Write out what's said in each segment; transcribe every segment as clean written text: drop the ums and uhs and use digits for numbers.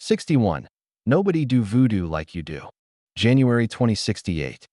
61. Nobody do voodoo like you do. January 2068.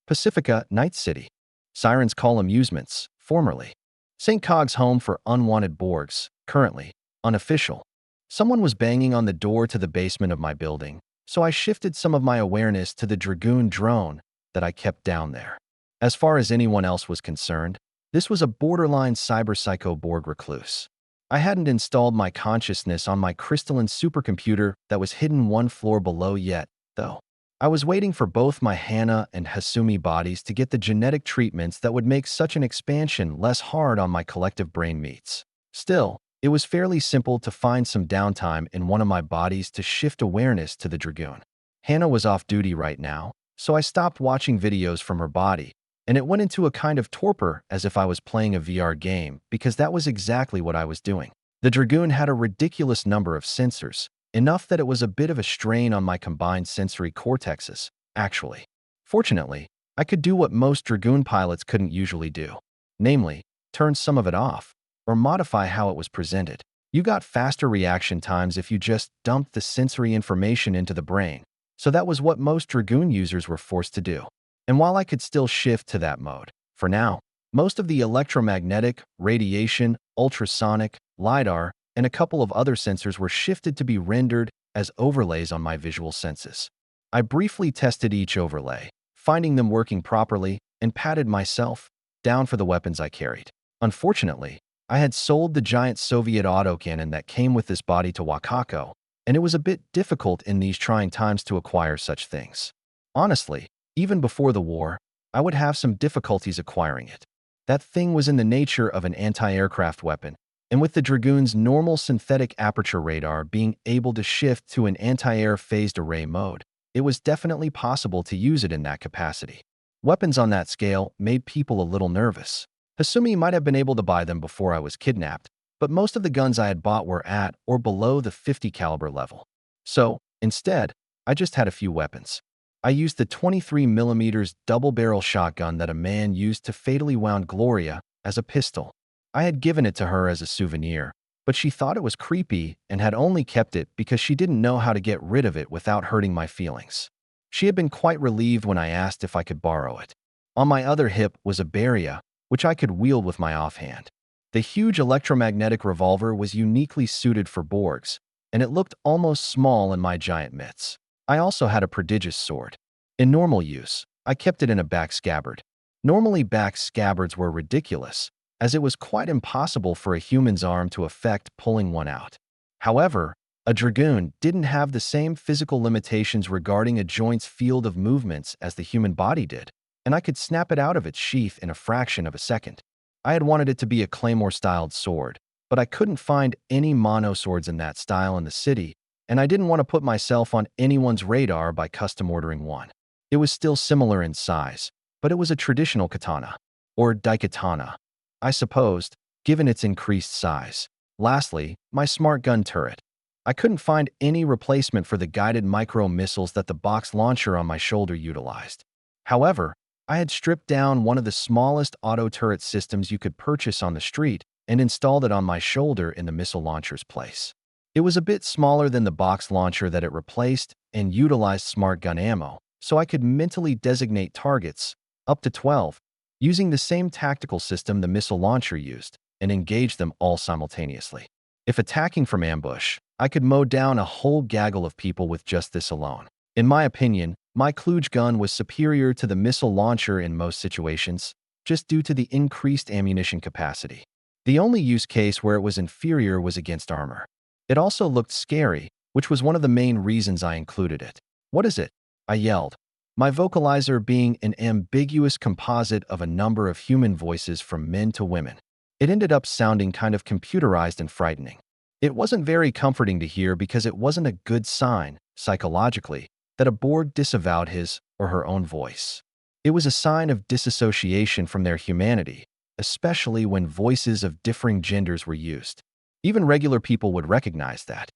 Pacifica, Night City. Sirens call amusements, formerly. St. Cog's home for unwanted Borgs, currently. Unofficial. Someone was banging on the door to the basement of my building, so I shifted some of my awareness to the Dragoon drone that I kept down there. As far as anyone else was concerned, this was a borderline cyber-psycho Borg recluse. I hadn't installed my consciousness on my crystalline supercomputer that was hidden one floor below yet, though. I was waiting for both my Hana and Hasumi bodies to get the genetic treatments that would make such an expansion less hard on my collective brain meats. Still, it was fairly simple to find some downtime in one of my bodies to shift awareness to the Dragoon. Hana was off duty right now, so I stopped watching videos from her body, and it went into a kind of torpor as if I was playing a VR game, because that was exactly what I was doing. The Dragoon had a ridiculous number of sensors, enough that it was a bit of a strain on my combined sensory cortexes, actually. Fortunately, I could do what most Dragoon pilots couldn't usually do, namely, turn some of it off, or modify how it was presented. You got faster reaction times if you just dumped the sensory information into the brain, so that was what most Dragoon users were forced to do. And while I could still shift to that mode, for now, most of the electromagnetic, radiation, ultrasonic, LiDAR, and a couple of other sensors were shifted to be rendered as overlays on my visual senses. I briefly tested each overlay, finding them working properly, and patted myself down for the weapons I carried. Unfortunately, I had sold the giant Soviet autocannon that came with this body to Wakako, and it was a bit difficult in these trying times to acquire such things. Honestly, even before the war, I would have some difficulties acquiring it. That thing was in the nature of an anti-aircraft weapon, and with the Dragoon's normal synthetic aperture radar being able to shift to an anti-air phased array mode, it was definitely possible to use it in that capacity. Weapons on that scale made people a little nervous. Hasumi might have been able to buy them before I was kidnapped, but most of the guns I had bought were at or below the 50 caliber level. So, instead, I just had a few weapons. I used the 23mm double-barrel shotgun that a man used to fatally wound Gloria as a pistol. I had given it to her as a souvenir, but she thought it was creepy and had only kept it because she didn't know how to get rid of it without hurting my feelings. She had been quite relieved when I asked if I could borrow it. On my other hip was a Beria, which I could wield with my offhand. The huge electromagnetic revolver was uniquely suited for Borgs, and it looked almost small in my giant mitts. I also had a prodigious sword. In normal use, I kept it in a back scabbard. Normally back scabbards were ridiculous, as it was quite impossible for a human's arm to effect pulling one out. However, a Dragoon didn't have the same physical limitations regarding a joint's field of movements as the human body did, and I could snap it out of its sheath in a fraction of a second. I had wanted it to be a claymore-styled sword, but I couldn't find any mono swords in that style in the city, and I didn't want to put myself on anyone's radar by custom ordering one. It was still similar in size, but it was a traditional katana, or daikatana, I supposed, given its increased size. Lastly, my smart gun turret. I couldn't find any replacement for the guided micro-missiles that the box launcher on my shoulder utilized. However, I had stripped down one of the smallest auto-turret systems you could purchase on the street and installed it on my shoulder in the missile launcher's place. It was a bit smaller than the box launcher that it replaced and utilized smart gun ammo, so I could mentally designate targets, up to 12, using the same tactical system the missile launcher used, and engage them all simultaneously. If attacking from ambush, I could mow down a whole gaggle of people with just this alone. In my opinion, my Kluge gun was superior to the missile launcher in most situations, just due to the increased ammunition capacity. The only use case where it was inferior was against armor. It also looked scary, which was one of the main reasons I included it. "What is it?" I yelled, my vocalizer being an ambiguous composite of a number of human voices from men to women. It ended up sounding kind of computerized and frightening. It wasn't very comforting to hear because it wasn't a good sign, psychologically, that a Borg disavowed his or her own voice. It was a sign of disassociation from their humanity, especially when voices of differing genders were used. Even regular people would recognize that.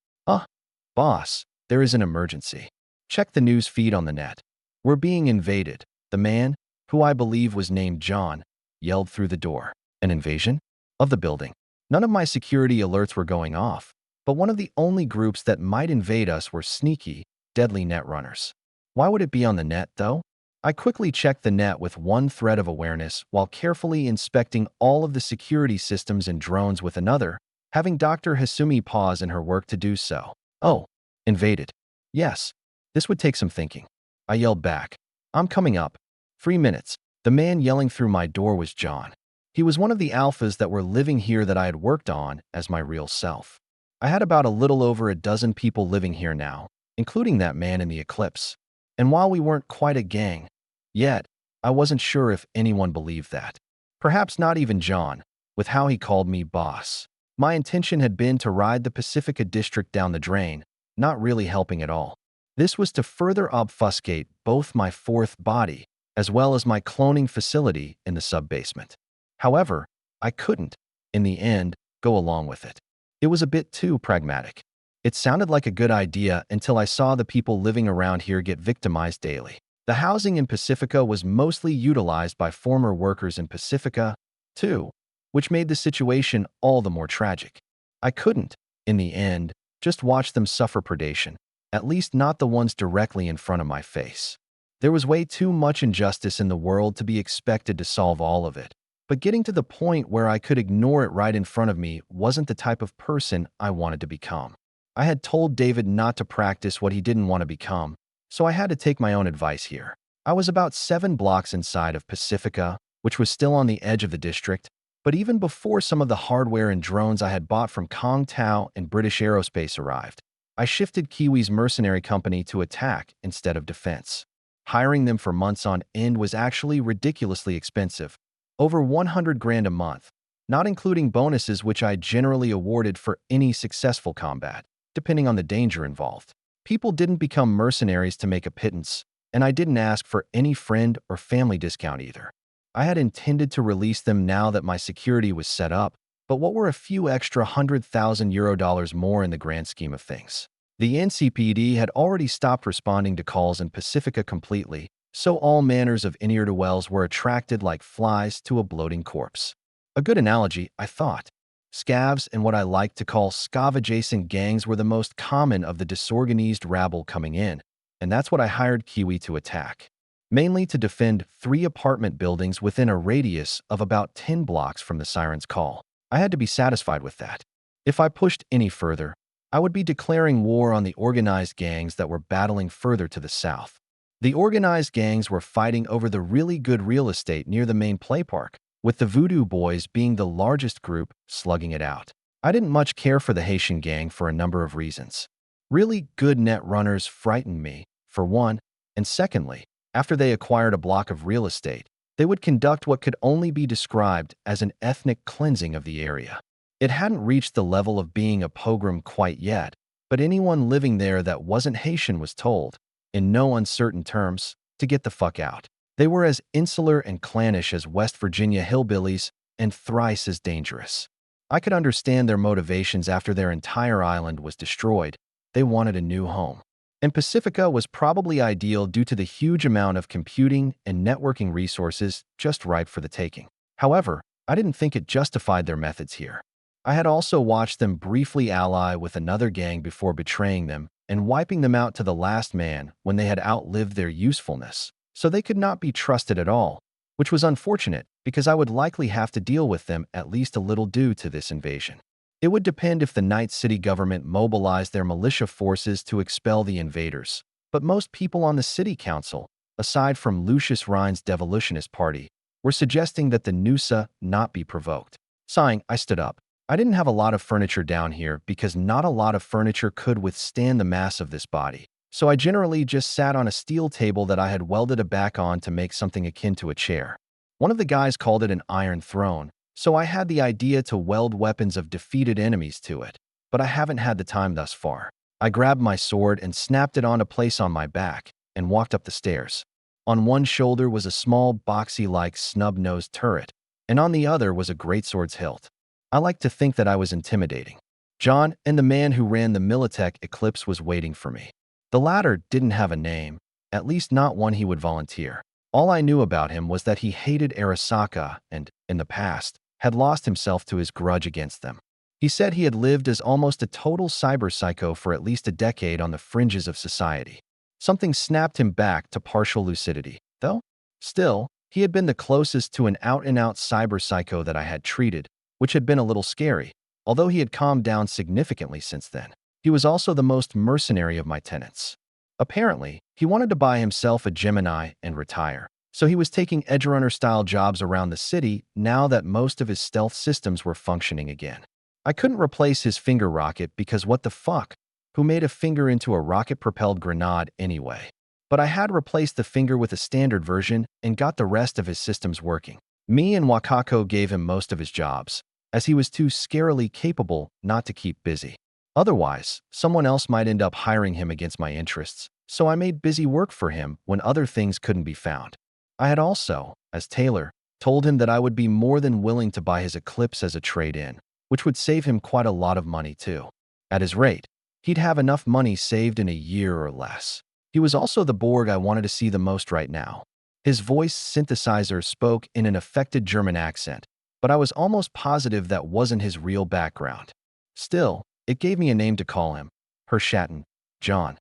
Boss, there is an emergency. Check the news feed on the net. We're being invaded," the man, who I believe was named John, yelled through the door. An invasion? Of the building. None of my security alerts were going off, But one of the only groups that might invade us were sneaky, deadly netrunners. Why would it be on the net, though? I quickly checked the net with one thread of awareness while carefully inspecting all of the security systems and drones with another, having Dr. Hasumi pause in her work to do so. Oh, invaded. Yes, this would take some thinking. I yelled back. I'm coming up. 3 minutes. The man yelling through my door was John. He was one of the alphas that were living here that I had worked on as my real self. I had about a little over a dozen people living here now, including that man in the eclipse. And while we weren't quite a gang yet, I wasn't sure if anyone believed that. Perhaps not even John, with how he called me boss. My intention had been to ride the Pacifica district down the drain, not really helping at all. This was to further obfuscate both my fourth body as well as my cloning facility in the sub-basement. However, I couldn't, in the end, go along with it. It was a bit too pragmatic. It sounded like a good idea until I saw the people living around here get victimized daily. The housing in Pacifica was mostly utilized by former workers in Pacifica, too, which made the situation all the more tragic. I couldn't, in the end, just watch them suffer predation, at least not the ones directly in front of my face. There was way too much injustice in the world to be expected to solve all of it, but getting to the point where I could ignore it right in front of me wasn't the type of person I wanted to become. I had told David not to practice what he didn't want to become, so I had to take my own advice here. I was about 7 blocks inside of Pacifica, which was still on the edge of the district, but even before some of the hardware and drones I had bought from Kong Tao and British Aerospace arrived, I shifted Kiwi's mercenary company to attack instead of defense. Hiring them for months on end was actually ridiculously expensive, over 100 grand a month, not including bonuses which I generally awarded for any successful combat, depending on the danger involved. People didn't become mercenaries to make a pittance, and I didn't ask for any friend or family discount either. I had intended to release them now that my security was set up, but what were a few extra €100,000 more in the grand scheme of things? The NCPD had already stopped responding to calls in Pacifica completely, so all manners of ne'er-do-wells were attracted like flies to a bloating corpse. A good analogy, I thought. Scavs and what I like to call scav-adjacent gangs were the most common of the disorganized rabble coming in, and that's what I hired Kiwi to attack. Mainly to defend 3 apartment buildings within a radius of about 10 blocks from the siren's call. I had to be satisfied with that. If I pushed any further, I would be declaring war on the organized gangs that were battling further to the south. The organized gangs were fighting over the really good real estate near the main play park, with the Voodoo Boys being the largest group slugging it out. I didn't much care for the Haitian gang for a number of reasons. Really good net runners frightened me, for one, and secondly, after they acquired a block of real estate, they would conduct what could only be described as an ethnic cleansing of the area. It hadn't reached the level of being a pogrom quite yet, but anyone living there that wasn't Haitian was told, in no uncertain terms, to get the fuck out. They were as insular and clannish as West Virginia hillbillies and thrice as dangerous. I could understand their motivations after their entire island was destroyed. They wanted a new home. And Pacifica was probably ideal due to the huge amount of computing and networking resources just ripe for the taking. However, I didn't think it justified their methods here. I had also watched them briefly ally with another gang before betraying them and wiping them out to the last man when they had outlived their usefulness, so they could not be trusted at all, which was unfortunate because I would likely have to deal with them at least a little due to this invasion. It would depend if the Night City government mobilized their militia forces to expel the invaders, but most people on the city council, aside from Lucius Rhine's devolutionist party, were suggesting that the Noosa not be provoked. Sighing, I stood up. I didn't have a lot of furniture down here because not a lot of furniture could withstand the mass of this body, so I generally just sat on a steel table that I had welded a back on to make something akin to a chair. One of the guys called it an iron throne, so I had the idea to weld weapons of defeated enemies to it, but I haven't had the time thus far. I grabbed my sword and snapped it onto place on my back and walked up the stairs. On one shoulder was a small, boxy-like snub-nosed turret, and on the other was a greatsword's hilt. I like to think that I was intimidating. John and the man who ran the Militech Eclipse was waiting for me. The latter didn't have a name, at least not one he would volunteer. All I knew about him was that he hated Arasaka and, in the past, had lost himself to his grudge against them. He said he had lived as almost a total cyber psycho for at least a decade on the fringes of society. Something snapped him back to partial lucidity, though. Still, he had been the closest to an out-and-out cyber psycho that I had treated, which had been a little scary, although he had calmed down significantly since then. He was also the most mercenary of my tenants. Apparently, he wanted to buy himself a Gemini and retire, so he was taking edgerunner-style jobs around the city now that most of his stealth systems were functioning again. I couldn't replace his finger rocket because what the fuck? Who made a finger into a rocket-propelled grenade anyway? But I had replaced the finger with a standard version and got the rest of his systems working. Me and Wakako gave him most of his jobs, as he was too scarily capable not to keep busy. Otherwise, someone else might end up hiring him against my interests, so I made busy work for him when other things couldn't be found. I had also, as Taylor, told him that I would be more than willing to buy his Eclipse as a trade-in, which would save him quite a lot of money too. At his rate, he'd have enough money saved in a year or less. He was also the Borg I wanted to see the most right now. His voice synthesizer spoke in an affected German accent, but I was almost positive that wasn't his real background. Still, it gave me a name to call him, Herr Schatten, John.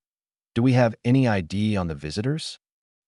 Do we have any ID on the visitors?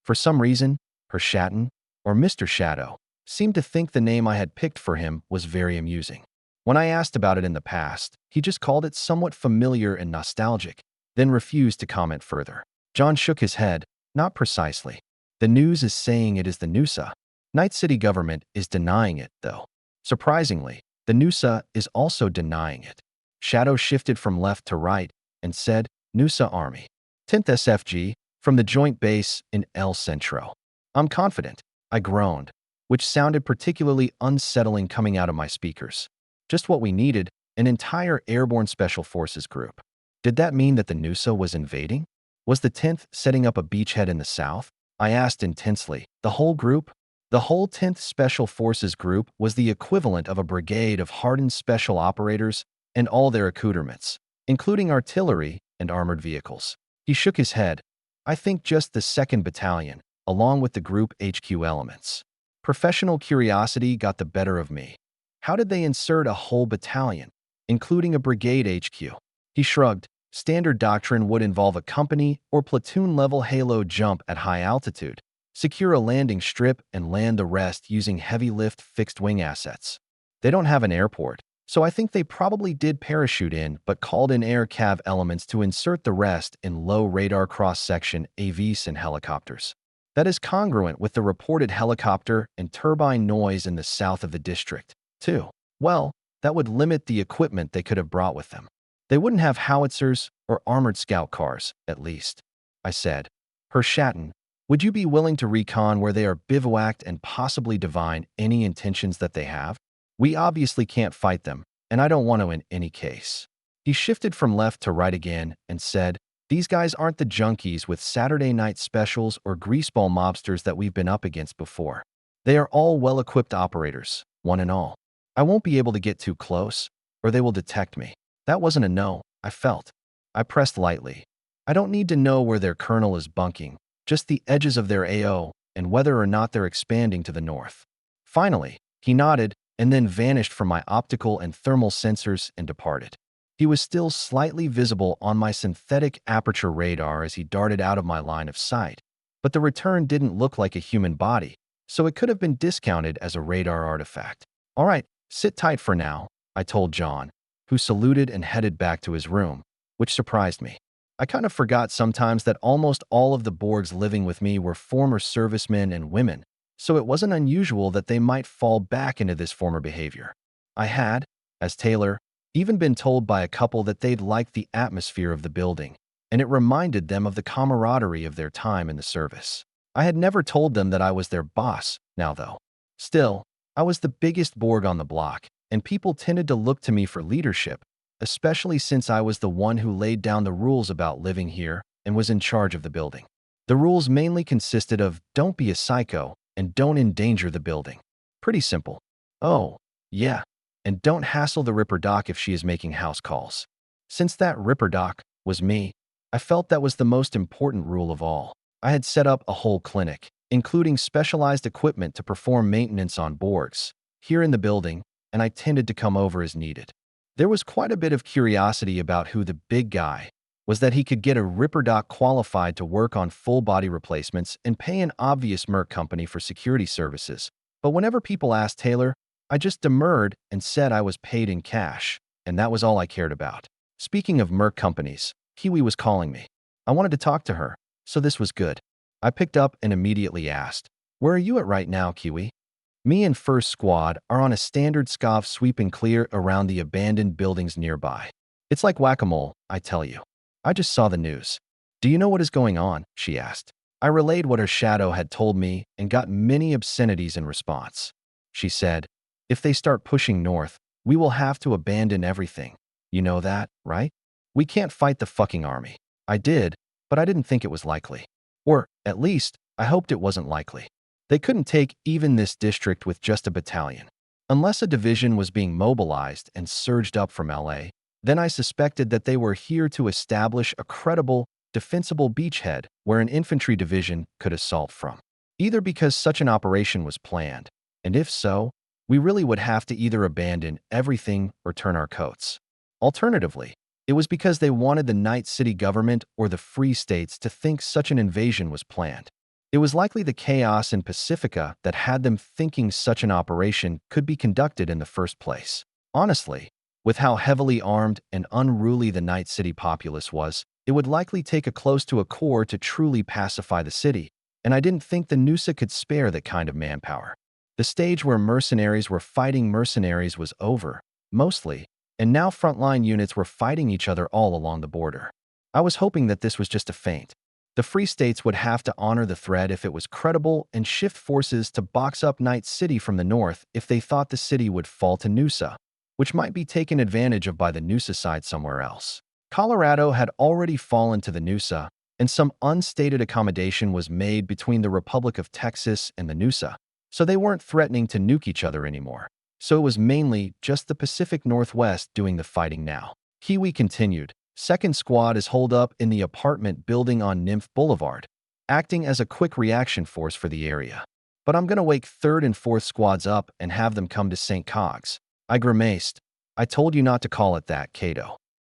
For some reason, Herr Schatten, or Mr. Shadow, seemed to think the name I had picked for him was very amusing. When I asked about it in the past, he just called it somewhat familiar and nostalgic, then refused to comment further. John shook his head, not precisely. The news is saying it is the Nusa. Night City government is denying it, though. Surprisingly, the Nusa is also denying it. Shadow shifted from left to right and said, Nusa Army. 10th SFG, from the joint base in El Centro. I'm confident, I groaned, which sounded particularly unsettling coming out of my speakers. Just what we needed, an entire airborne special forces group. Did that mean that the Nusa was invading? Was the 10th setting up a beachhead in the south? I asked intensely. The whole group? The whole 10th Special Forces Group was the equivalent of a brigade of hardened special operators and all their accoutrements, including artillery and armored vehicles. He shook his head. I think just the 2nd Battalion, along with the group HQ elements. Professional curiosity got the better of me. How did they insert a whole battalion, including a brigade HQ? He shrugged. Standard doctrine would involve a company or platoon-level halo jump at high altitude, secure a landing strip, and land the rest using heavy-lift fixed-wing assets. They don't have an airport, so I think they probably did parachute in but called in air cav elements to insert the rest in low-radar cross-section AVs and helicopters. That is congruent with the reported helicopter and turbine noise in the south of the district, too. Well, that would limit the equipment they could have brought with them. They wouldn't have howitzers or armored scout cars, at least. I said, Herr Schatten, would you be willing to recon where they are bivouacked and possibly divine any intentions that they have? We obviously can't fight them, and I don't want to in any case. He shifted from left to right again and said, these guys aren't the junkies with Saturday night specials or greaseball mobsters that we've been up against before. They are all well-equipped operators, one and all. I won't be able to get too close, or they will detect me. That wasn't a no, I felt. I pressed lightly. I don't need to know where their colonel is bunking, just the edges of their AO and whether or not they're expanding to the north. Finally, he nodded and then vanished from my optical and thermal sensors and departed. He was still slightly visible on my synthetic aperture radar as he darted out of my line of sight, but the return didn't look like a human body, so it could have been discounted as a radar artifact. All right, sit tight for now, I told John, who saluted and headed back to his room, which surprised me. I kind of forgot sometimes that almost all of the Borgs living with me were former servicemen and women, so it wasn't unusual that they might fall back into this former behavior. I had, as Taylor, even been told by a couple that they'd liked the atmosphere of the building, and it reminded them of the camaraderie of their time in the service. I had never told them that I was their boss, now though. Still, I was the biggest Borg on the block, and people tended to look to me for leadership, especially since I was the one who laid down the rules about living here and was in charge of the building. The rules mainly consisted of don't be a psycho and don't endanger the building. Pretty simple. Oh, yeah, and don't hassle the Ripper Doc if she is making house calls. Since that Ripper Doc was me, I felt that was the most important rule of all. I had set up a whole clinic, including specialized equipment to perform maintenance on Borgs, here in the building, and I tended to come over as needed. There was quite a bit of curiosity about who the big guy was, that he could get a Ripperdoc qualified to work on full body replacements and pay an obvious Merc company for security services. But whenever people asked Taylor, I just demurred and said I was paid in cash, and that was all I cared about. Speaking of Merc companies, Kiwi was calling me. I wanted to talk to her, so this was good. I picked up and immediately asked, "Where are you at right now, Kiwi?" Me and First Squad are on a standard scav sweeping clear around the abandoned buildings nearby. It's like whack-a-mole, I tell you. I just saw the news. Do you know what is going on? She asked. I relayed what her shadow had told me and got many obscenities in response. She said, "If they start pushing north, we will have to abandon everything. You know that, right? We can't fight the fucking army." I did, but I didn't think it was likely. Or, at least, I hoped it wasn't likely. They couldn't take even this district with just a battalion. Unless a division was being mobilized and surged up from LA, then I suspected that they were here to establish a credible, defensible beachhead where an infantry division could assault from. Either because such an operation was planned, and if so, we really would have to either abandon everything or turn our coats. Alternatively, it was because they wanted the Night City government or the Free States to think such an invasion was planned. It was likely the chaos in Pacifica that had them thinking such an operation could be conducted in the first place. Honestly, with how heavily armed and unruly the Night City populace was, it would likely take a close to a core to truly pacify the city, and I didn't think the Nusa could spare that kind of manpower. The stage where mercenaries were fighting mercenaries was over, mostly, and now frontline units were fighting each other all along the border. I was hoping that this was just a feint. The Free States would have to honor the threat if it was credible and shift forces to box up Night City from the north if they thought the city would fall to Nusa, which might be taken advantage of by the Nusa side somewhere else. Colorado had already fallen to the Nusa, and some unstated accommodation was made between the Republic of Texas and the Nusa, so they weren't threatening to nuke each other anymore. So it was mainly just the Pacific Northwest doing the fighting now. Kiwi continued. Second Squad is holed up in the apartment building on Nymph Boulevard, acting as a quick reaction force for the area. But I'm gonna wake 3rd and 4th Squads up and have them come to St. Cogs. I grimaced. I told you not to call it that, Cato.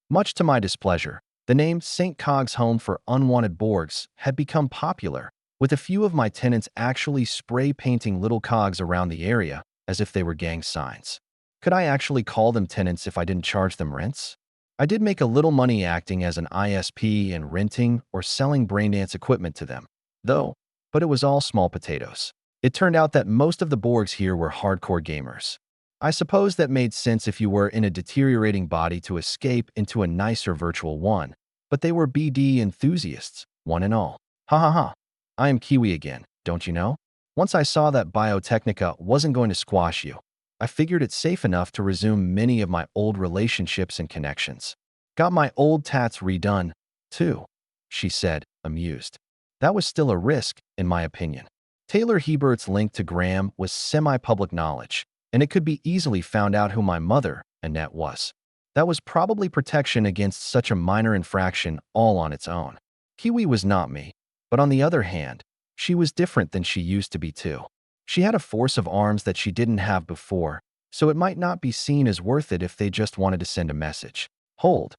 Much to my displeasure, the name St. Cogs Home for Unwanted Borgs had become popular, with a few of my tenants actually spray painting little cogs around the area as if they were gang signs. Could I actually call them tenants if I didn't charge them rents? I did make a little money acting as an ISP and renting or selling braindance equipment to them, though, but it was all small potatoes. It turned out that most of the Borgs here were hardcore gamers. I suppose that made sense if you were in a deteriorating body to escape into a nicer virtual one, but they were BD enthusiasts, one and all. Ha ha ha. I am Kiwi again, don't you know? Once I saw that Biotechnica wasn't going to squash you, I figured it safe enough to resume many of my old relationships and connections. Got my old tats redone, too, she said, amused. That was still a risk, in my opinion. Taylor Hebert's link to Graham was semi-public knowledge, and it could be easily found out who my mother, Annette, was. That was probably protection against such a minor infraction all on its own. Kiwi was not me, but on the other hand, she was different than she used to be too. She had a force of arms that she didn't have before, so it might not be seen as worth it if they just wanted to send a message. Hold,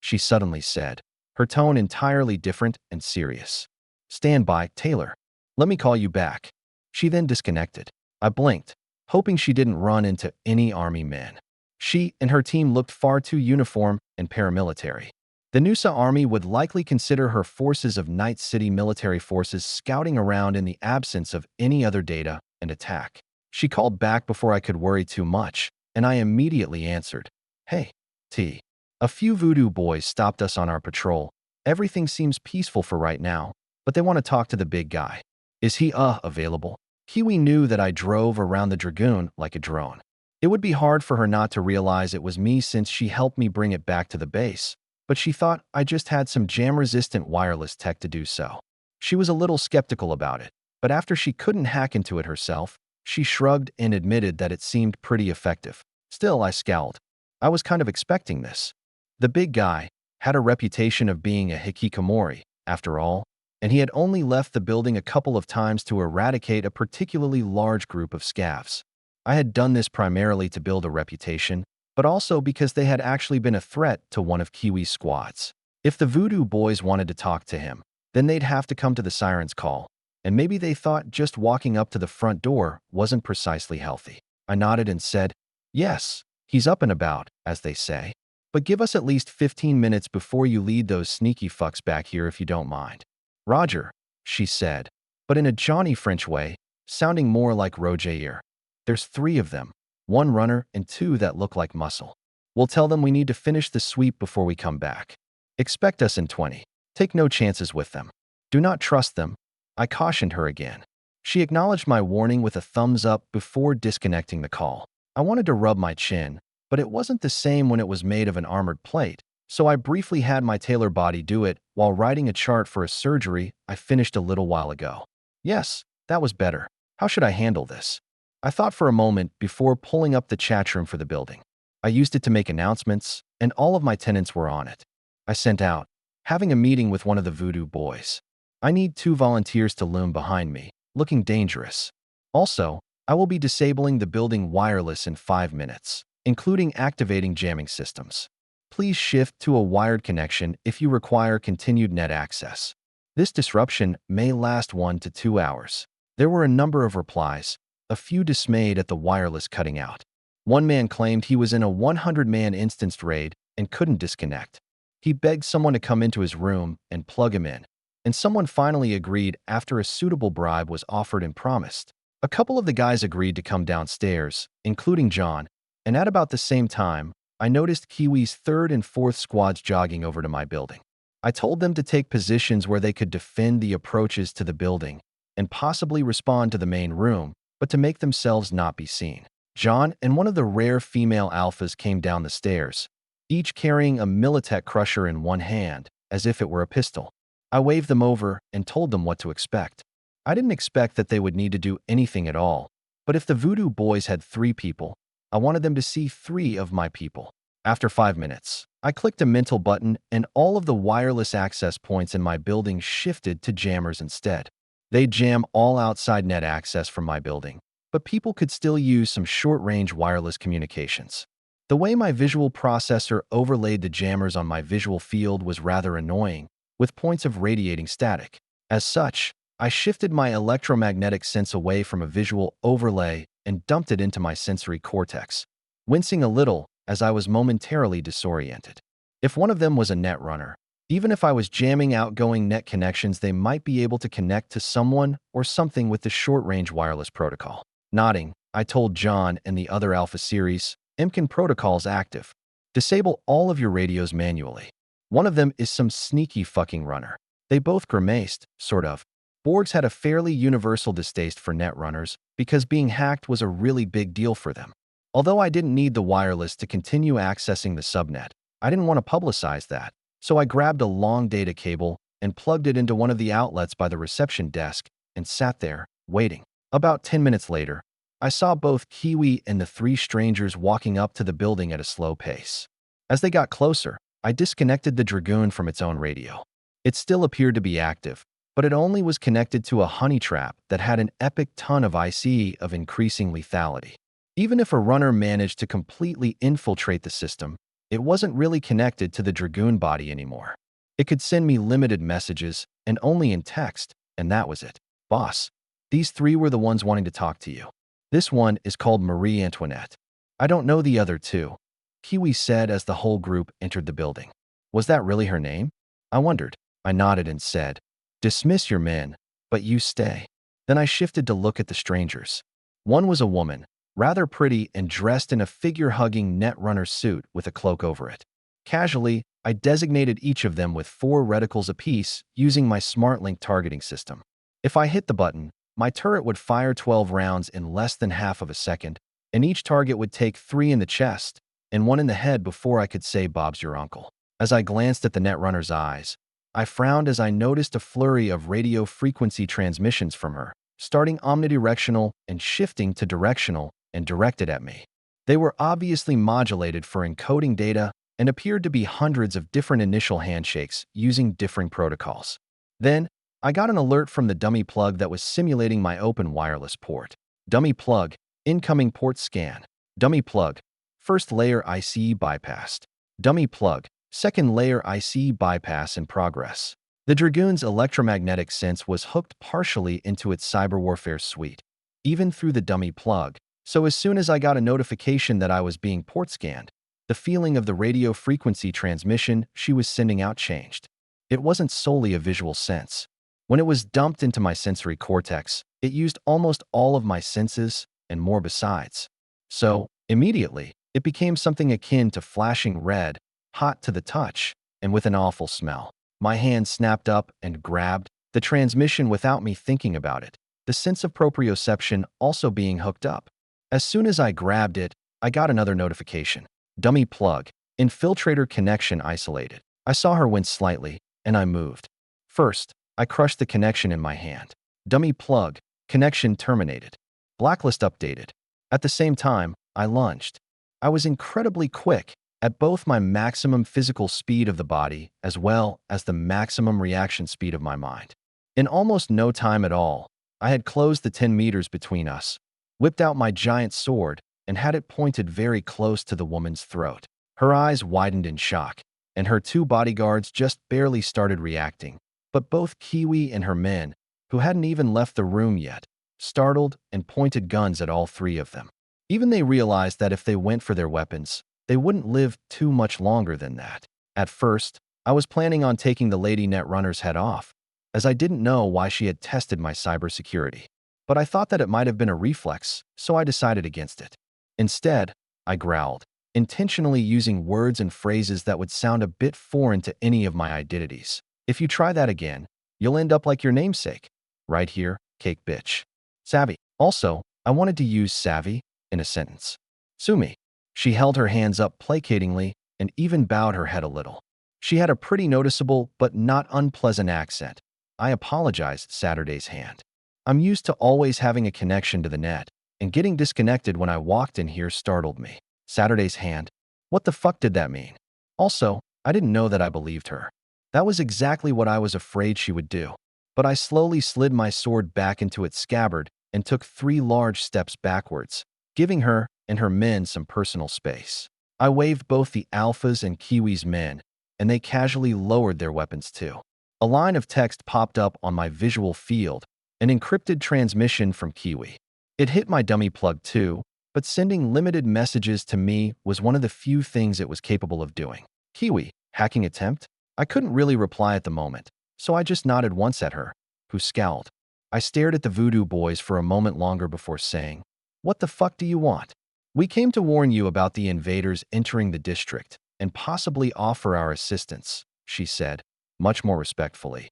she suddenly said, her tone entirely different and serious. Stand by, Taylor. Let me call you back. She then disconnected. I blinked, hoping she didn't run into any army men. She and her team looked far too uniform and paramilitary. The Nusa army would likely consider her forces of Night City military forces scouting around in the absence of any other data and attack. She called back before I could worry too much, and I immediately answered. Hey, T. A few voodoo boys stopped us on our patrol. Everything seems peaceful for right now, but they want to talk to the big guy. Is he, available? Kiwi knew that I drove around the Dragoon like a drone. It would be hard for her not to realize it was me since she helped me bring it back to the base, but she thought I just had some jam-resistant wireless tech to do so. She was a little skeptical about it, but after she couldn't hack into it herself, she shrugged and admitted that it seemed pretty effective. Still, I scowled. I was kind of expecting this. The big guy had a reputation of being a hikikomori, after all, and he had only left the building a couple of times to eradicate a particularly large group of scavs. I had done this primarily to build a reputation, but also because they had actually been a threat to one of Kiwi's squads. If the voodoo boys wanted to talk to him, then they'd have to come to the siren's call, and maybe they thought just walking up to the front door wasn't precisely healthy. I nodded and said, "Yes, he's up and about, as they say. But give us at least 15 minutes before you lead those sneaky fucks back here if you don't mind." "Roger," she said, but in a Johnny French way, sounding more like Roger. "There's 3 of them, 1 runner and 2 that look like muscle. We'll tell them we need to finish the sweep before we come back. Expect us in 20. Take no chances with them. Do not trust them," I cautioned her again. She acknowledged my warning with a thumbs up before disconnecting the call. I wanted to rub my chin, but it wasn't the same when it was made of an armored plate, so I briefly had my tailor body do it while writing a chart for a surgery I finished a little while ago. Yes, that was better. How should I handle this? I thought for a moment before pulling up the chat room for the building. I used it to make announcements, and all of my tenants were on it. I sent out, "Having a meeting with one of the voodoo boys. I need 2 volunteers to loom behind me, looking dangerous. Also, I will be disabling the building wireless in 5 minutes, including activating jamming systems. Please shift to a wired connection if you require continued net access. This disruption may last 1 to 2 hours." There were a number of replies, a few dismayed at the wireless cutting out. One man claimed he was in a 100-man instanced raid and couldn't disconnect. He begged someone to come into his room and plug him in, and someone finally agreed after a suitable bribe was offered and promised. A couple of the guys agreed to come downstairs, including John, and at about the same time, I noticed Kiwi's 3rd and 4th squads jogging over to my building. I told them to take positions where they could defend the approaches to the building and possibly respond to the main room, but to make themselves not be seen. John and one of the rare female alphas came down the stairs, each carrying a Militech crusher in one hand, as if it were a pistol. I waved them over and told them what to expect. I didn't expect that they would need to do anything at all, but if the voodoo boys had 3 people, I wanted them to see 3 of my people. After 5 minutes, I clicked a mental button and all of the wireless access points in my building shifted to jammers instead. They'd jam all outside net access from my building, but people could still use some short-range wireless communications. The way my visual processor overlaid the jammers on my visual field was rather annoying, with points of radiating static. As such, I shifted my electromagnetic sense away from a visual overlay and dumped it into my sensory cortex, wincing a little as I was momentarily disoriented. If one of them was a net runner, even if I was jamming outgoing net connections, they might be able to connect to someone or something with the short-range wireless protocol. Nodding, I told John and the other Alpha Series, "Imkin protocol's active. Disable all of your radios manually." One of them is some sneaky fucking runner. They both grimaced, sort of. Borgs had a fairly universal distaste for net runners because being hacked was a really big deal for them. Although I didn't need the wireless to continue accessing the subnet, I didn't want to publicize that, so I grabbed a long data cable and plugged it into one of the outlets by the reception desk and sat there, waiting. About 10 minutes later, I saw both Kiwi and the 3 strangers walking up to the building at a slow pace. As they got closer, I disconnected the Dragoon from its own radio. It still appeared to be active, but it only was connected to a honey trap that had an epic ton of ICE of increasing lethality. Even if a runner managed to completely infiltrate the system, it wasn't really connected to the Dragoon body anymore. It could send me limited messages and only in text, and that was it. "Boss, these 3 were the ones wanting to talk to you. This one is called Marie Antoinette. I don't know the other 2, Kiwi said as the whole group entered the building. Was that really her name? I wondered. I nodded and said, "Dismiss your men, but you stay." Then I shifted to look at the strangers. One was a woman, rather pretty and dressed in a figure-hugging netrunner suit with a cloak over it. Casually, I designated each of them with 4 reticles apiece using my SmartLink targeting system. If I hit the button, my turret would fire 12 rounds in less than half of a second, and each target would take 3 in the chest and 1 in the head before I could say "Bob's your uncle." As I glanced at the netrunner's eyes, I frowned as I noticed a flurry of radio frequency transmissions from her, starting omnidirectional and shifting to directional and directed at me. They were obviously modulated for encoding data and appeared to be hundreds of different initial handshakes using differing protocols. Then, I got an alert from the dummy plug that was simulating my open wireless port. Dummy plug, incoming port scan. Dummy plug, First layer IC bypassed. Dummy plug. Second layer IC bypass in progress. The Dragoon's electromagnetic sense was hooked partially into its cyber warfare suite, even through the dummy plug. So as soon as I got a notification that I was being port scanned, the feeling of the radio frequency transmission she was sending out changed. It wasn't solely a visual sense. When it was dumped into my sensory cortex, it used almost all of my senses and more besides. So, immediately, it became something akin to flashing red, hot to the touch, and with an awful smell. My hand snapped up and grabbed the transmission without me thinking about it, the sense of proprioception also being hooked up. As soon as I grabbed it, I got another notification. Dummy plug. Infiltrator connection isolated. I saw her wince slightly, and I moved. First, I crushed the connection in my hand. Dummy plug. Connection terminated. Blacklist updated. At the same time, I lunged. I was incredibly quick, at both my maximum physical speed of the body as well as the maximum reaction speed of my mind. In almost no time at all, I had closed the 10 meters between us, whipped out my giant sword, and had it pointed very close to the woman's throat. Her eyes widened in shock, and her two bodyguards just barely started reacting. But both Kiwi and her men, who hadn't even left the room yet, startled and pointed guns at all three of them. Even they realized that if they went for their weapons, they wouldn't live too much longer than that. At first, I was planning on taking the Lady Netrunner's head off, as I didn't know why she had tested my cybersecurity. But I thought that it might have been a reflex, so I decided against it. Instead, I growled, intentionally using words and phrases that would sound a bit foreign to any of my identities. If you try that again, you'll end up like your namesake. Right here, cake bitch. Savvy. Also, I wanted to use savvy in a sentence. Sue me. She held her hands up placatingly and even bowed her head a little. She had a pretty noticeable but not unpleasant accent. I apologized, Saturday's hand. I'm used to always having a connection to the net, and getting disconnected when I walked in here startled me. Saturday's hand? What the fuck did that mean? Also, I didn't know that I believed her. That was exactly what I was afraid she would do. But I slowly slid my sword back into its scabbard and took 3 large steps backwards, giving her and her men some personal space. I waved both the Alpha's and Kiwi's men, and they casually lowered their weapons too. A line of text popped up on my visual field, an encrypted transmission from Kiwi. It hit my dummy plug too, but sending limited messages to me was one of the few things it was capable of doing. Kiwi, hacking attempt? I couldn't really reply at the moment, so I just nodded once at her, who scowled. I stared at the voodoo boys for a moment longer before saying, "What the fuck do you want?" "We came to warn you about the invaders entering the district and possibly offer our assistance," she said, much more respectfully.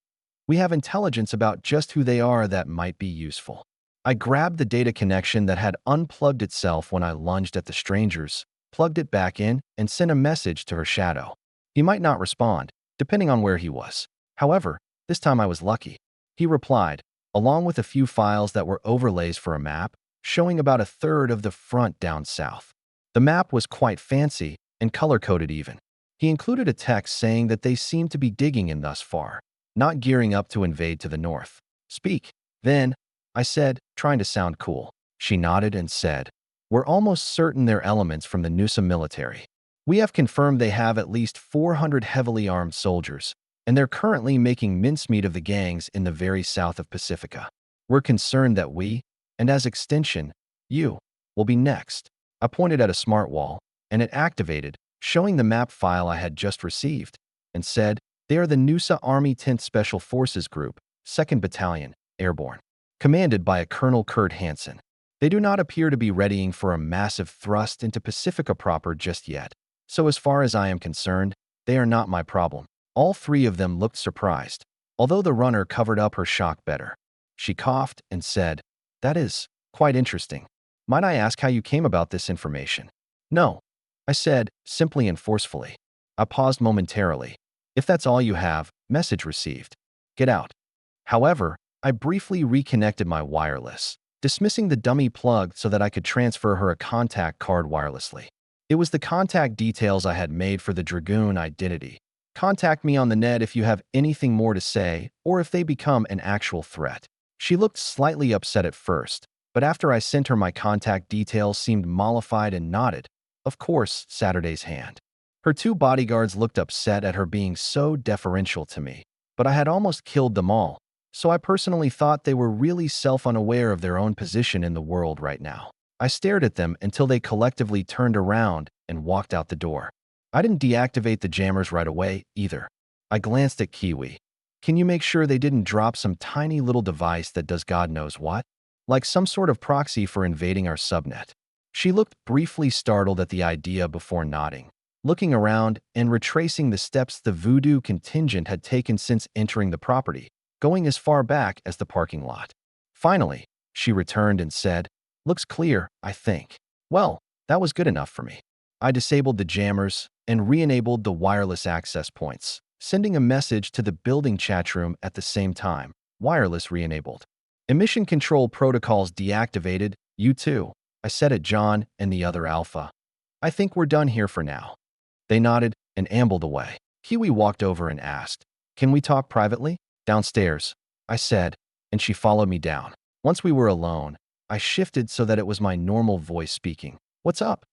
"We have intelligence about just who they are that might be useful." I grabbed the data connection that had unplugged itself when I lunged at the strangers, plugged it back in, and sent a message to her shadow. He might not respond, depending on where he was. However, this time I was lucky. He replied, along with a few files that were overlays for a map, showing about a third of the front down south. The map was quite fancy and color-coded even. He included a text saying that they seemed to be digging in thus far, not gearing up to invade to the north. "Speak, then," I said, trying to sound cool. She nodded and said, "We're almost certain they're elements from the Nusa military. We have confirmed they have at least 400 heavily armed soldiers, and they're currently making mincemeat of the gangs in the very south of Pacifica. We're concerned that we, and as extension, you, will be next." I pointed at a smart wall, and it activated, showing the map file I had just received, and said, "They are the Nusa Army 10th Special Forces Group, 2nd Battalion, Airborne, commanded by a Colonel Kurt Hansen. They do not appear to be readying for a massive thrust into Pacifica proper just yet, so as far as I am concerned, they are not my problem." All 3 of them looked surprised, although the runner covered up her shock better. She coughed and said, "That is quite interesting. Might I ask how you came about this information?" "No," I said, simply and forcefully. I paused momentarily. "If that's all you have, message received. Get out." However, I briefly reconnected my wireless, dismissing the dummy plug so that I could transfer her a contact card wirelessly. It was the contact details I had made for the Dragoon identity. "Contact me on the net if you have anything more to say or if they become an actual threat." She looked slightly upset at first, but after I sent her my contact details seemed mollified and nodded, Of course, Saturday's hand. Her two bodyguards looked upset at her being so deferential to me, but I had almost killed them all, so I personally thought they were really self-unaware of their own position in the world right now. I stared at them until they collectively turned around and walked out the door. I didn't deactivate the jammers right away, either. I glanced at Kiwi. Can you make sure they didn't drop some tiny little device that does God knows what? Like some sort of proxy for invading our subnet. She looked briefly startled at the idea before nodding, looking around and retracing the steps the voodoo contingent had taken since entering the property, going as far back as the parking lot. Finally, she returned and said, "Looks clear, I think." Well, that was good enough for me. I disabled the jammers and re-enabled the wireless access points, sending a message to the building chat room at the same time. Wireless re-enabled. Emission control protocols deactivated, you too, I said at John and the other Alpha. I think we're done here for now. They nodded and ambled away. Kiwi walked over and asked, "Can we talk privately?" "Downstairs," I said, and she followed me down. Once we were alone, I shifted so that it was my normal voice speaking. "What's up?"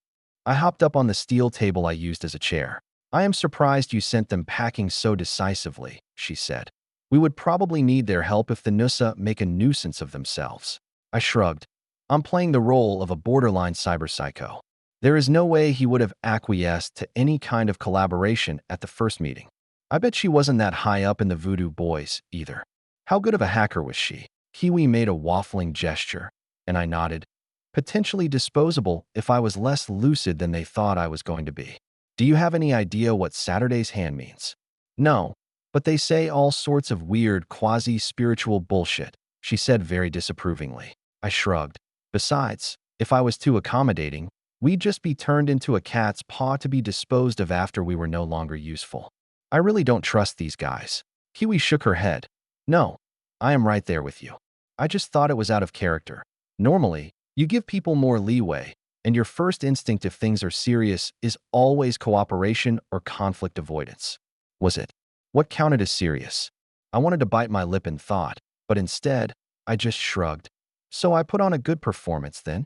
I hopped up on the steel table I used as a chair. "I am surprised you sent them packing so decisively," she said. "We would probably need their help if the Nusa make a nuisance of themselves." I shrugged. I'm playing the role of a borderline cyberpsycho. There is no way he would have acquiesced to any kind of collaboration at the first meeting. I bet she wasn't that high up in the Voodoo Boys, either. How good of a hacker was she? Kiwi made a waffling gesture, and I nodded. Potentially disposable if I was less lucid than they thought I was going to be. "Do you have any idea what Saturday's hand means?" "No, but they say all sorts of weird, quasi-spiritual bullshit," she said very disapprovingly. I shrugged. Besides, if I was too accommodating, we'd just be turned into a cat's paw to be disposed of after we were no longer useful. I really don't trust these guys. Kiwi shook her head. "No, I am right there with you. I just thought it was out of character. Normally, you give people more leeway, and your first instinct if things are serious is always cooperation or conflict avoidance." Was it? What counted as serious? I wanted to bite my lip in thought, but instead, I just shrugged. "So I put on a good performance then?"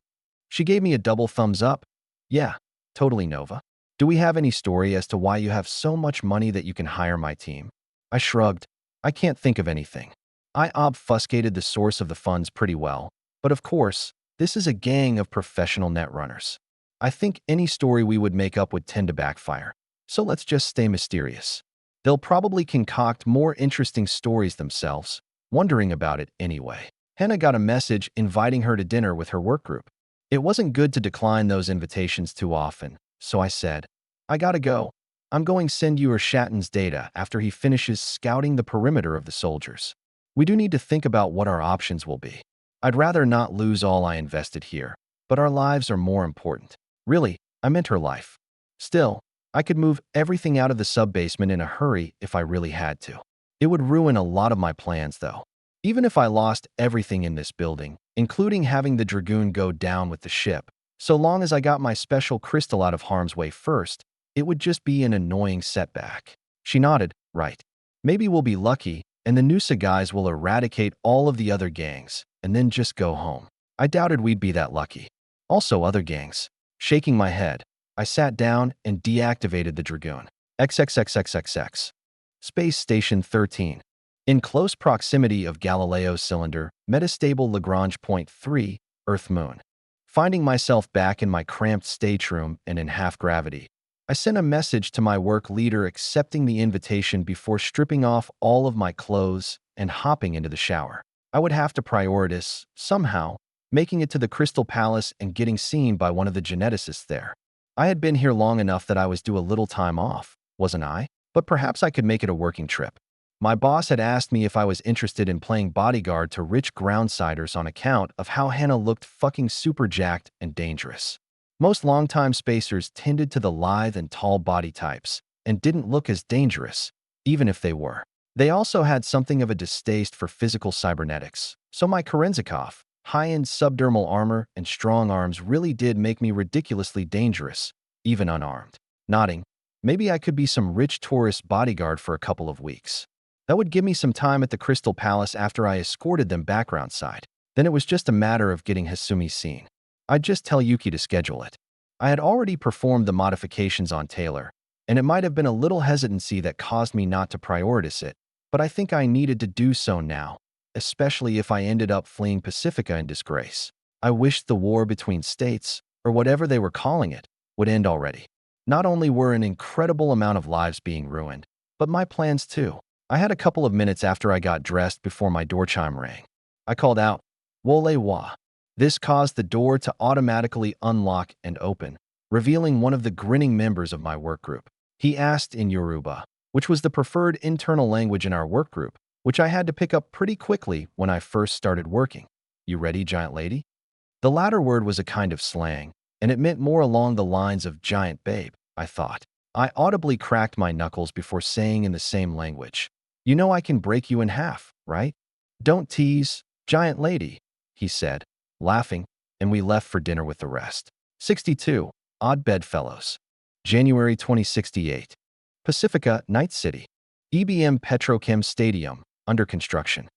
She gave me a double thumbs up. "Yeah, totally, Nova. Do we have any story as to why you have so much money that you can hire my team?" I shrugged. "I can't think of anything. I obfuscated the source of the funds pretty well, but of course, this is a gang of professional netrunners. I think any story we would make up would tend to backfire, so let's just stay mysterious. They'll probably concoct more interesting stories themselves, wondering about it anyway." Hannah got a message inviting her to dinner with her work group. It wasn't good to decline those invitations too often, so I said, "I gotta go. I'm going to send you Shatton's data after he finishes scouting the perimeter of the soldiers. We do need to think about what our options will be. I'd rather not lose all I invested here, but our lives are more important." Really, I meant her life. Still, I could move everything out of the sub-basement in a hurry if I really had to. It would ruin a lot of my plans, though. Even if I lost everything in this building, including having the Dragoon go down with the ship, so long as I got my special crystal out of harm's way first, it would just be an annoying setback. She nodded. "Right. Maybe we'll be lucky, and the Nusa guys will eradicate all of the other gangs, and then just go home." I doubted we'd be that lucky. Also other gangs. Shaking my head, I sat down and deactivated the Dragoon. XXXXXX. Space Station 13. In close proximity of Galileo's cylinder, metastable Lagrange point 3, Earth-Moon. Finding myself back in my cramped stateroom and in half-gravity, I sent a message to my work leader accepting the invitation before stripping off all of my clothes and hopping into the shower. I would have to prioritize, somehow, making it to the Crystal Palace and getting seen by one of the geneticists there. I had been here long enough that I was due a little time off, wasn't I? But perhaps I could make it a working trip. My boss had asked me if I was interested in playing bodyguard to rich groundsiders on account of how Hannah looked fucking super jacked and dangerous. Most longtime spacers tended to the lithe and tall body types and didn't look as dangerous, even if they were. They also had something of a distaste for physical cybernetics, so my Kerenzikov, high-end subdermal armor and strong arms really did make me ridiculously dangerous, even unarmed. Nodding, maybe I could be some rich tourist bodyguard for a couple of weeks. That would give me some time at the Crystal Palace after I escorted them background side. Then it was just a matter of getting Hasumi seen. I'd just tell Yuki to schedule it. I had already performed the modifications on Taylor, and it might have been a little hesitancy that caused me not to prioritize it, but I think I needed to do so now, especially if I ended up fleeing Pacifica in disgrace. I wished the war between states, or whatever they were calling it, would end already. Not only were an incredible amount of lives being ruined, but my plans too. I had a couple of minutes after I got dressed before my door chime rang. I called out, "Wole wa." This caused the door to automatically unlock and open, revealing one of the grinning members of my work group. He asked in Yoruba, which was the preferred internal language in our work group, which I had to pick up pretty quickly when I first started working. "You ready, giant lady?" The latter word was a kind of slang, and it meant more along the lines of giant babe, I thought. I audibly cracked my knuckles before saying in the same language, "You know I can break you in half, right?" "Don't tease, giant lady," he said, laughing, and we left for dinner with the rest. 62. Odd Bedfellows. January 2068. Pacifica, Night City. EBM Petrochem Stadium, under construction.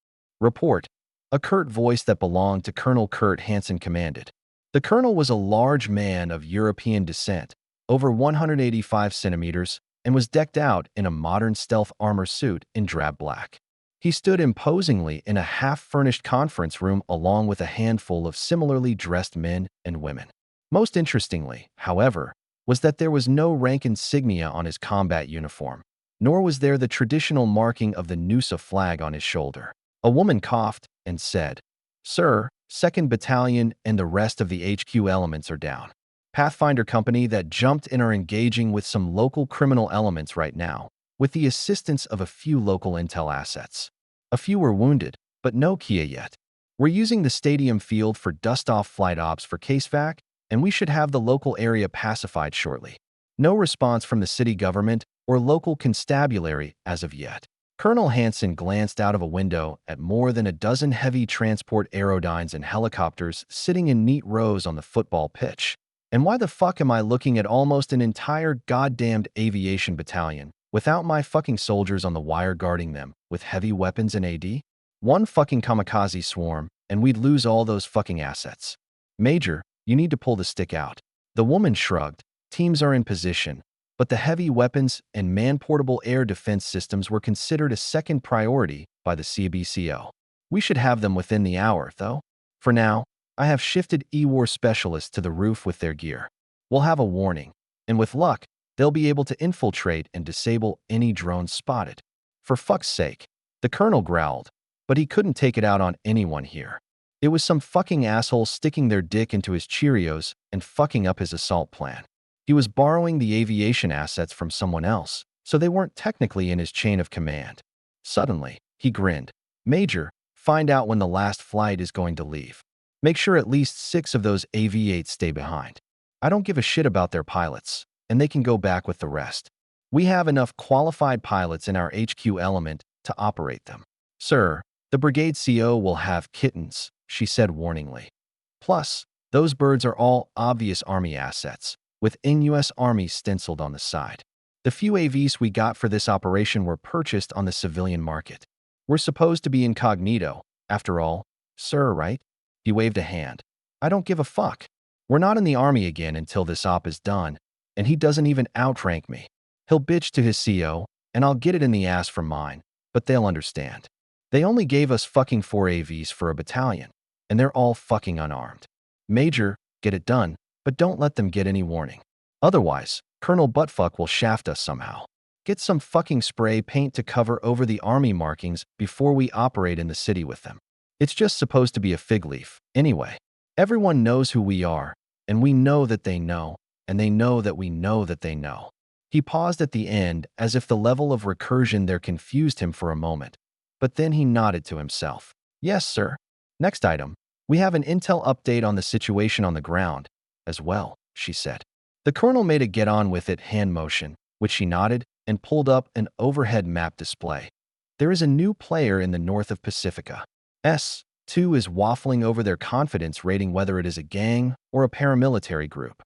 Report. A curt voice that belonged to Colonel Kurt Hansen commanded. The colonel was a large man of European descent, over 185 centimeters, and was decked out in a modern stealth armor suit in drab black. He stood imposingly in a half-furnished conference room along with a handful of similarly dressed men and women. Most interestingly, however, was that there was no rank insignia on his combat uniform, nor was there the traditional marking of the Noosa flag on his shoulder. A woman coughed and said, "Sir, 2nd Battalion and the rest of the HQ elements are down. Pathfinder Company that jumped in are engaging with some local criminal elements right now, with the assistance of a few local intel assets. A few were wounded, but no Kia yet. We're using the stadium field for dust-off flight ops for CaseVac, and we should have the local area pacified shortly. No response from the city government or local constabulary as of yet." Colonel Hansen glanced out of a window at more than a dozen heavy transport aerodynes and helicopters sitting in neat rows on the football pitch. And why the fuck am I looking at almost an entire goddamned aviation battalion without my fucking soldiers on the wire guarding them with heavy weapons and AD? One fucking kamikaze swarm, and we'd lose all those fucking assets. "Major, you need to pull the stick out." The woman shrugged. Teams are in position, but the heavy weapons and man-portable air defense systems were considered a second priority by the CBCO. We should have them within the hour, though. For now, I have shifted E-War specialists to the roof with their gear. We'll have a warning, and with luck, they'll be able to infiltrate and disable any drones spotted. "For fuck's sake," the colonel growled, but he couldn't take it out on anyone here. It was some fucking asshole sticking their dick into his Cheerios and fucking up his assault plan. He was borrowing the aviation assets from someone else, so they weren't technically in his chain of command. Suddenly, he grinned. "Major, find out when the last flight is going to leave. Make sure at least 6 of those AV-8s stay behind. I don't give a shit about their pilots, and they can go back with the rest. We have enough qualified pilots in our HQ element to operate them." "Sir, the brigade CO will have kittens," she said warningly. "Plus, those birds are all obvious Army assets, with in-US Army stenciled on the side. The few AVs we got for this operation were purchased on the civilian market. We're supposed to be incognito, after all, sir, right?" He waved a hand. "I don't give a fuck. We're not in the Army again until this op is done, and he doesn't even outrank me. He'll bitch to his CO, and I'll get it in the ass for mine, but they'll understand. They only gave us fucking 4 AVs for a battalion, and they're all fucking unarmed. Major, get it done, but don't let them get any warning. Otherwise, Colonel Buttfuck will shaft us somehow. Get some fucking spray paint to cover over the Army markings before we operate in the city with them. It's just supposed to be a fig leaf, anyway. Everyone knows who we are, and we know that they know, and they know that we know that they know." He paused at the end as if the level of recursion there confused him for a moment, but then he nodded to himself. "Yes, sir. Next item. We have an intel update on the situation on the ground, as well," she said. The colonel made a get-on-with-it hand motion, which she nodded, and pulled up an overhead map display. "There is a new player in the north of Pacifica. S2 is waffling over their confidence rating whether it is a gang or a paramilitary group."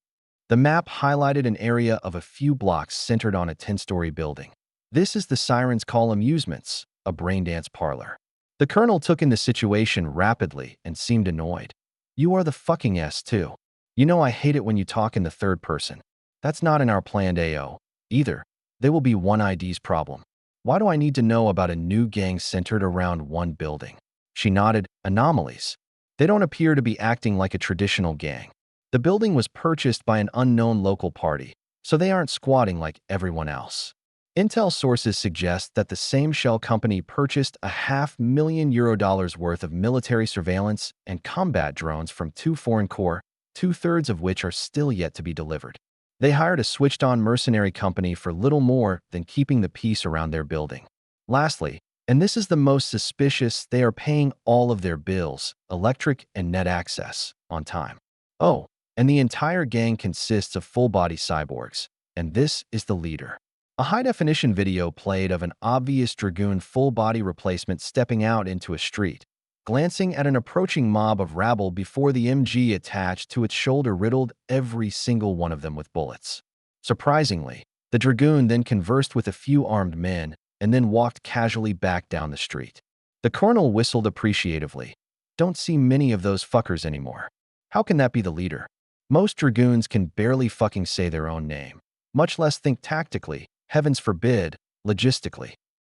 The map highlighted an area of a few blocks centered on a 10-story building. "This is the Sirens Call Amusements, a braindance parlor." The colonel took in the situation rapidly and seemed annoyed. "You are the fucking S2. You know I hate it when you talk in the third person. That's not in our planned AO, either. They will be one ID's problem. Why do I need to know about a new gang centered around one building? She nodded. Anomalies. They don't appear to be acting like a traditional gang. The building was purchased by an unknown local party, so they aren't squatting like everyone else. Intel sources suggest that the same shell company purchased a $500,000 worth of military surveillance and combat drones from two foreign corps, two-thirds of which are still yet to be delivered. They hired a switched-on mercenary company for little more than keeping the peace around their building. Lastly, and this is the most suspicious, they are paying all of their bills, electric and net access, on time. Oh, and the entire gang consists of full-body cyborgs, and this is the leader. A high-definition video played of an obvious Dragoon full-body replacement stepping out into a street, glancing at an approaching mob of rabble before the MG attached to its shoulder riddled every single one of them with bullets. Surprisingly, the Dragoon then conversed with a few armed men and then walked casually back down the street. The colonel whistled appreciatively. Don't see many of those fuckers anymore. How can that be the leader? Most Dragoons can barely fucking say their own name, much less think tactically, heavens forbid, logistically.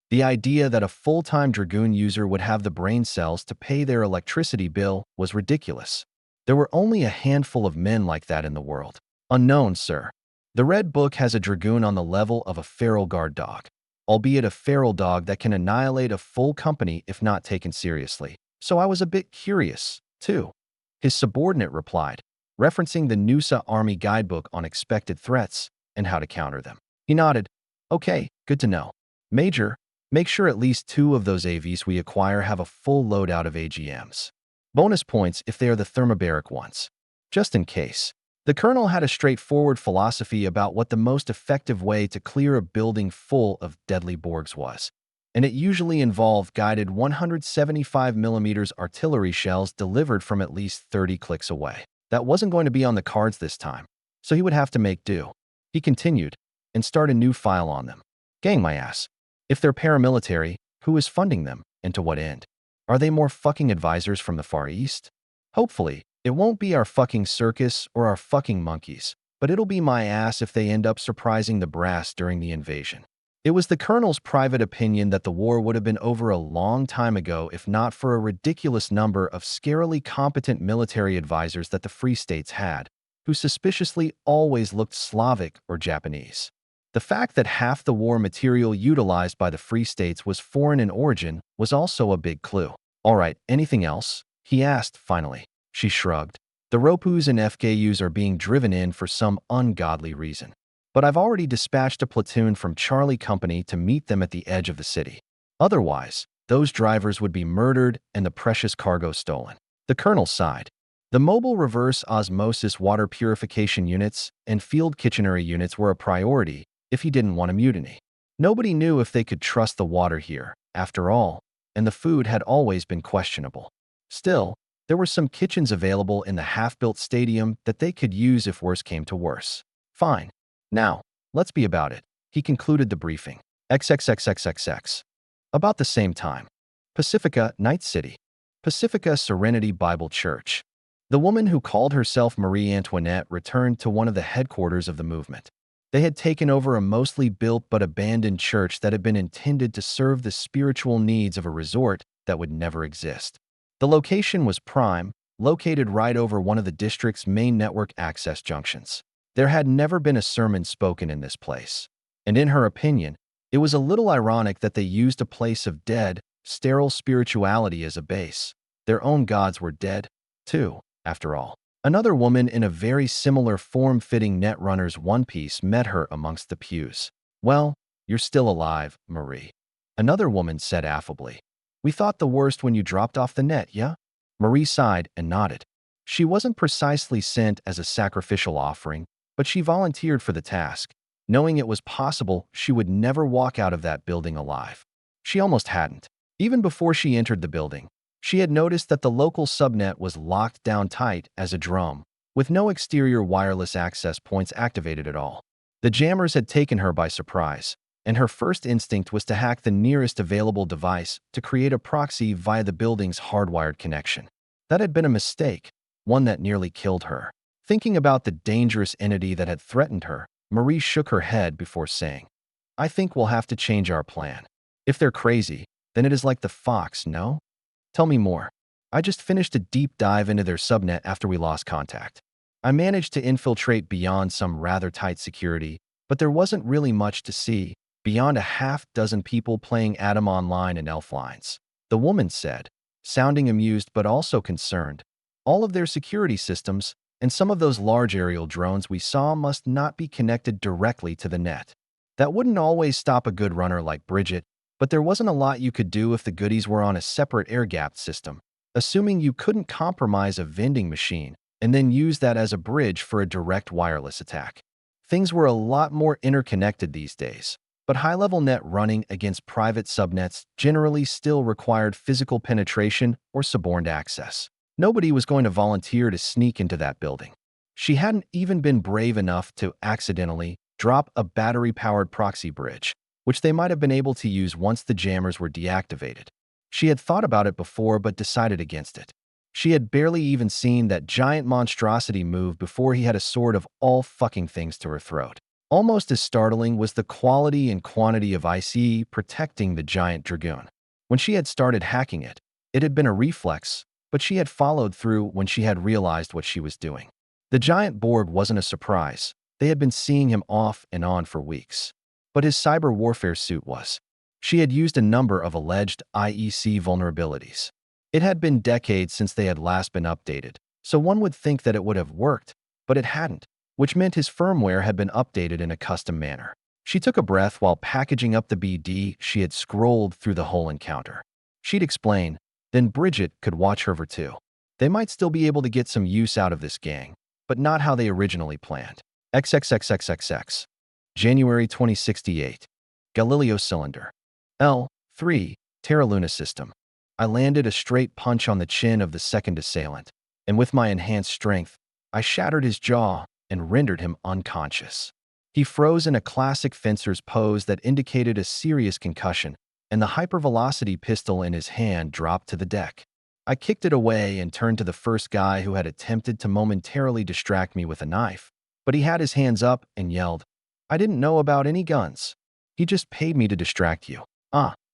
The idea that a full-time Dragoon user would have the brain cells to pay their electricity bill was ridiculous. There were only a handful of men like that in the world. Unknown, sir. The Red Book has a Dragoon on the level of a feral guard dog, albeit a feral dog that can annihilate a full company if not taken seriously. So I was a bit curious, too. His subordinate replied, referencing the Nusa Army Guidebook on expected threats and how to counter them. He nodded. Okay, good to know. Major, make sure at least 2 of those AVs we acquire have a full loadout of AGMs. Bonus points if they are the thermobaric ones. Just in case. The colonel had a straightforward philosophy about what the most effective way to clear a building full of deadly Borgs was, and it usually involved guided 175mm artillery shells delivered from at least 30 clicks away. That wasn't going to be on the cards this time, so he would have to make do. He continued, and start a new file on them. Gang my ass. If they're paramilitary, who is funding them, and to what end? Are they more fucking advisors from the Far East? Hopefully, it won't be our fucking circus or our fucking monkeys, but it'll be my ass if they end up surprising the brass during the invasion. It was the colonel's private opinion that the war would have been over a long time ago if not for a ridiculous number of scarily competent military advisors that the Free States had, who suspiciously always looked Slavic or Japanese. The fact that half the war material utilized by the Free States was foreign in origin was also a big clue. All right, anything else? He asked, finally. She shrugged. The Ropus and FKUs are being driven in for some ungodly reason. But I've already dispatched a platoon from Charlie Company to meet them at the edge of the city. Otherwise, those drivers would be murdered and the precious cargo stolen. The colonel sighed. The mobile reverse osmosis water purification units and field kitchenery units were a priority if he didn't want a mutiny. Nobody knew if they could trust the water here, after all, and the food had always been questionable. Still, there were some kitchens available in the half-built stadium that they could use if worse came to worse. Fine. Now, let's be about it. He concluded the briefing. XXXXXX. About the same time. Pacifica, Night City. Pacifica Serenity Bible Church. The woman who called herself Marie Antoinette returned to one of the headquarters of the movement. They had taken over a mostly built but abandoned church that had been intended to serve the spiritual needs of a resort that would never exist. The location was prime, located right over one of the district's main network access junctions. There had never been a sermon spoken in this place, and in her opinion, it was a little ironic that they used a place of dead, sterile spirituality as a base. Their own gods were dead, too, after all. Another woman in a very similar form-fitting Netrunner's one-piece met her amongst the pews. Well, you're still alive, Marie. Another woman said affably. We thought the worst when you dropped off the net, yeah? Marie sighed and nodded. She wasn't precisely sent as a sacrificial offering, but she volunteered for the task, knowing it was possible she would never walk out of that building alive. She almost hadn't. Even before she entered the building, she had noticed that the local subnet was locked down tight as a drum, with no exterior wireless access points activated at all. The jammers had taken her by surprise, and her first instinct was to hack the nearest available device to create a proxy via the building's hardwired connection. That had been a mistake, one that nearly killed her. Thinking about the dangerous entity that had threatened her, Marie shook her head before saying, I think we'll have to change our plan. If they're crazy, then it is like the fox, no? Tell me more. I just finished a deep dive into their subnet after we lost contact. I managed to infiltrate beyond some rather tight security, but there wasn't really much to see, beyond a half-dozen people playing Atom Online and Elf Lines. The woman said, sounding amused but also concerned. All of their security systems and some of those large aerial drones we saw must not be connected directly to the net. That wouldn't always stop a good runner like Bridget, but there wasn't a lot you could do if the goodies were on a separate air-gapped system, assuming you couldn't compromise a vending machine and then use that as a bridge for a direct wireless attack. Things were a lot more interconnected these days, but high-level net running against private subnets generally still required physical penetration or suborned access. Nobody was going to volunteer to sneak into that building. She hadn't even been brave enough to accidentally drop a battery-powered proxy bridge, which they might have been able to use once the jammers were deactivated. She had thought about it before but decided against it. She had barely even seen that giant monstrosity move before he had a sword of all fucking things to her throat. Almost as startling was the quality and quantity of ICE protecting the giant dragoon. When she had started hacking it, it had been a reflex, but she had followed through when she had realized what she was doing. The giant Borg wasn't a surprise. They had been seeing him off and on for weeks. But his cyber warfare suit was. She had used a number of alleged IEC vulnerabilities. It had been decades since they had last been updated, so one would think that it would have worked, but it hadn't, which meant his firmware had been updated in a custom manner. She took a breath while packaging up the BD she had scrolled through the whole encounter. She'd explain, then Bridget could watch her too. They might still be able to get some use out of this gang, but not how they originally planned. XXXXXX. January 2068. Galileo Cylinder. L3. Terra Luna System. I landed a straight punch on the chin of the second assailant, and with my enhanced strength, I shattered his jaw and rendered him unconscious. He froze in a classic fencer's pose that indicated a serious concussion, and the hypervelocity pistol in his hand dropped to the deck. I kicked it away and turned to the first guy who had attempted to momentarily distract me with a knife, but he had his hands up and yelled, I didn't know about any guns. He just paid me to distract you.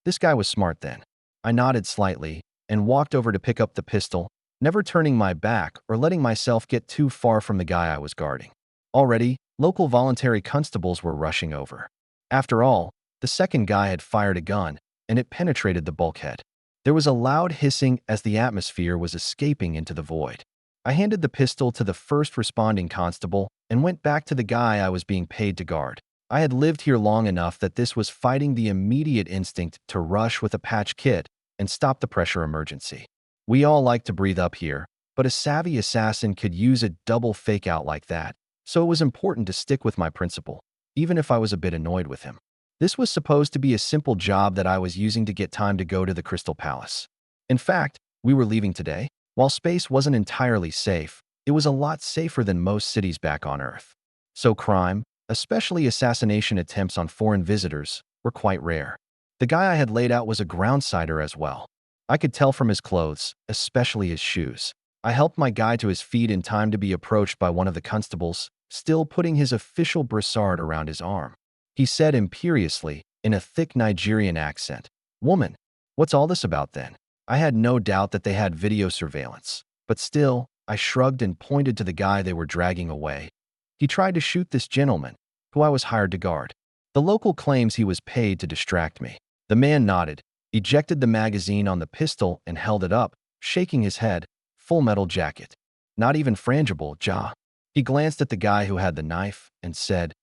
This guy was smart then. I nodded slightly and walked over to pick up the pistol, never turning my back or letting myself get too far from the guy I was guarding. Already, local voluntary constables were rushing over. After all, the second guy had fired a gun, and it penetrated the bulkhead. There was a loud hissing as the atmosphere was escaping into the void. I handed the pistol to the first responding constable and went back to the guy I was being paid to guard. I had lived here long enough that this was fighting the immediate instinct to rush with a patch kit and stop the pressure emergency. We all like to breathe up here, but a savvy assassin could use a double fake-out like that, so it was important to stick with my principle, even if I was a bit annoyed with him. This was supposed to be a simple job that I was using to get time to go to the Crystal Palace. In fact, we were leaving today. While space wasn't entirely safe, it was a lot safer than most cities back on Earth. So crime, especially assassination attempts on foreign visitors, were quite rare. The guy I had laid out was a groundsider as well. I could tell from his clothes, especially his shoes. I helped my guy to his feet in time to be approached by one of the constables, still putting his official brassard around his arm. He said imperiously, in a thick Nigerian accent, Woman, what's all this about then? I had no doubt that they had video surveillance, but still, I shrugged and pointed to the guy they were dragging away. He tried to shoot this gentleman, who I was hired to guard. The local claims he was paid to distract me. The man nodded, ejected the magazine on the pistol and held it up, shaking his head. Full metal jacket. Not even frangible, ja. He glanced at the guy who had the knife and said,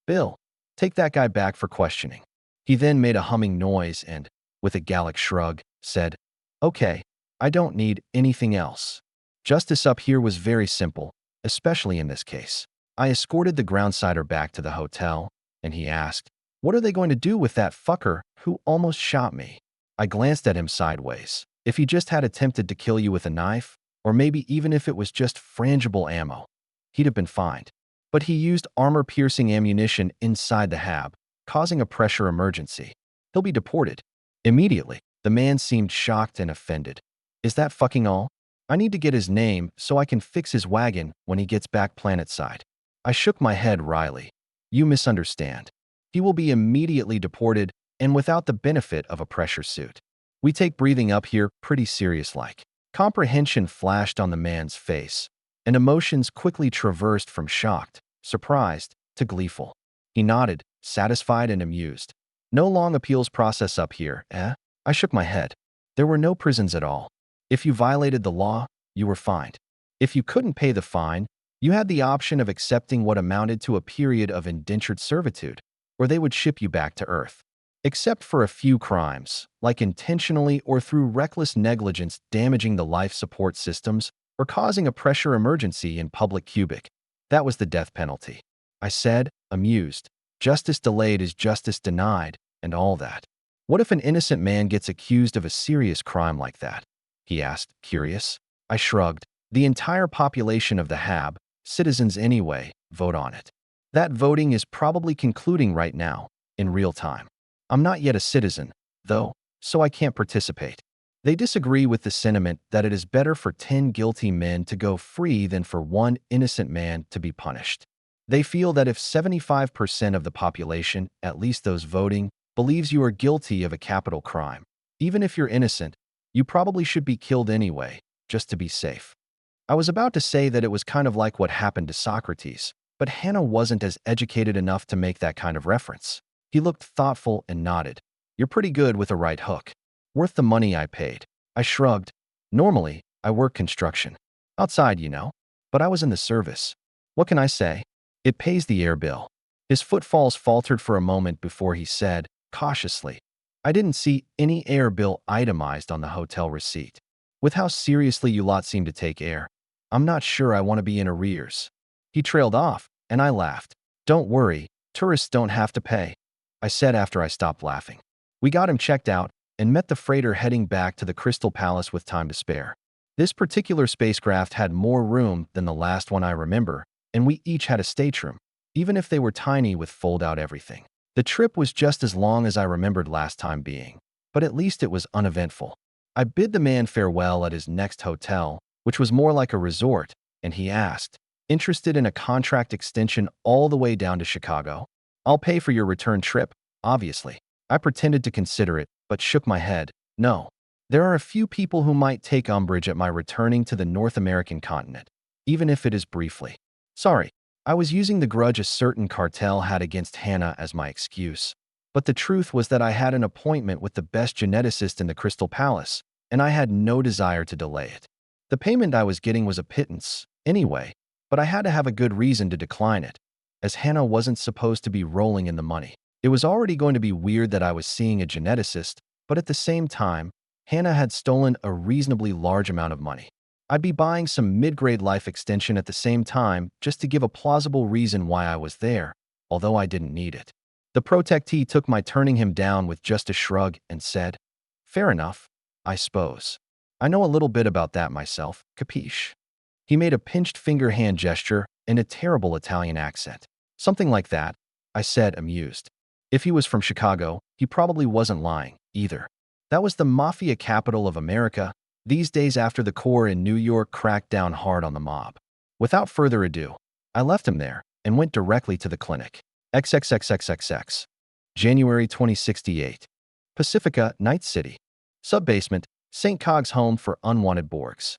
Bill, take that guy back for questioning. He then made a humming noise and, with a Gallic shrug, said, Okay, I don't need anything else. Justice up here was very simple, especially in this case. I escorted the groundsider back to the hotel, and he asked, What are they going to do with that fucker who almost shot me? I glanced at him sideways. If he just had attempted to kill you with a knife, or maybe even if it was just frangible ammo, he'd have been fine. But he used armor-piercing ammunition inside the hab, causing a pressure emergency. He'll be deported. Immediately, the man seemed shocked and offended. Is that fucking all? I need to get his name so I can fix his wagon when he gets back planetside. I shook my head wryly. You misunderstand. He will be immediately deported and without the benefit of a pressure suit. We take breathing up here pretty serious-like. Comprehension flashed on the man's face, and emotions quickly traversed from shocked, surprised, to gleeful. He nodded, satisfied and amused. No long appeals process up here, eh? I shook my head. There were no prisons at all. If you violated the law, you were fined. If you couldn't pay the fine, you had the option of accepting what amounted to a period of indentured servitude, or they would ship you back to Earth. Except for a few crimes, like intentionally or through reckless negligence damaging the life support systems or causing a pressure emergency in public cubic. That was the death penalty. I said, amused. Justice delayed is justice denied, and all that. What if an innocent man gets accused of a serious crime like that? He asked, curious. I shrugged. The entire population of the HAB, citizens anyway, vote on it. That voting is probably concluding right now, in real time. I'm not yet a citizen, though, so I can't participate. They disagree with the sentiment that it is better for 10 guilty men to go free than for one innocent man to be punished. They feel that if 75% of the population, at least those voting, believes you are guilty of a capital crime, even if you're innocent, you probably should be killed anyway, just to be safe. I was about to say that it was kind of like what happened to Socrates, but Hannah wasn't as educated enough to make that kind of reference. He looked thoughtful and nodded. You're pretty good with a right hook. Worth the money I paid. I shrugged. Normally, I work construction. Outside, you know. But I was in the service. What can I say? It pays the air bill. His footfalls faltered for a moment before he said, cautiously, I didn't see any air bill itemized on the hotel receipt. With how seriously you lot seem to take air, I'm not sure I want to be in arrears. He trailed off, and I laughed. Don't worry, tourists don't have to pay, I said after I stopped laughing. We got him checked out and met the freighter heading back to the Crystal Palace with time to spare. This particular spacecraft had more room than the last one I remember, and we each had a stateroom, even if they were tiny with fold-out everything. The trip was just as long as I remembered last time being, but at least it was uneventful. I bid the man farewell at his next hotel, which was more like a resort, and he asked, interested in a contract extension all the way down to Chicago? I'll pay for your return trip, obviously. I pretended to consider it, but shook my head. No. There are a few people who might take umbrage at my returning to the North American continent, even if it is briefly. Sorry, I was using the grudge a certain cartel had against Hannah as my excuse. But the truth was that I had an appointment with the best geneticist in the Crystal Palace, and I had no desire to delay it. The payment I was getting was a pittance, anyway, but I had to have a good reason to decline it, as Hannah wasn't supposed to be rolling in the money. It was already going to be weird that I was seeing a geneticist, but at the same time, Hannah had stolen a reasonably large amount of money. I'd be buying some mid-grade life extension at the same time just to give a plausible reason why I was there, although I didn't need it. The protectee took my turning him down with just a shrug and said, fair enough, I suppose. I know a little bit about that myself, capiche? He made a pinched finger hand gesture in a terrible Italian accent. Something like that, I said, amused. If he was from Chicago, he probably wasn't lying, either. That was the mafia capital of America, these days after the Corps in New York cracked down hard on the mob. Without further ado, I left him there and went directly to the clinic. XXXXXX. January 2068. Pacifica, Night City. Subbasement, St. Cog's home for unwanted Borgs.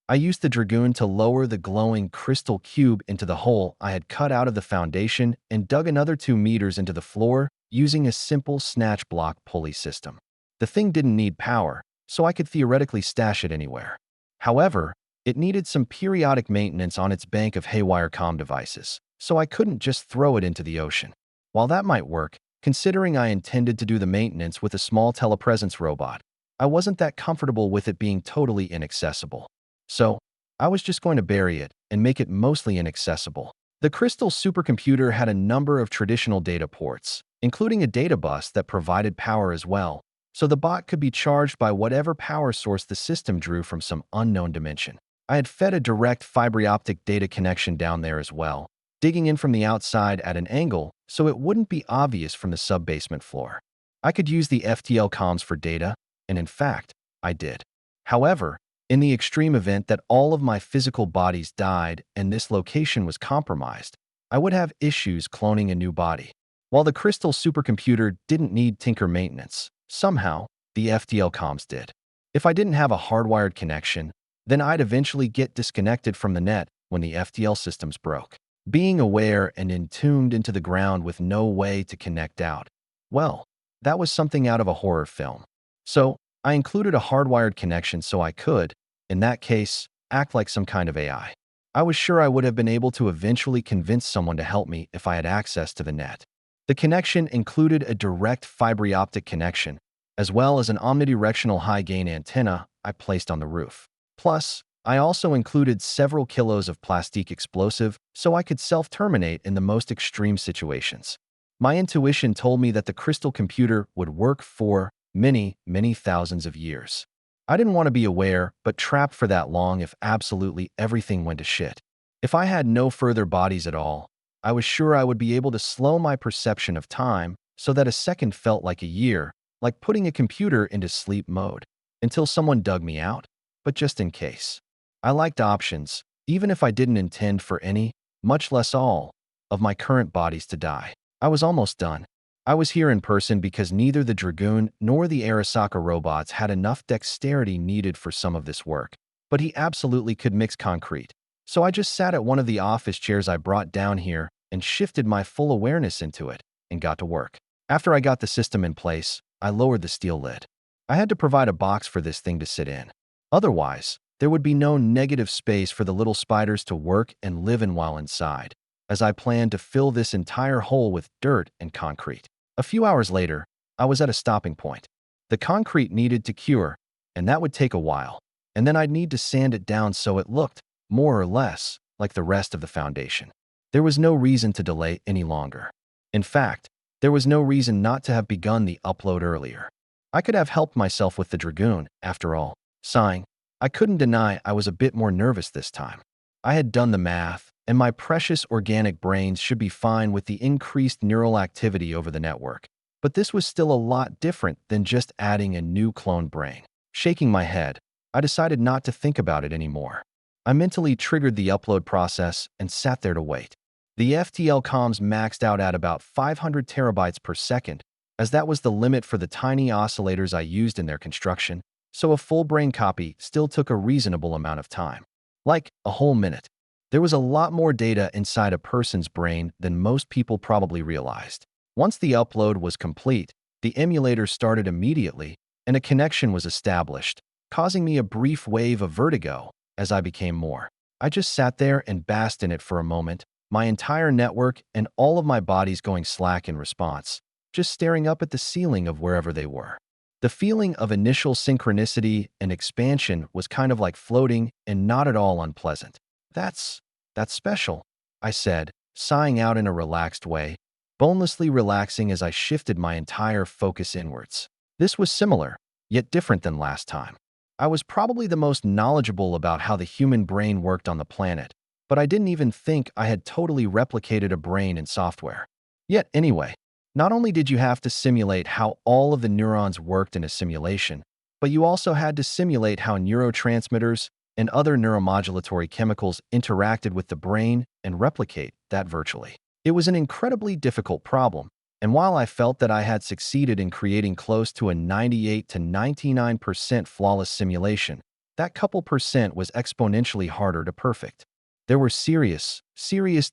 I used the Dragoon to lower the glowing crystal cube into the hole I had cut out of the foundation and dug another 2 meters into the floor using a simple snatch block pulley system. The thing didn't need power, so I could theoretically stash it anywhere. However, it needed some periodic maintenance on its bank of haywire comm devices, so I couldn't just throw it into the ocean. While that might work, considering I intended to do the maintenance with a small telepresence robot, I wasn't that comfortable with it being totally inaccessible. So, I was just going to bury it and make it mostly inaccessible. The Crystal supercomputer had a number of traditional data ports, including a data bus that provided power as well, so the bot could be charged by whatever power source the system drew from some unknown dimension. I had fed a direct fiber optic data connection down there as well, digging in from the outside at an angle so it wouldn't be obvious from the sub-basement floor. I could use the FTL comms for data, and in fact, I did. However, In the extreme event that all of my physical bodies died and this location was compromised, I would have issues cloning a new body. While the crystal supercomputer didn't need tinker maintenance, somehow, the FTL comms did. If I didn't have a hardwired connection, then I'd eventually get disconnected from the net when the FTL systems broke. Being aware and tuned into the ground with no way to connect out, well, that was something out of a horror film. So, I included a hardwired connection so I could, in that case, act like some kind of AI. I was sure I would have been able to eventually convince someone to help me if I had access to the net. The connection included a direct fiber optic connection, as well as an omnidirectional high-gain antenna I placed on the roof. Plus, I also included several kilos of plastic explosive so I could self-terminate in the most extreme situations. My intuition told me that the crystal computer would work for many, many thousands of years. I didn't want to be aware, but trapped for that long if absolutely everything went to shit. If I had no further bodies at all, I was sure I would be able to slow my perception of time so that a second felt like a year, like putting a computer into sleep mode, until someone dug me out, but just in case. I liked options, even if I didn't intend for any, much less all, of my current bodies to die. I was almost done. I was here in person because neither the Dragoon nor the Arasaka robots had enough dexterity needed for some of this work, but he absolutely could mix concrete. So I just sat at one of the office chairs I brought down here and shifted my full awareness into it and got to work. After I got the system in place, I lowered the steel lid. I had to provide a box for this thing to sit in. Otherwise, there would be no negative space for the little spiders to work and live in while inside, as I planned to fill this entire hole with dirt and concrete. A few hours later, I was at a stopping point. The concrete needed to cure, and that would take a while, and then I'd need to sand it down so it looked, more or less, like the rest of the foundation. There was no reason to delay any longer. In fact, there was no reason not to have begun the upload earlier. I could have helped myself with the Dragoon, after all. Sighing, I couldn't deny I was a bit more nervous this time. I had done the math, and my precious organic brains should be fine with the increased neural activity over the network. But this was still a lot different than just adding a new clone brain. Shaking my head, I decided not to think about it anymore. I mentally triggered the upload process and sat there to wait. The FTL comms maxed out at about 500 terabytes per second, as that was the limit for the tiny oscillators I used in their construction, so a full brain copy still took a reasonable amount of time. Like a whole minute. There was a lot more data inside a person's brain than most people probably realized. Once the upload was complete, the emulator started immediately, and a connection was established, causing me a brief wave of vertigo as I became more. I just sat there and basked in it for a moment, my entire network and all of my bodies going slack in response, just staring up at the ceiling of wherever they were. The feeling of initial synchronicity and expansion was kind of like floating and not at all unpleasant. That's special, I said, sighing out in a relaxed way, bonelessly relaxing as I shifted my entire focus inwards. This was similar, yet different than last time. I was probably the most knowledgeable about how the human brain worked on the planet, but I didn't even think I had totally replicated a brain in software. Yet anyway, not only did you have to simulate how all of the neurons worked in a simulation, but you also had to simulate how neurotransmitters and other neuromodulatory chemicals interacted with the brain and replicate that virtually. It was an incredibly difficult problem, and while I felt that I had succeeded in creating close to a 98 to 99% flawless simulation, that couple percent was exponentially harder to perfect. There were serious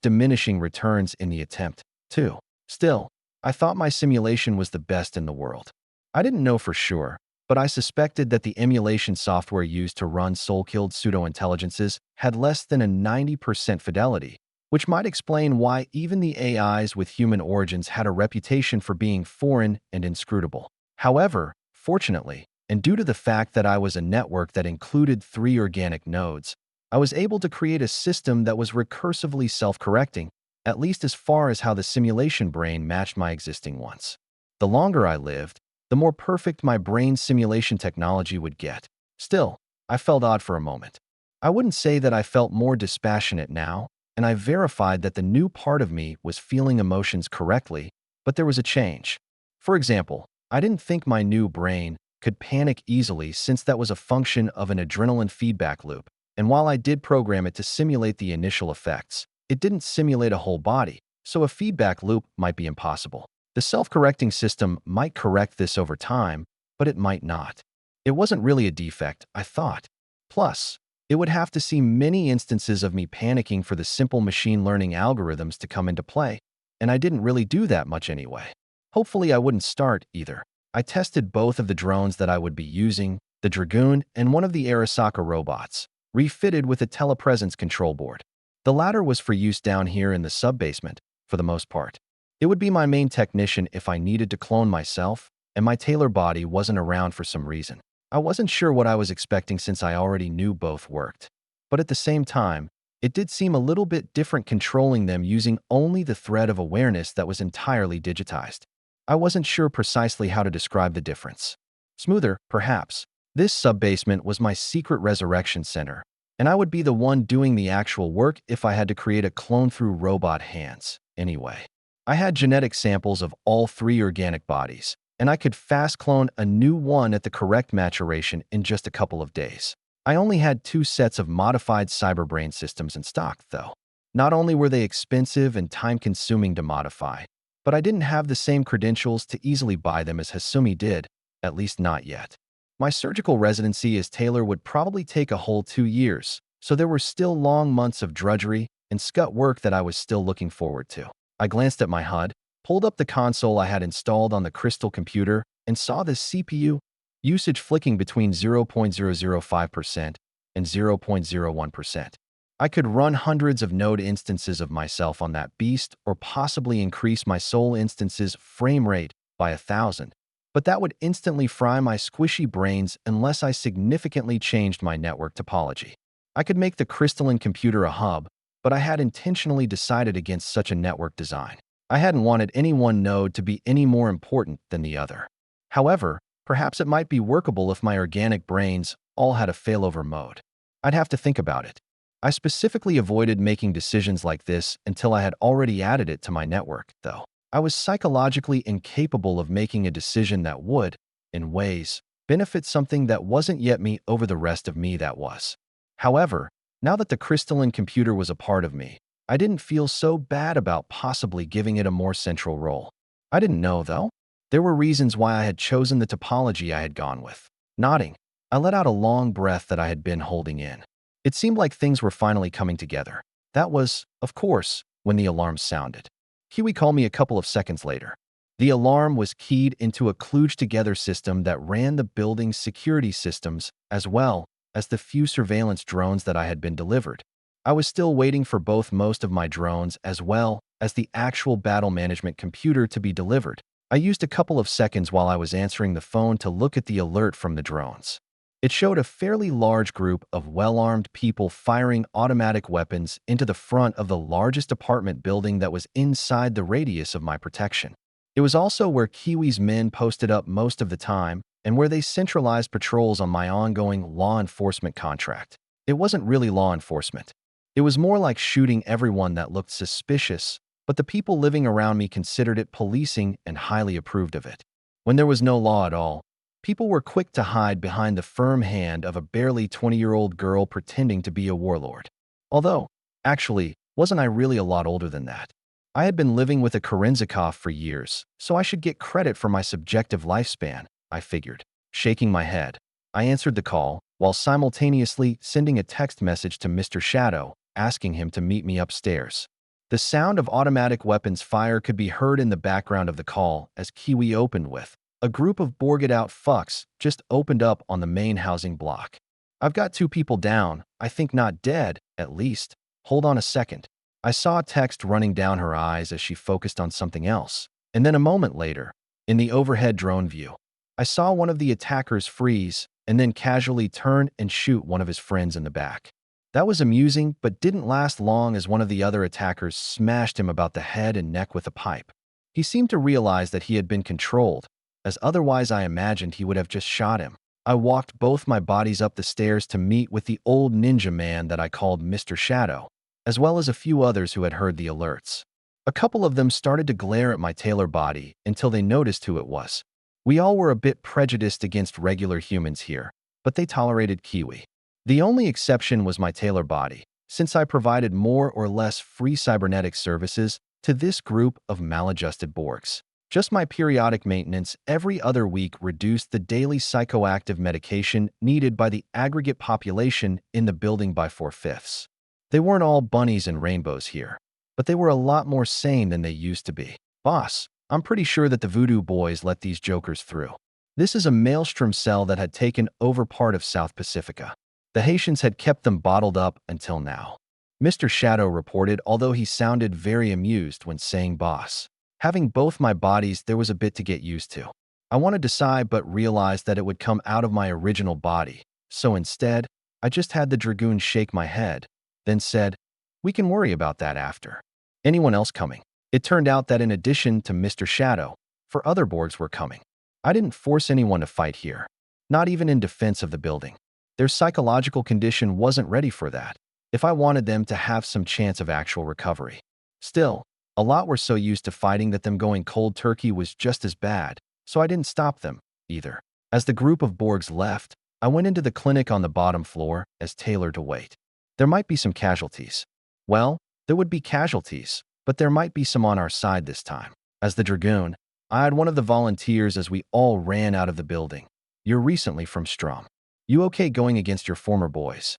diminishing returns in the attempt, too. Still, I thought my simulation was the best in the world. I didn't know for sure, but I suspected that the emulation software used to run soul-killed pseudo-intelligences had less than a 90% fidelity, which might explain why even the AIs with human origins had a reputation for being foreign and inscrutable. However, fortunately, and due to the fact that I was a network that included 3 organic nodes, I was able to create a system that was recursively self-correcting, at least as far as how the simulation brain matched my existing ones. The longer I lived, the more perfect my brain simulation technology would get. Still, I felt odd for a moment. I wouldn't say that I felt more dispassionate now, and I verified that the new part of me was feeling emotions correctly, but there was a change. For example, I didn't think my new brain, could panic easily since that was a function of an adrenaline feedback loop, and while I did program it to simulate the initial effects, it didn't simulate a whole body, so a feedback loop might be impossible. The self-correcting system might correct this over time, but it might not. It wasn't really a defect, I thought. Plus, it would have to see many instances of me panicking for the simple machine learning algorithms to come into play, and I didn't really do that much anyway. Hopefully I wouldn't start either. I tested both of the drones that I would be using, the Dragoon and one of the Arasaka robots, refitted with a telepresence control board. The latter was for use down here in the sub-basement, for the most part. It would be my main technician if I needed to clone myself, and my Taylor body wasn't around for some reason. I wasn't sure what I was expecting since I already knew both worked. But at the same time, it did seem a little bit different controlling them using only the thread of awareness that was entirely digitized. I wasn't sure precisely how to describe the difference. Smoother, perhaps. This sub-basement was my secret resurrection center, and I would be the one doing the actual work if I had to create a clone through robot hands. Anyway, I had genetic samples of all 3 organic bodies, and I could fast clone a new one at the correct maturation in just a couple of days. I only had 2 sets of modified cyberbrain systems in stock, though. Not only were they expensive and time-consuming to modify, but I didn't have the same credentials to easily buy them as Hasumi did, at least not yet. My surgical residency as Taylor would probably take a whole 2 years, so there were still long months of drudgery and scut work that I was still looking forward to. I glanced at my HUD, pulled up the console I had installed on the Crystal computer, and saw the CPU usage flicking between 0.005% and 0.01%. I could run hundreds of node instances of myself on that beast or possibly increase my soul instance's frame rate by 1,000, but that would instantly fry my squishy brains unless I significantly changed my network topology. I could make the crystalline computer a hub, but I had intentionally decided against such a network design. I hadn't wanted any one node to be any more important than the other. However, perhaps it might be workable if my organic brains all had a failover mode. I'd have to think about it. I specifically avoided making decisions like this until I had already added it to my network, though. I was psychologically incapable of making a decision that would, in ways, benefit something that wasn't yet me over the rest of me that was. However, now that the crystalline computer was a part of me, I didn't feel so bad about possibly giving it a more central role. I didn't know, though. There were reasons why I had chosen the topology I had gone with. Nodding, I let out a long breath that I had been holding in. It seemed like things were finally coming together. That was, of course, when the alarm sounded. Kiwi called me a couple of seconds later. The alarm was keyed into a kludged-together system that ran the building's security systems as well as the few surveillance drones that I had been delivered. I was still waiting for most of my drones as well as the actual battle management computer to be delivered. I used a couple of seconds while I was answering the phone to look at the alert from the drones. It showed a fairly large group of well-armed people firing automatic weapons into the front of the largest apartment building that was inside the radius of my protection. It was also where Kiwi's men posted up most of the time and where they centralized patrols on my ongoing law enforcement contract. It wasn't really law enforcement. It was more like shooting everyone that looked suspicious, but the people living around me considered it policing and highly approved of it. When there was no law at all, people were quick to hide behind the firm hand of a barely 20-year-old girl pretending to be a warlord. Although, actually, wasn't I really a lot older than that? I had been living with a Kerenzikov for years, so I should get credit for my subjective lifespan, I figured. Shaking my head, I answered the call, while simultaneously sending a text message to Mr. Shadow, asking him to meet me upstairs. The sound of automatic weapons fire could be heard in the background of the call as Kiwi opened with, "A group of borged-out fucks just opened up on the main housing block. I've got 2 people down, I think not dead, at least. Hold on a second." I saw text running down her eyes as she focused on something else. And then a moment later, in the overhead drone view, I saw one of the attackers freeze and then casually turn and shoot one of his friends in the back. That was amusing, but didn't last long as one of the other attackers smashed him about the head and neck with a pipe. He seemed to realize that he had been controlled, as otherwise I imagined he would have just shot him. I walked both my bodies up the stairs to meet with the old ninja man that I called Mr. Shadow, as well as a few others who had heard the alerts. A couple of them started to glare at my Taylor body until they noticed who it was. We all were a bit prejudiced against regular humans here, but they tolerated Kiwi. The only exception was my Taylor body, since I provided more or less free cybernetic services to this group of maladjusted Borgs. Just my periodic maintenance every other week reduced the daily psychoactive medication needed by the aggregate population in the building by 4/5. They weren't all bunnies and rainbows here, but they were a lot more sane than they used to be. Boss, I'm pretty sure that the voodoo boys let these jokers through. This is a maelstrom cell that had taken over part of South Pacifica. The Haitians had kept them bottled up until now. Mr. Shadow reported, although he sounded very amused when saying boss. Having both my bodies, there was a bit to get used to. I wanted to sigh but realized that it would come out of my original body, so instead, I just had the dragoon shake my head, then said, "We can worry about that after." Anyone else coming? It turned out that in addition to Mr. Shadow, 4 other Borgs were coming. I didn't force anyone to fight here, not even in defense of the building. Their psychological condition wasn't ready for that, if I wanted them to have some chance of actual recovery. Still, a lot were so used to fighting that them going cold turkey was just as bad, so I didn't stop them, either. As the group of Borgs left, I went into the clinic on the bottom floor as Taylor to wait. There might be some casualties. Well, there would be casualties, but there might be some on our side this time. As the dragoon, I had one of the volunteers as we all ran out of the building. "You're recently from Strom. You okay going against your former boys?"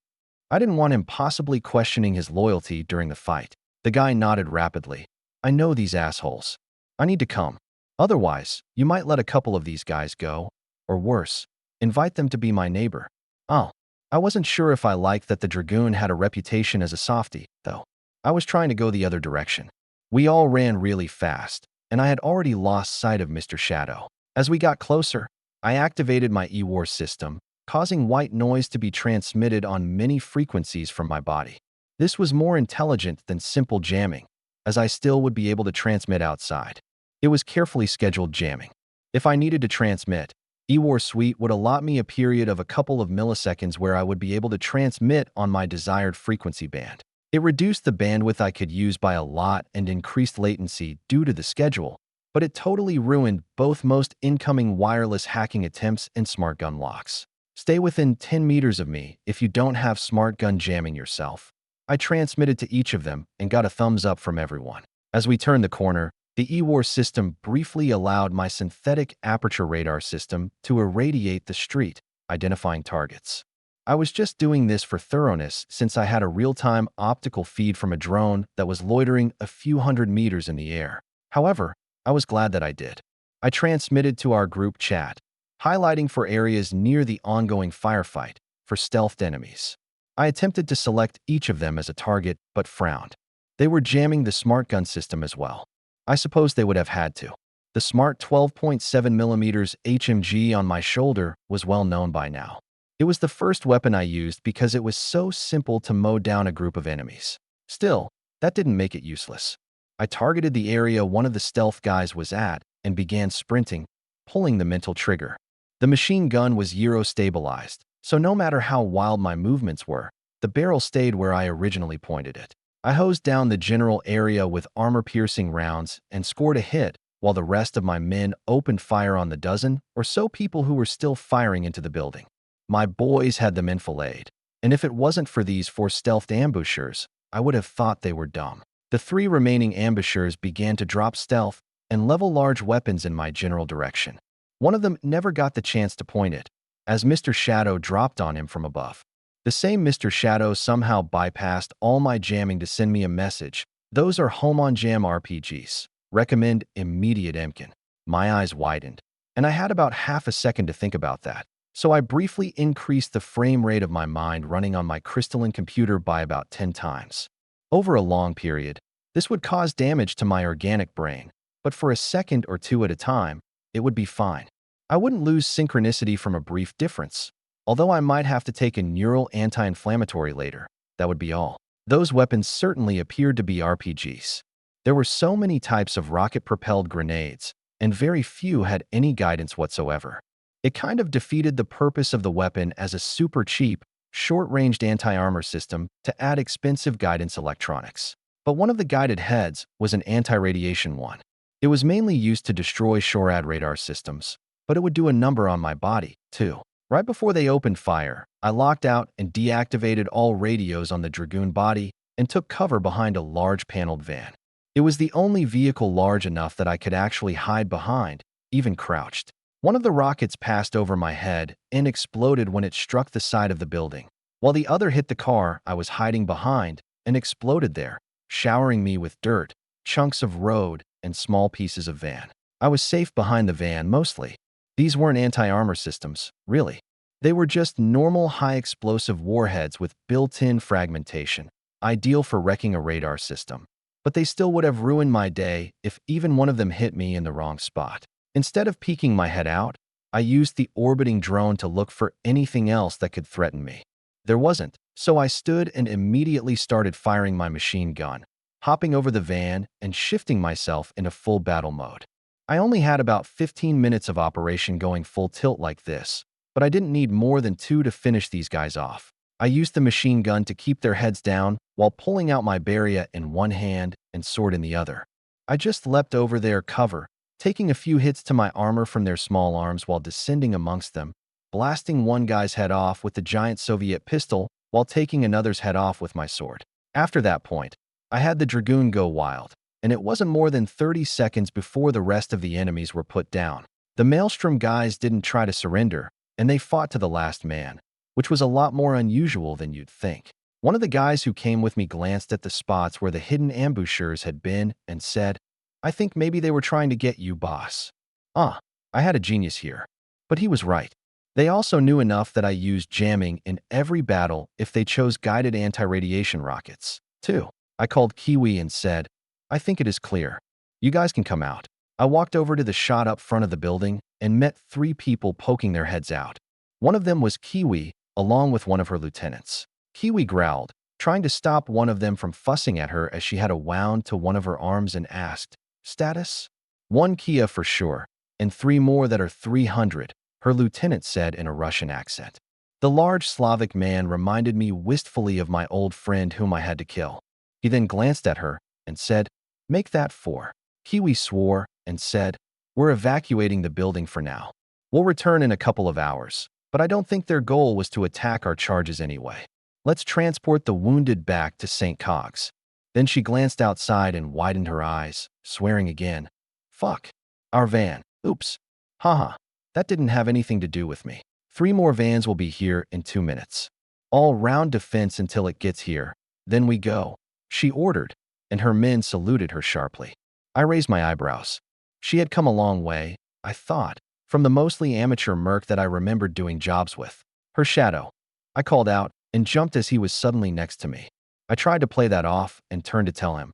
I didn't want him possibly questioning his loyalty during the fight. The guy nodded rapidly. "I know these assholes. I need to come. Otherwise, you might let a couple of these guys go, or worse, invite them to be my neighbor." Oh, I wasn't sure if I liked that the dragoon had a reputation as a softie, though. I was trying to go the other direction. We all ran really fast, and I had already lost sight of Mr. Shadow. As we got closer, I activated my E-War system, causing white noise to be transmitted on many frequencies from my body. This was more intelligent than simple jamming, as I still would be able to transmit outside. It was carefully scheduled jamming. If I needed to transmit, E-War Suite would allot me a period of a couple of milliseconds where I would be able to transmit on my desired frequency band. It reduced the bandwidth I could use by a lot and increased latency due to the schedule, but it totally ruined both most incoming wireless hacking attempts and smart gun locks. Stay within 10 meters of me if you don't have smart gun jamming yourself. I transmitted to each of them and got a thumbs up from everyone. As we turned the corner, the E-War system briefly allowed my synthetic aperture radar system to irradiate the street, identifying targets. I was just doing this for thoroughness since I had a real-time optical feed from a drone that was loitering a few hundred meters in the air. However, I was glad that I did. I transmitted to our group chat, highlighting for areas near the ongoing firefight for stealthed enemies. I attempted to select each of them as a target, but frowned. They were jamming the smart gun system as well. I suppose they would have had to. The smart 12.7mm HMG on my shoulder was well known by now. It was the first weapon I used because it was so simple to mow down a group of enemies. Still, that didn't make it useless. I targeted the area one of the stealth guys was at and began sprinting, pulling the mental trigger. The machine gun was gyro-stabilized, so no matter how wild my movements were, the barrel stayed where I originally pointed it. I hosed down the general area with armor-piercing rounds and scored a hit, while the rest of my men opened fire on the dozen or so people who were still firing into the building. My boys had them enfilade, and if it wasn't for these 4 stealthed ambushers, I would have thought they were dumb. The 3 remaining ambushers began to drop stealth and level large weapons in my general direction. One of them never got the chance to point it, as Mr. Shadow dropped on him from above. The same Mr. Shadow somehow bypassed all my jamming to send me a message. "Those are home-on-jam RPGs. Recommend immediate Emkin." My eyes widened, and I had about half a second to think about that. So I briefly increased the frame rate of my mind running on my crystalline computer by about 10 times. Over a long period, this would cause damage to my organic brain, but for a second or two at a time, it would be fine. I wouldn't lose synchronicity from a brief difference, although I might have to take a neural anti-inflammatory later. That would be all. Those weapons certainly appeared to be RPGs. There were so many types of rocket-propelled grenades, and very few had any guidance whatsoever. It kind of defeated the purpose of the weapon as a super cheap, short-ranged anti-armor system to add expensive guidance electronics. But one of the guided heads was an anti-radiation one. It was mainly used to destroy SHORAD radar systems, but it would do a number on my body, too. Right before they opened fire, I locked out and deactivated all radios on the Dragoon body and took cover behind a large paneled van. It was the only vehicle large enough that I could actually hide behind, even crouched. One of the rockets passed over my head and exploded when it struck the side of the building, while the other hit the car I was hiding behind and exploded there, showering me with dirt, chunks of road, and small pieces of van. I was safe behind the van mostly. These weren't anti-armor systems, really. They were just normal high-explosive warheads with built-in fragmentation, ideal for wrecking a radar system. But they still would have ruined my day if even one of them hit me in the wrong spot. Instead of peeking my head out, I used the orbiting drone to look for anything else that could threaten me. There wasn't, so I stood and immediately started firing my machine gun, hopping over the van and shifting myself into full battle mode. I only had about 15 minutes of operation going full tilt like this, but I didn't need more than 2 to finish these guys off. I used the machine gun to keep their heads down while pulling out my Barrier in one hand and sword in the other. I just leapt over their cover, taking a few hits to my armor from their small arms while descending amongst them, blasting one guy's head off with the giant Soviet pistol while taking another's head off with my sword. After that point, I had the Dragoon go wild, and it wasn't more than 30 seconds before the rest of the enemies were put down. The Maelstrom guys didn't try to surrender, and they fought to the last man, which was a lot more unusual than you'd think. One of the guys who came with me glanced at the spots where the hidden ambushers had been and said, "I think maybe they were trying to get you, boss." I had a genius here. But he was right. They also knew enough that I used jamming in every battle if they chose guided anti-radiation rockets, too. I called Kiwi and said, "I think it is clear. You guys can come out." I walked over to the shot up front of the building and met 3 people poking their heads out. One of them was Kiwi, along with one of her lieutenants. Kiwi growled, trying to stop one of them from fussing at her as she had a wound to one of her arms and asked, "Status?" "1 Kia for sure, and 3 more that are 300, her lieutenant said in a Russian accent. The large Slavic man reminded me wistfully of my old friend whom I had to kill. He then glanced at her and said, "Make that 4. Kiwi swore and said, "We're evacuating the building for now. We'll return in a couple of hours, but I don't think their goal was to attack our charges anyway. Let's transport the wounded back to St. Cogs." Then she glanced outside and widened her eyes, swearing again. "Fuck. Our van. Oops. Haha. That didn't have anything to do with me. 3 more vans will be here in 2 minutes. All round defense until it gets here. Then we go," she ordered, and her men saluted her sharply. I raised my eyebrows. She had come a long way, I thought, from the mostly amateur merc that I remembered doing jobs with. Her shadow. I called out and jumped as he was suddenly next to me. I tried to play that off and turned to tell him,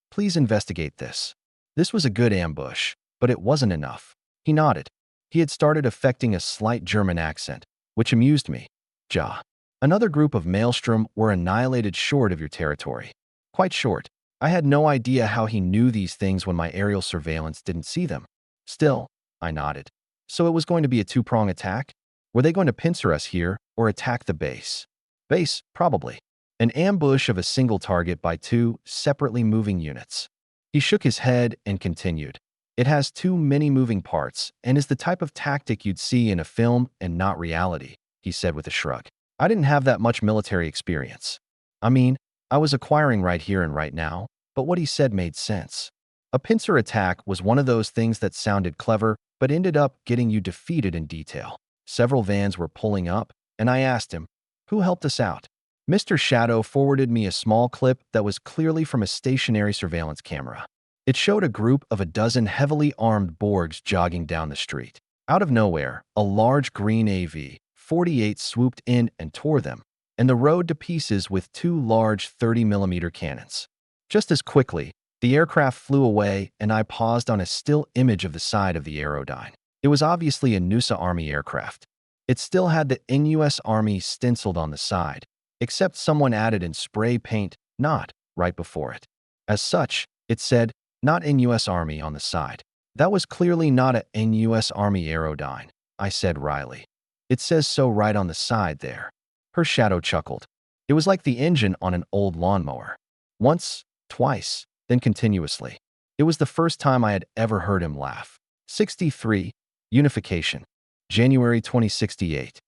"Please investigate this." This was a good ambush, but it wasn't enough. He nodded. He had started affecting a slight German accent, which amused me. Ja. Another group of Maelstrom were annihilated short of your territory. Quite short. I had no idea how he knew these things when my aerial surveillance didn't see them. Still, I nodded. So it was going to be a 2-prong attack? Were they going to pincer us here or attack the base? Base, probably. An ambush of a single target by 2 separately moving units. He shook his head and continued. "It has too many moving parts and is the type of tactic you'd see in a film and not reality," he said with a shrug. I didn't have that much military experience. I mean, I was acquiring right here and right now, but what he said made sense. A pincer attack was one of those things that sounded clever, but ended up getting you defeated in detail. Several vans were pulling up, and I asked him, "Who helped us out?" Mr. Shadow forwarded me a small clip that was clearly from a stationary surveillance camera. It showed a group of a dozen heavily armed Borgs jogging down the street. Out of nowhere, a large green AV-48 swooped in and tore them, and the road to pieces with 2 large 30mm cannons. Just as quickly, the aircraft flew away and I paused on a still image of the side of the Aerodyne. It was obviously a NUSA Army aircraft. It still had the NUS Army stenciled on the side, except someone added in spray paint, "Not," right before it. As such, it said, "Not NUS Army" on the side. That was clearly not a NUS Army Aerodyne, I said wryly. "It says so right on the side there." Her shadow chuckled. It was like the engine on an old lawnmower. Once, twice, then continuously. It was the first time I had ever heard him laugh. 63. Unification. January 2068.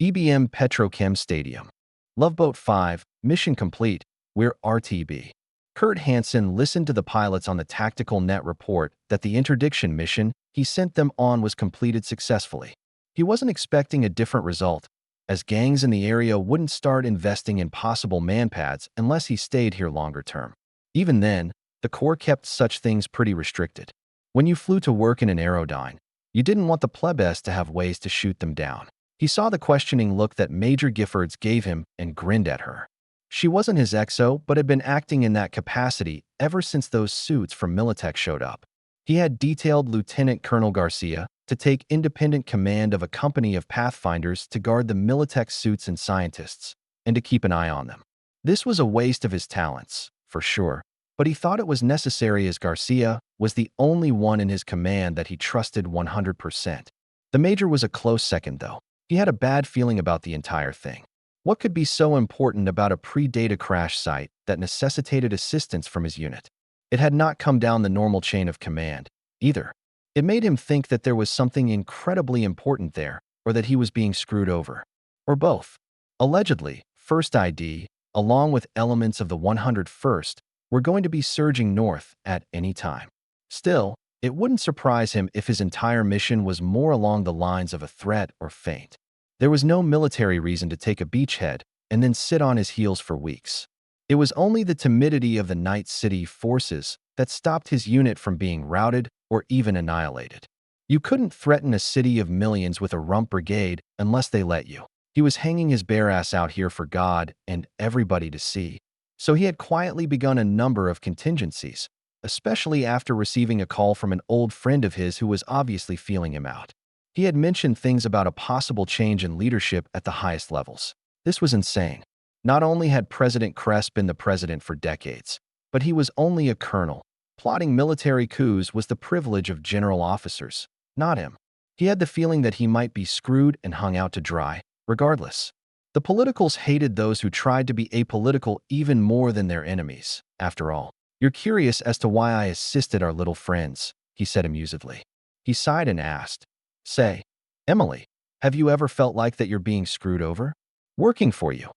EBM Petrochem Stadium. Loveboat 5, mission complete. We're RTB. Kurt Hansen listened to the pilots on the tactical net report that the interdiction mission he sent them on was completed successfully. He wasn't expecting a different result, as gangs in the area wouldn't start investing in possible manpads unless he stayed here longer term. Even then, the Corps kept such things pretty restricted. When you flew to work in an aerodyne, you didn't want the plebes to have ways to shoot them down. He saw the questioning look that Major Giffords gave him and grinned at her. She wasn't his XO, but had been acting in that capacity ever since those suits from Militech showed up. He had detailed Lieutenant Colonel Garcia to take independent command of a company of Pathfinders to guard the Militech suits and scientists, and to keep an eye on them. This was a waste of his talents, for sure, but he thought it was necessary as Garcia was the only one in his command that he trusted 100%. The Major was a close second, though. He had a bad feeling about the entire thing. What could be so important about a pre-data crash site that necessitated assistance from his unit? It had not come down the normal chain of command, either. It made him think that there was something incredibly important there, or that he was being screwed over. Or both. Allegedly, First ID, along with elements of the 101st, were going to be surging north at any time. Still, it wouldn't surprise him if his entire mission was more along the lines of a threat or feint. There was no military reason to take a beachhead and then sit on his heels for weeks. It was only the timidity of the Night City forces that stopped his unit from being routed or even annihilated. You couldn't threaten a city of millions with a rump brigade unless they let you. He was hanging his bare ass out here for God and everybody to see. So he had quietly begun a number of contingencies, especially after receiving a call from an old friend of his who was obviously feeling him out. He had mentioned things about a possible change in leadership at the highest levels. This was insane. Not only had President Kress been the president for decades, but he was only a colonel. Plotting military coups was the privilege of general officers, not him. He had the feeling that he might be screwed and hung out to dry, regardless. The politicals hated those who tried to be apolitical even more than their enemies. After all, you're curious as to why I assisted our little friends, he said amusedly. He sighed and asked, Say, Emily, have you ever felt like that you're being screwed over? Working for you.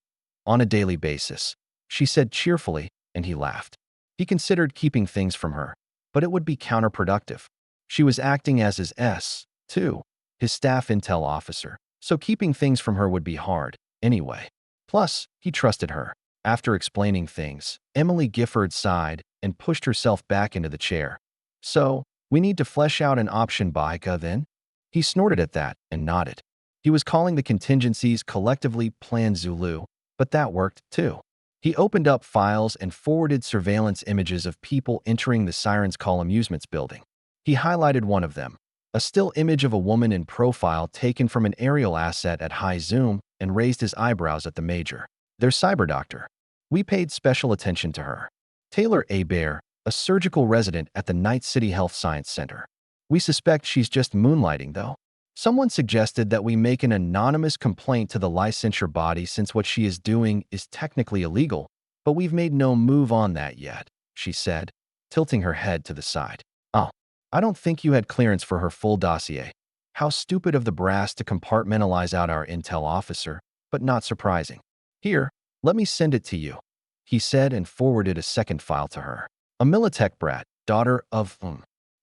On a daily basis, she said cheerfully, and he laughed. He considered keeping things from her, but it would be counterproductive. She was acting as his S2, his staff intel officer, so keeping things from her would be hard, anyway. Plus, he trusted her. After explaining things, Emily Gifford sighed and pushed herself back into the chair. So, we need to flesh out an option, Baika, then? He snorted at that and nodded. He was calling the contingencies collectively Plan Zulu, but that worked, too. He opened up files and forwarded surveillance images of people entering the Sirens Call Amusements building. He highlighted one of them, a still image of a woman in profile taken from an aerial asset at high zoom, and raised his eyebrows at the Major. Their cyber doctor. We paid special attention to her. Taylor Hebert, a surgical resident at the Night City Health Science Center. We suspect she's just moonlighting, though. Someone suggested that we make an anonymous complaint to the licensure body since what she is doing is technically illegal, but we've made no move on that yet, she said, tilting her head to the side. Oh, I don't think you had clearance for her full dossier. How stupid of the brass to compartmentalize out our intel officer, but not surprising. Here, let me send it to you, he said and forwarded a second file to her. A Militech brat, daughter of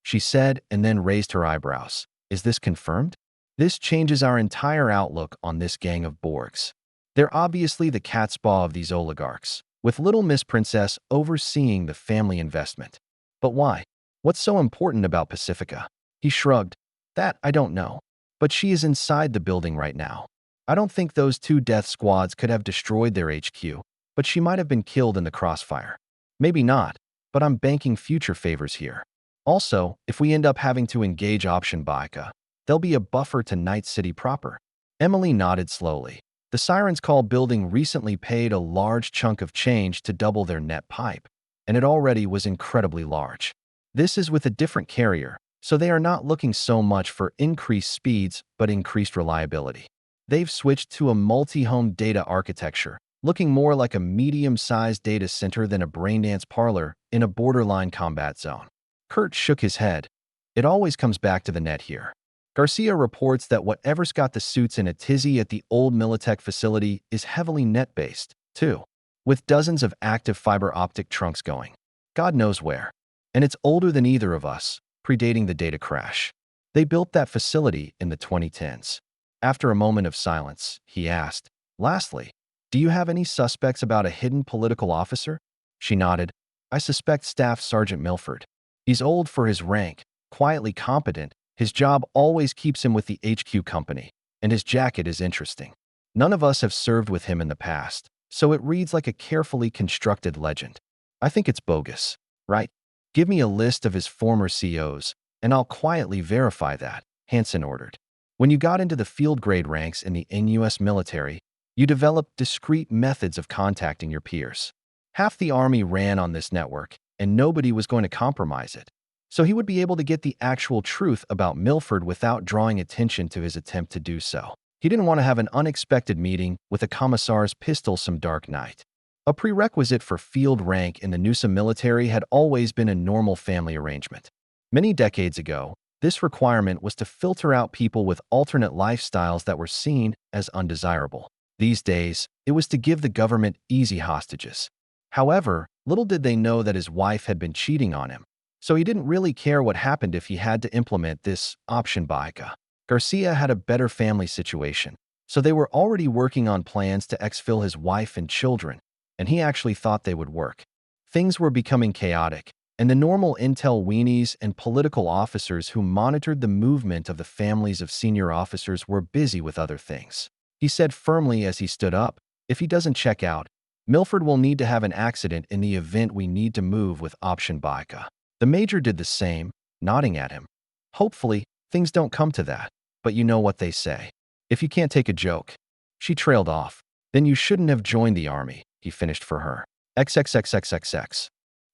she said and then raised her eyebrows. Is this confirmed? This changes our entire outlook on this gang of Borgs. They're obviously the cat's paw of these oligarchs, with Little Miss Princess overseeing the family investment. But why? What's so important about Pacifica? He shrugged. That I don't know. But she is inside the building right now. I don't think those two death squads could have destroyed their HQ, but she might have been killed in the crossfire. Maybe not, but I'm banking future favors here. Also, if we end up having to engage Option Baika, there'll be a buffer to Night City proper. Emily nodded slowly. The Sirens Call building recently paid a large chunk of change to double their net pipe, and it already was incredibly large. This is with a different carrier, so they are not looking so much for increased speeds but increased reliability. They've switched to a multi-home data architecture, looking more like a medium-sized data center than a braindance parlor in a borderline combat zone. Kurt shook his head. It always comes back to the net here. Garcia reports that whatever's got the suits in a tizzy at the old Militech facility is heavily net-based, too, with dozens of active fiber optic trunks going. God knows where. And it's older than either of us, predating the data crash. They built that facility in the 2010s. After a moment of silence, he asked, "Lastly, do you have any suspects about a hidden political officer?" She nodded. "I suspect Staff Sergeant Milford. He's old for his rank, quietly competent. His job always keeps him with the HQ company, and his jacket is interesting. None of us have served with him in the past, so it reads like a carefully constructed legend. I think it's bogus, right? Give me a list of his former COs, and I'll quietly verify that," Hansen ordered. When you got into the field grade ranks in the NUS military, you developed discrete methods of contacting your peers. Half the army ran on this network, and nobody was going to compromise it. So he would be able to get the actual truth about Milford without drawing attention to his attempt to do so. He didn't want to have an unexpected meeting with a commissar's pistol some dark night. A prerequisite for field rank in the NUSA military had always been a normal family arrangement. Many decades ago, this requirement was to filter out people with alternate lifestyles that were seen as undesirable. These days, it was to give the government easy hostages. However, little did they know that his wife had been cheating on him. So he didn't really care what happened if he had to implement this option Baika. Garcia had a better family situation, so they were already working on plans to exfil his wife and children, and he actually thought they would work. Things were becoming chaotic, and the normal intel weenies and political officers who monitored the movement of the families of senior officers were busy with other things. He said firmly as he stood up, "If he doesn't check out, Milford will need to have an accident in the event we need to move with option Baika." The major did the same, nodding at him. "Hopefully, things don't come to that, but you know what they say. If you can't take a joke." She trailed off. "Then you shouldn't have joined the army," he finished for her. XXXXXX.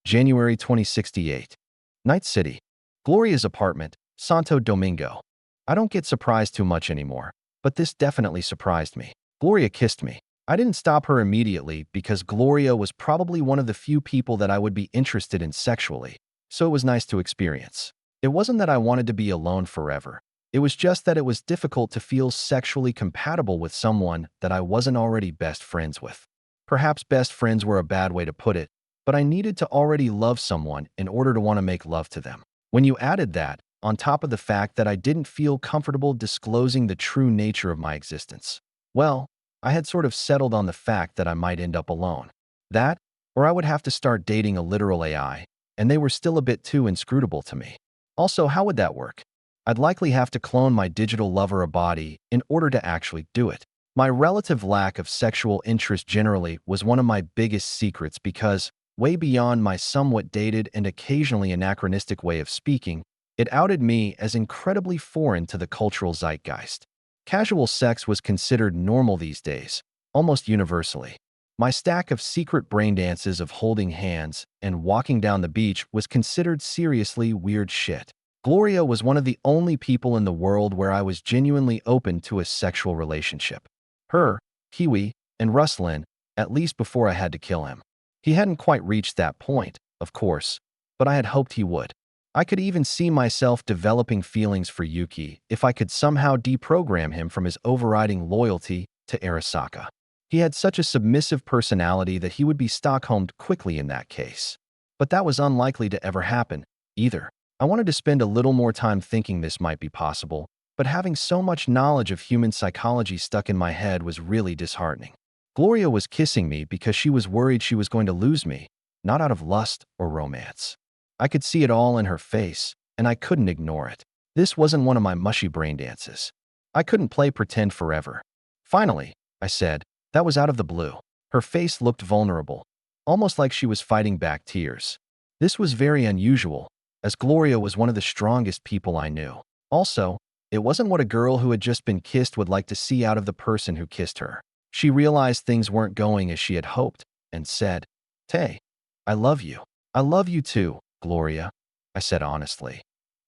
January 2068. Night City. Gloria's apartment, Santo Domingo. I don't get surprised too much anymore, but this definitely surprised me. Gloria kissed me. I didn't stop her immediately because Gloria was probably one of the few people that I would be interested in sexually. So it was nice to experience. It wasn't that I wanted to be alone forever. It was just that it was difficult to feel sexually compatible with someone that I wasn't already best friends with. Perhaps best friends were a bad way to put it, but I needed to already love someone in order to want to make love to them. When you added that, on top of the fact that I didn't feel comfortable disclosing the true nature of my existence, well, I had sort of settled on the fact that I might end up alone. That, or I would have to start dating a literal AI, and they were still a bit too inscrutable to me. Also, how would that work? I'd likely have to clone my digital lover a body in order to actually do it. My relative lack of sexual interest generally was one of my biggest secrets because, way beyond my somewhat dated and occasionally anachronistic way of speaking, it outed me as incredibly foreign to the cultural zeitgeist. Casual sex was considered normal these days, almost universally. My stack of secret brain dances of holding hands and walking down the beach was considered seriously weird shit. Gloria was one of the only people in the world where I was genuinely open to a sexual relationship. Her, Kiwi, and Ruslan, at least before I had to kill him. He hadn't quite reached that point, of course, but I had hoped he would. I could even see myself developing feelings for Yuki if I could somehow deprogram him from his overriding loyalty to Arasaka. He had such a submissive personality that he would be Stockholmed quickly in that case. But that was unlikely to ever happen, either. I wanted to spend a little more time thinking this might be possible, but having so much knowledge of human psychology stuck in my head was really disheartening. Gloria was kissing me because she was worried she was going to lose me, not out of lust or romance. I could see it all in her face, and I couldn't ignore it. This wasn't one of my mushy brain dances. I couldn't play pretend forever. "Finally," I said. That was out of the blue. Her face looked vulnerable, almost like she was fighting back tears. This was very unusual, as Gloria was one of the strongest people I knew. Also, it wasn't what a girl who had just been kissed would like to see out of the person who kissed her. She realized things weren't going as she had hoped, and said, "Tay, I love you." "I love you too, Gloria," I said honestly.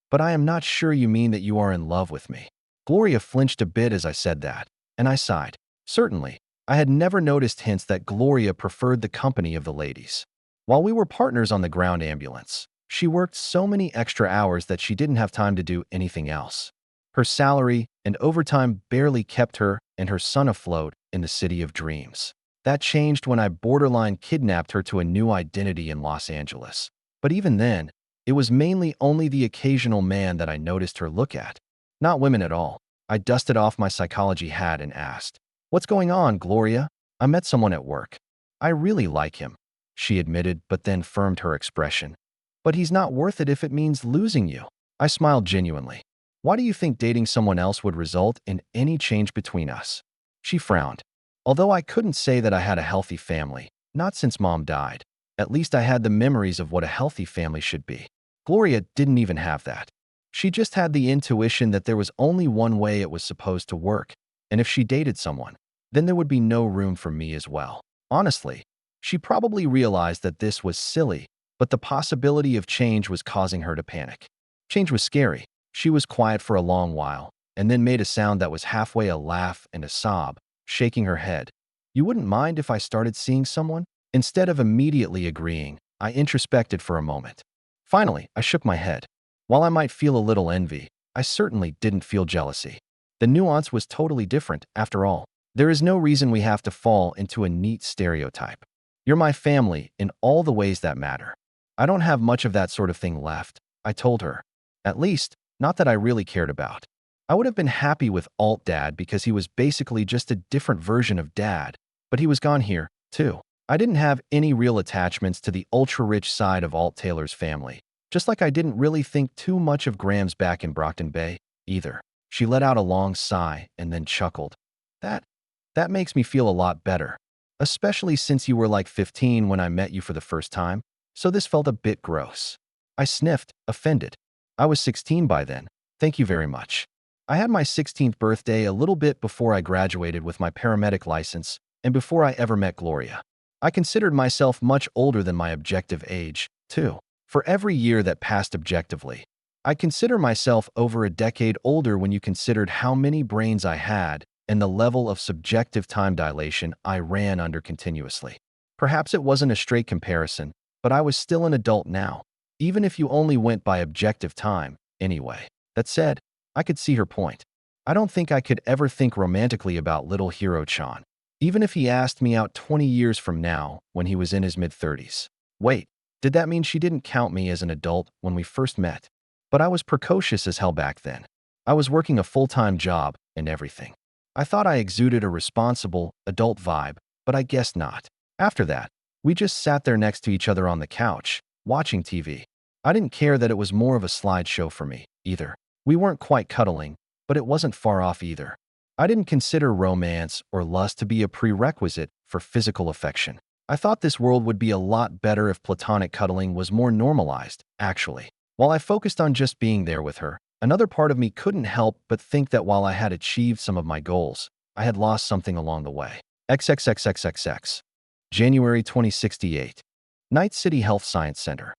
"But I am not sure you mean that you are in love with me." Gloria flinched a bit as I said that, and I sighed. Certainly, I had never noticed hints that Gloria preferred the company of the ladies. While we were partners on the ground ambulance, she worked so many extra hours that she didn't have time to do anything else. Her salary and overtime barely kept her and her son afloat in the city of dreams. That changed when I borderline kidnapped her to a new identity in Los Angeles. But even then, it was mainly only the occasional man that I noticed her look at. Not women at all. I dusted off my psychology hat and asked, "What's going on, Gloria? I met someone at work. I really like him," she admitted, but then firmed her expression. "But he's not worth it if it means losing you." I smiled genuinely. "Why do you think dating someone else would result in any change between us?" She frowned. Although I couldn't say that I had a healthy family, not since Mom died, at least I had the memories of what a healthy family should be. Gloria didn't even have that. She just had the intuition that there was only one way it was supposed to work, and if she dated someone, then there would be no room for me as well. Honestly, she probably realized that this was silly, but the possibility of change was causing her to panic. Change was scary. She was quiet for a long while, and then made a sound that was halfway a laugh and a sob, shaking her head. "You wouldn't mind if I started seeing someone?" Instead of immediately agreeing, I introspected for a moment. Finally, I shook my head. While I might feel a little envy, I certainly didn't feel jealousy. The nuance was totally different, after all. There is no reason we have to fall into a neat stereotype. You're my family in all the ways that matter. I don't have much of that sort of thing left, I told her. At least, not that I really cared about. I would have been happy with Alt Dad because he was basically just a different version of Dad, but he was gone here, too. I didn't have any real attachments to the ultra-rich side of Alt Taylor's family, just like I didn't really think too much of Graham's back in Brockton Bay, either. She let out a long sigh and then chuckled. That makes me feel a lot better, especially since you were like 15 when I met you for the first time, so this felt a bit gross. I sniffed, offended. I was 16 by then. Thank you very much. I had my 16th birthday a little bit before I graduated with my paramedic license and before I ever met Gloria. I considered myself much older than my objective age, too. For every year that passed objectively, I consider myself over a decade older when you considered how many brains I had and the level of subjective time dilation I ran under continuously. Perhaps it wasn't a straight comparison, but I was still an adult now, even if you only went by objective time, anyway. That said, I could see her point. I don't think I could ever think romantically about little hero Chan, even if he asked me out 20 years from now when he was in his mid-30s. Wait, did that mean she didn't count me as an adult when we first met? But I was precocious as hell back then. I was working a full-time job and everything. I thought I exuded a responsible, adult vibe, but I guess not. After that, we just sat there next to each other on the couch, watching TV. I didn't care that it was more of a slideshow for me, either. We weren't quite cuddling, but it wasn't far off either. I didn't consider romance or lust to be a prerequisite for physical affection. I thought this world would be a lot better if platonic cuddling was more normalized, actually. While I focused on just being there with her, another part of me couldn't help but think that while I had achieved some of my goals, I had lost something along the way. XXXXXX. January 2068. Night City Health Science Center.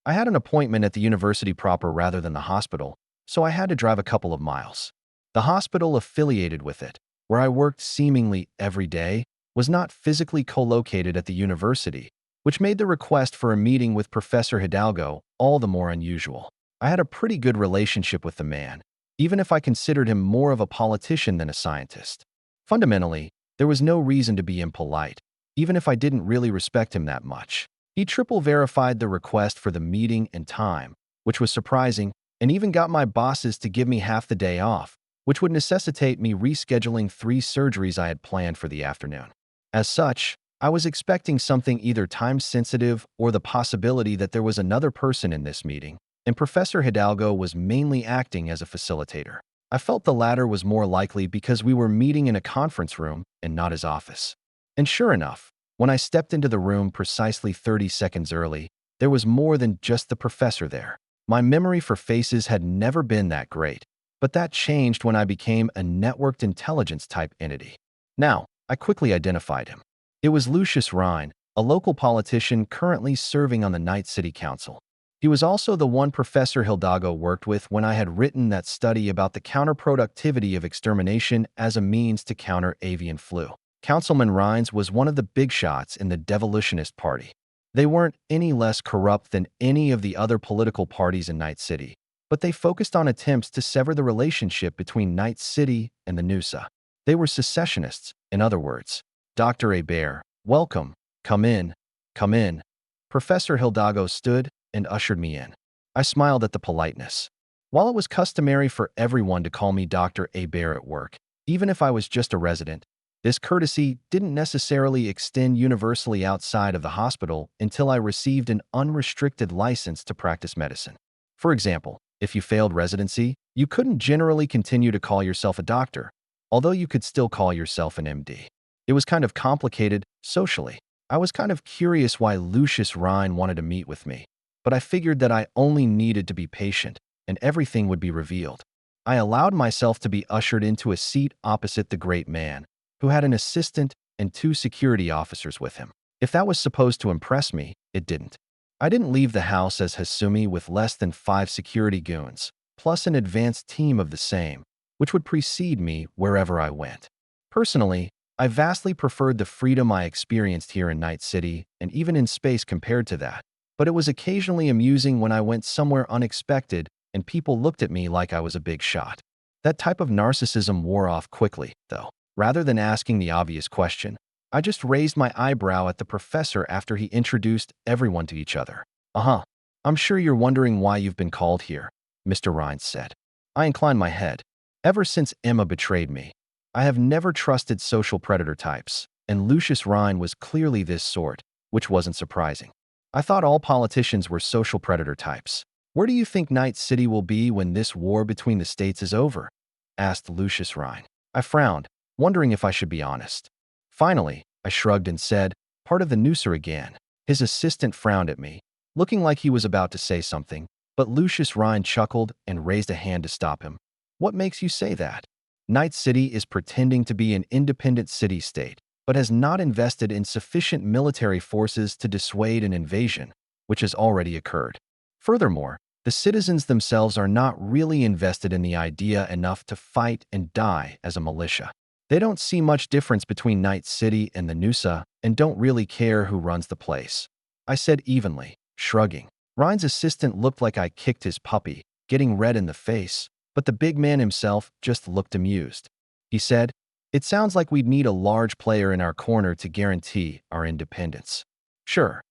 I had an appointment at the university proper rather than the hospital, so I had to drive a couple of miles. The hospital affiliated with it, where I worked seemingly every day, was not physically co-located at the university, which made the request for a meeting with Professor Hidalgo all the more unusual. I had a pretty good relationship with the man, even if I considered him more of a politician than a scientist. Fundamentally, there was no reason to be impolite, even if I didn't really respect him that much. He triple verified the request for the meeting and time, which was surprising, and even got my bosses to give me half the day off, which would necessitate me rescheduling 3 surgeries I had planned for the afternoon. As such, I was expecting something either time-sensitive or the possibility that there was another person in this meeting, and Professor Hidalgo was mainly acting as a facilitator. I felt the latter was more likely because we were meeting in a conference room and not his office. And sure enough, when I stepped into the room precisely 30 seconds early, there was more than just the professor there. My memory for faces had never been that great, but that changed when I became a networked intelligence-type entity. Now, I quickly identified him. It was Lucius Rhine, a local politician currently serving on the Night City Council. He was also the one Professor Hidalgo worked with when I had written that study about the counterproductivity of extermination as a means to counter avian flu. Councilman Rhines was one of the big shots in the devolutionist party. They weren't any less corrupt than any of the other political parties in Night City, but they focused on attempts to sever the relationship between Night City and the Noosa. They were secessionists, in other words. Dr. Hebert, welcome. Come in. Come in. Professor Hidalgo stood and ushered me in. I smiled at the politeness. While it was customary for everyone to call me Dr. Hebert at work, even if I was just a resident, this courtesy didn't necessarily extend universally outside of the hospital until I received an unrestricted license to practice medicine. For example, if you failed residency, you couldn't generally continue to call yourself a doctor, although you could still call yourself an MD. It was kind of complicated socially. I was kind of curious why Lucius Rhine wanted to meet with me, but I figured that I only needed to be patient and everything would be revealed. I allowed myself to be ushered into a seat opposite the great man, who had an assistant and 2 security officers with him. If that was supposed to impress me, it didn't. I didn't leave the house as Hasumi with less than 5 security goons, plus an advanced team of the same, which would precede me wherever I went. Personally, I vastly preferred the freedom I experienced here in Night City and even in space compared to that, but it was occasionally amusing when I went somewhere unexpected and people looked at me like I was a big shot. That type of narcissism wore off quickly, though. Rather than asking the obvious question, I just raised my eyebrow at the professor after he introduced everyone to each other. I'm sure you're wondering why you've been called here, Mr. Rhines said. I inclined my head. Ever since Emma betrayed me, I have never trusted social predator types, and Lucius Rhine was clearly this sort, which wasn't surprising. I thought all politicians were social predator types. Where do you think Night City will be when this war between the states is over? Asked Lucius Rhine. I frowned, wondering if I should be honest. Finally, I shrugged and said, part of the Noosa again. His assistant frowned at me, looking like he was about to say something, but Lucius Rhine chuckled and raised a hand to stop him. What makes you say that? Night City is pretending to be an independent city-state, but has not invested in sufficient military forces to dissuade an invasion, which has already occurred. Furthermore, the citizens themselves are not really invested in the idea enough to fight and die as a militia. They don't see much difference between Night City and the Noosa and don't really care who runs the place. I said evenly, shrugging. Ryan's assistant looked like I kicked his puppy, getting red in the face, but the big man himself just looked amused. He said, it sounds like we'd need a large player in our corner to guarantee our independence. Sure,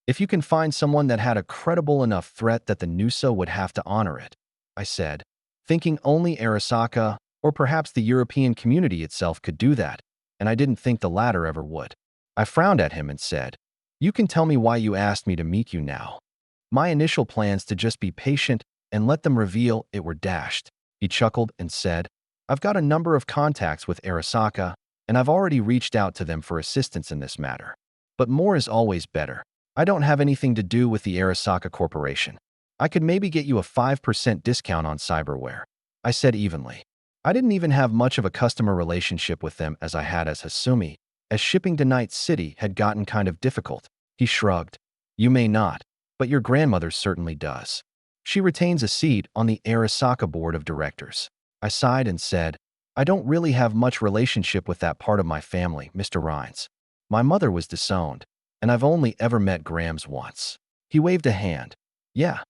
if you can find someone that had a credible enough threat that the Noosa would have to honor it, I said, thinking only Arasaka or perhaps the European community itself could do that, and I didn't think the latter ever would. I frowned at him and said, you can tell me why you asked me to meet you now. My initial plans to just be patient and let them reveal it were dashed. He chuckled and said, I've got a number of contacts with Arasaka, and I've already reached out to them for assistance in this matter. But more is always better. I don't have anything to do with the Arasaka Corporation. I could maybe get you a 5% discount on cyberware. I said evenly. I didn't even have much of a customer relationship with them as I had as Hasumi, as shipping to Night City had gotten kind of difficult. He shrugged. You may not, but your grandmother certainly does. She retains a seat on the Arasaka board of directors. I sighed and said, I don't really have much relationship with that part of my family, Mr. Rhines. My mother was disowned, and I've only ever met Grams once. He waved a hand. Yeah,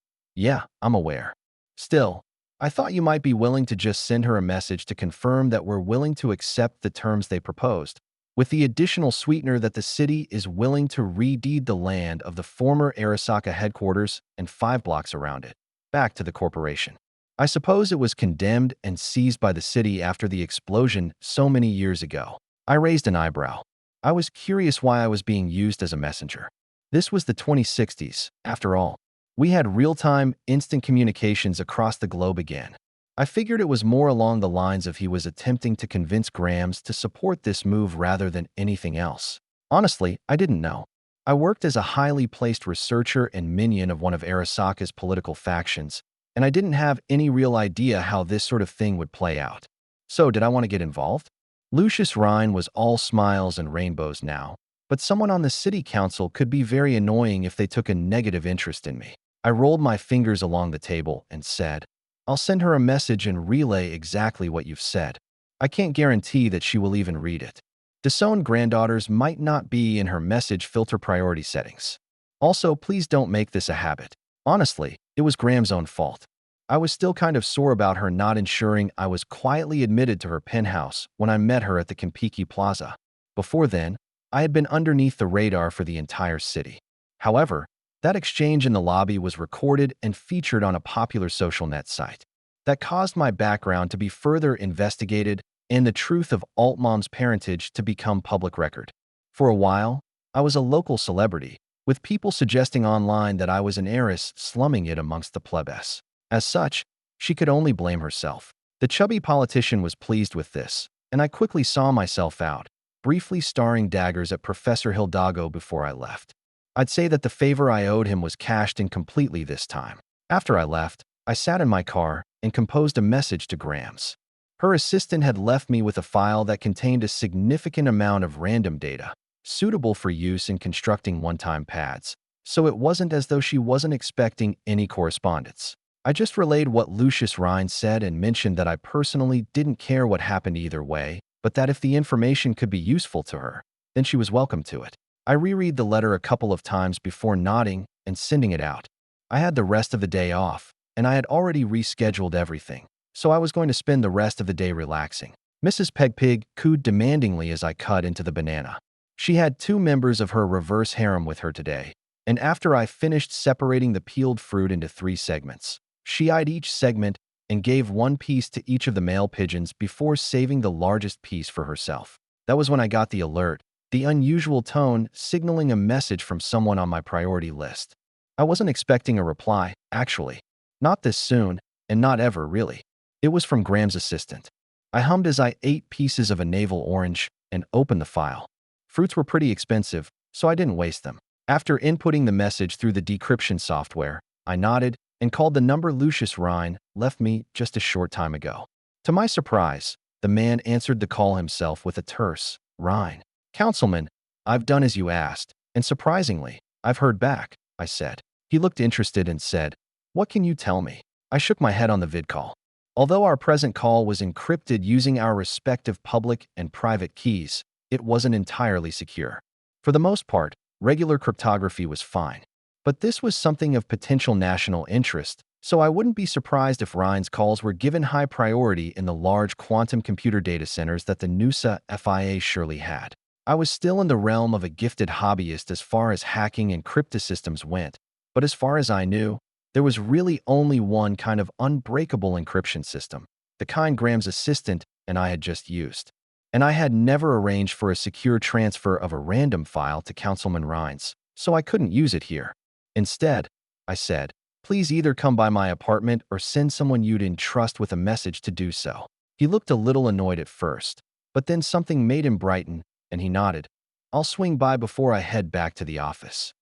I'm aware. Still, I thought you might be willing to just send her a message to confirm that we're willing to accept the terms they proposed, with the additional sweetener that the city is willing to redeed the land of the former Arasaka headquarters and 5 blocks around it, back to the corporation. I suppose it was condemned and seized by the city after the explosion so many years ago. I raised an eyebrow. I was curious why I was being used as a messenger. This was the 2060s, after all. We had real-time, instant communications across the globe again. I figured it was more along the lines of he was attempting to convince Grams to support this move rather than anything else. Honestly, I didn't know. I worked as a highly placed researcher and minion of one of Arasaka's political factions, and I didn't have any real idea how this sort of thing would play out. So did I want to get involved? Lucius Rhine was all smiles and rainbows now, but someone on the city council could be very annoying if they took a negative interest in me. I rolled my fingers along the table and said, I'll send her a message and relay exactly what you've said. I can't guarantee that she will even read it. Disowned granddaughters might not be in her message filter priority settings. Also, please don't make this a habit. Honestly, it was Graham's own fault. I was still kind of sore about her not ensuring I was quietly admitted to her penthouse when I met her at the Kimpiki Plaza. Before then, I had been underneath the radar for the entire city. However, that exchange in the lobby was recorded and featured on a popular social net site. That caused my background to be further investigated and the truth of Altmom's parentage to become public record. For a while, I was a local celebrity, with people suggesting online that I was an heiress slumming it amongst the plebes. As such, she could only blame herself. The chubby politician was pleased with this, and I quickly saw myself out, briefly starring daggers at Professor Hildago before I left. I'd say that the favor I owed him was cashed in completely this time. After I left, I sat in my car and composed a message to Grams. Her assistant had left me with a file that contained a significant amount of random data, suitable for use in constructing one-time pads, so it wasn't as though she wasn't expecting any correspondence. I just relayed what Lucius Rhine said and mentioned that I personally didn't care what happened either way, but that if the information could be useful to her, then she was welcome to it. I reread the letter a couple of times before nodding and sending it out. I had the rest of the day off, and I had already rescheduled everything, so I was going to spend the rest of the day relaxing. Mrs. Pegpig cooed demandingly as I cut into the banana. She had 2 members of her reverse harem with her today, and after I finished separating the peeled fruit into 3 segments, she eyed each segment and gave 1 piece to each of the male pigeons before saving the largest piece for herself. That was when I got the alert, the unusual tone signaling a message from someone on my priority list. I wasn't expecting a reply, actually. Not this soon, and not ever, really. It was from Graham's assistant. I hummed as I ate pieces of a navel orange and opened the file. Fruits were pretty expensive, so I didn't waste them. After inputting the message through the decryption software, I nodded and called the number Lucius Rhine left me just a short time ago. To my surprise, the man answered the call himself with a terse, "Rhine. Councilman, I've done as you asked, and surprisingly, I've heard back," I said. He looked interested and said, "What can you tell me?" I shook my head on the vid call. Although our present call was encrypted using our respective public and private keys, it wasn't entirely secure. For the most part, regular cryptography was fine. But this was something of potential national interest, so I wouldn't be surprised if Rhine's calls were given high priority in the large quantum computer data centers that the NUSA FIA surely had. I was still in the realm of a gifted hobbyist as far as hacking and cryptosystems went, but as far as I knew, there was really only one kind of unbreakable encryption system, the kind Graham's assistant and I had just used. And I had never arranged for a secure transfer of a random file to Councilman Rhines, so I couldn't use it here. Instead, I said, "Please either come by my apartment or send someone you'd entrust with a message to do so." He looked a little annoyed at first, but then something made him brighten, and he nodded. "I'll swing by before I head back to the office."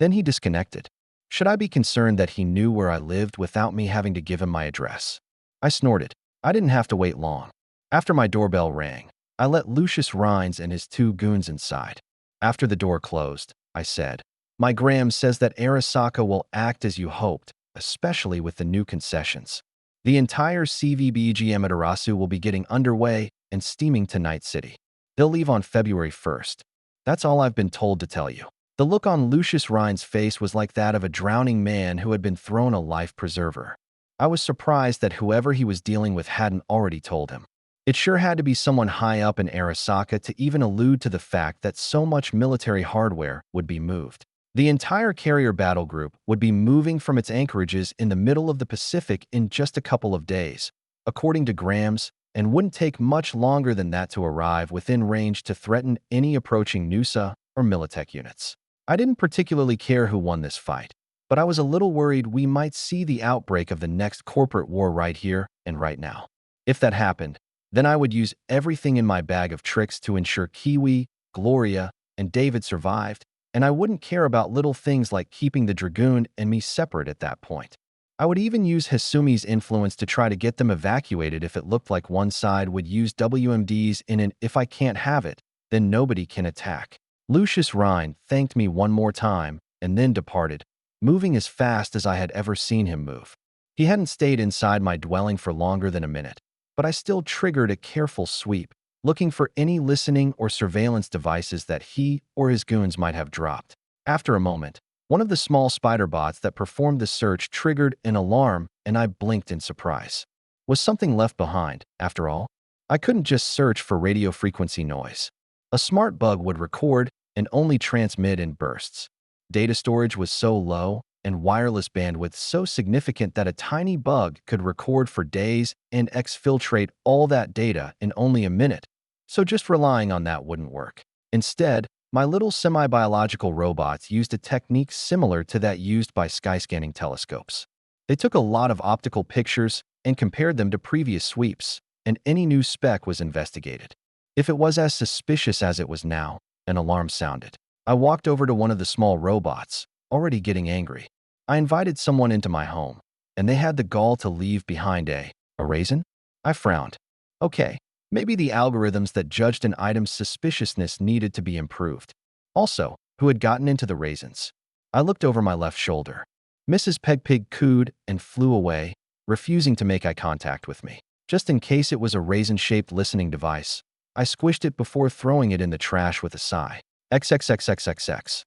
Then he disconnected. Should I be concerned that he knew where I lived without me having to give him my address? I snorted. I didn't have to wait long. After my doorbell rang, I let Lucius Rhines and his 2 goons inside. After the door closed, I said, "My Graham says that Arasaka will act as you hoped, especially with the new concessions. The entire CVBG Amaterasu will be getting underway and steaming to Night City. They'll leave on February 1st. That's all I've been told to tell you." The look on Lucius Rhine's face was like that of a drowning man who had been thrown a life preserver. I was surprised that whoever he was dealing with hadn't already told him. It sure had to be someone high up in Arasaka to even allude to the fact that so much military hardware would be moved. The entire carrier battle group would be moving from its anchorages in the middle of the Pacific in just a couple of days, according to Grams, and wouldn't take much longer than that to arrive within range to threaten any approaching NUSA or Militech units. I didn't particularly care who won this fight, but I was a little worried we might see the outbreak of the next corporate war right here and right now. If that happened, then I would use everything in my bag of tricks to ensure Kiwi, Gloria, and David survived, and I wouldn't care about little things like keeping the Dragoon and me separate at that point. I would even use Hasumi's influence to try to get them evacuated if it looked like one side would use WMDs in an "if I can't have it, then nobody can attack." Lucius Rhine thanked me one more time and then departed, moving as fast as I had ever seen him move. He hadn't stayed inside my dwelling for longer than a minute, but I still triggered a careful sweep, looking for any listening or surveillance devices that he or his goons might have dropped. After a moment, one of the small spider bots that performed the search triggered an alarm and I blinked in surprise. Was something left behind, after all? I couldn't just search for radio frequency noise. A smart bug would record and only transmit in bursts. Data storage was so low and wireless bandwidth so significant that a tiny bug could record for days and exfiltrate all that data in only a minute. So just relying on that wouldn't work. Instead, my little semi-biological robots used a technique similar to that used by skyscanning telescopes. They took a lot of optical pictures and compared them to previous sweeps, and any new speck was investigated. If it was as suspicious as it was now, an alarm sounded. I walked over to one of the small robots, already getting angry. I invited someone into my home, and they had the gall to leave behind a raisin? I frowned. Okay, maybe the algorithms that judged an item's suspiciousness needed to be improved. Also, who had gotten into the raisins? I looked over my left shoulder. Mrs. Pegpig cooed and flew away, refusing to make eye contact with me. Just in case it was a raisin-shaped listening device, I squished it before throwing it in the trash with a sigh. XXXXXX.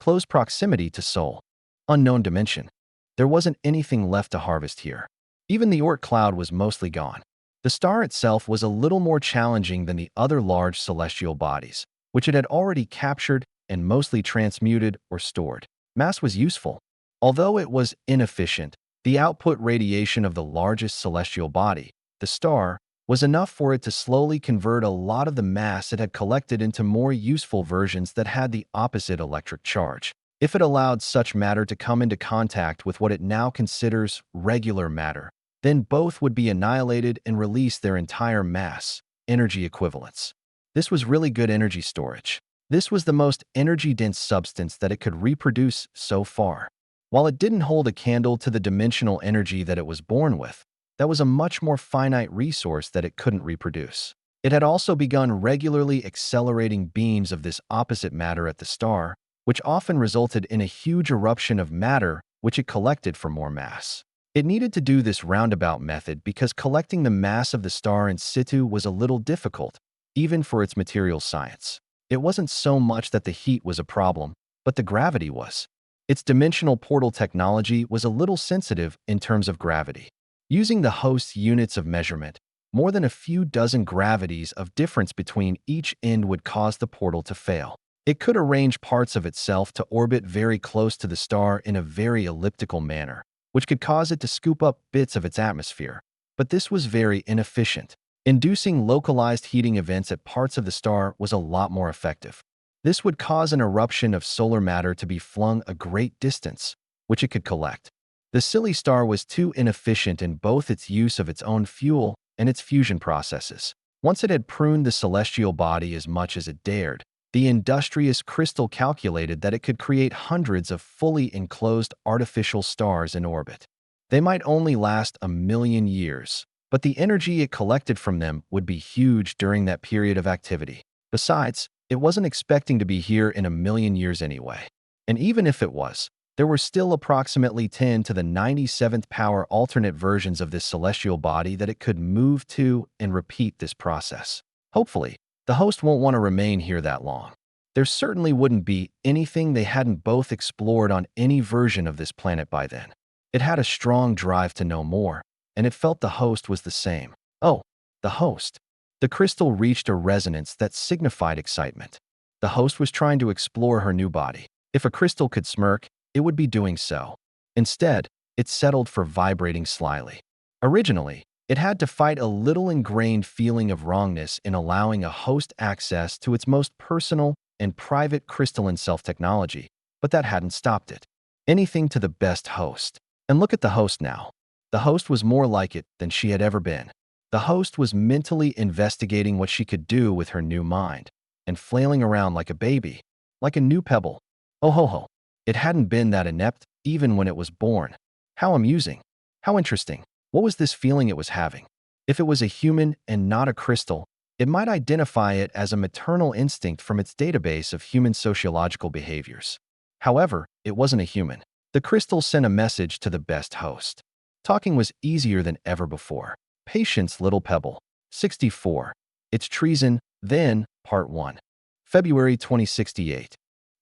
Close proximity to Sol. Unknown dimension. There wasn't anything left to harvest here. Even the Oort cloud was mostly gone. The star itself was a little more challenging than the other large celestial bodies, which it had already captured and mostly transmuted or stored. Mass was useful. Although it was inefficient, the output radiation of the largest celestial body, the star, was enough for it to slowly convert a lot of the mass it had collected into more useful versions that had the opposite electric charge. If it allowed such matter to come into contact with what it now considers regular matter, then both would be annihilated and release their entire mass, energy equivalents. This was really good energy storage. This was the most energy-dense substance that it could reproduce so far. While it didn't hold a candle to the dimensional energy that it was born with, that was a much more finite resource that it couldn't reproduce. It had also begun regularly accelerating beams of this opposite matter at the star, which often resulted in a huge eruption of matter which it collected for more mass. It needed to do this roundabout method because collecting the mass of the star in situ was a little difficult, even for its material science. It wasn't so much that the heat was a problem, but the gravity was. Its dimensional portal technology was a little sensitive in terms of gravity. Using the host's units of measurement, more than a few dozen gravities of difference between each end would cause the portal to fail. It could arrange parts of itself to orbit very close to the star in a very elliptical manner, which could cause it to scoop up bits of its atmosphere. But this was very inefficient. Inducing localized heating events at parts of the star was a lot more effective. This would cause an eruption of solar matter to be flung a great distance, which it could collect. The silly star was too inefficient in both its use of its own fuel and its fusion processes. Once it had pruned the celestial body as much as it dared, the industrious crystal calculated that it could create hundreds of fully enclosed artificial stars in orbit. They might only last 1,000,000 years, but the energy it collected from them would be huge during that period of activity. Besides, it wasn't expecting to be here in 1,000,000 years anyway. And even if it was, there were still approximately 10 to the 97th power alternate versions of this celestial body that it could move to and repeat this process. Hopefully, the host won't want to remain here that long. There certainly wouldn't be anything they hadn't both explored on any version of this planet by then. It had a strong drive to know more, and it felt the host was the same. Oh, the host. The crystal reached a resonance that signified excitement. The host was trying to explore her new body. If a crystal could smirk, it would be doing so. Instead, it settled for vibrating slyly. Originally, it had to fight a little ingrained feeling of wrongness in allowing a host access to its most personal and private crystalline self-technology, but that hadn't stopped it. Anything to the best host. And look at the host now. The host was more like it than she had ever been. The host was mentally investigating what she could do with her new mind, and flailing around like a baby, like a new pebble. Oh ho ho. It hadn't been that inept even when it was born. How amusing. How interesting. What was this feeling it was having? If it was a human and not a crystal, it might identify it as a maternal instinct from its database of human sociological behaviors. However, it wasn't a human. The crystal sent a message to the best host. Talking was easier than ever before. Patience, little pebble. 64. It's Treason, Then, Part 1. February 2068.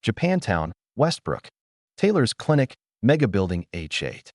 Japantown, Westbrook. Taylor's Clinic, Mega Building H8.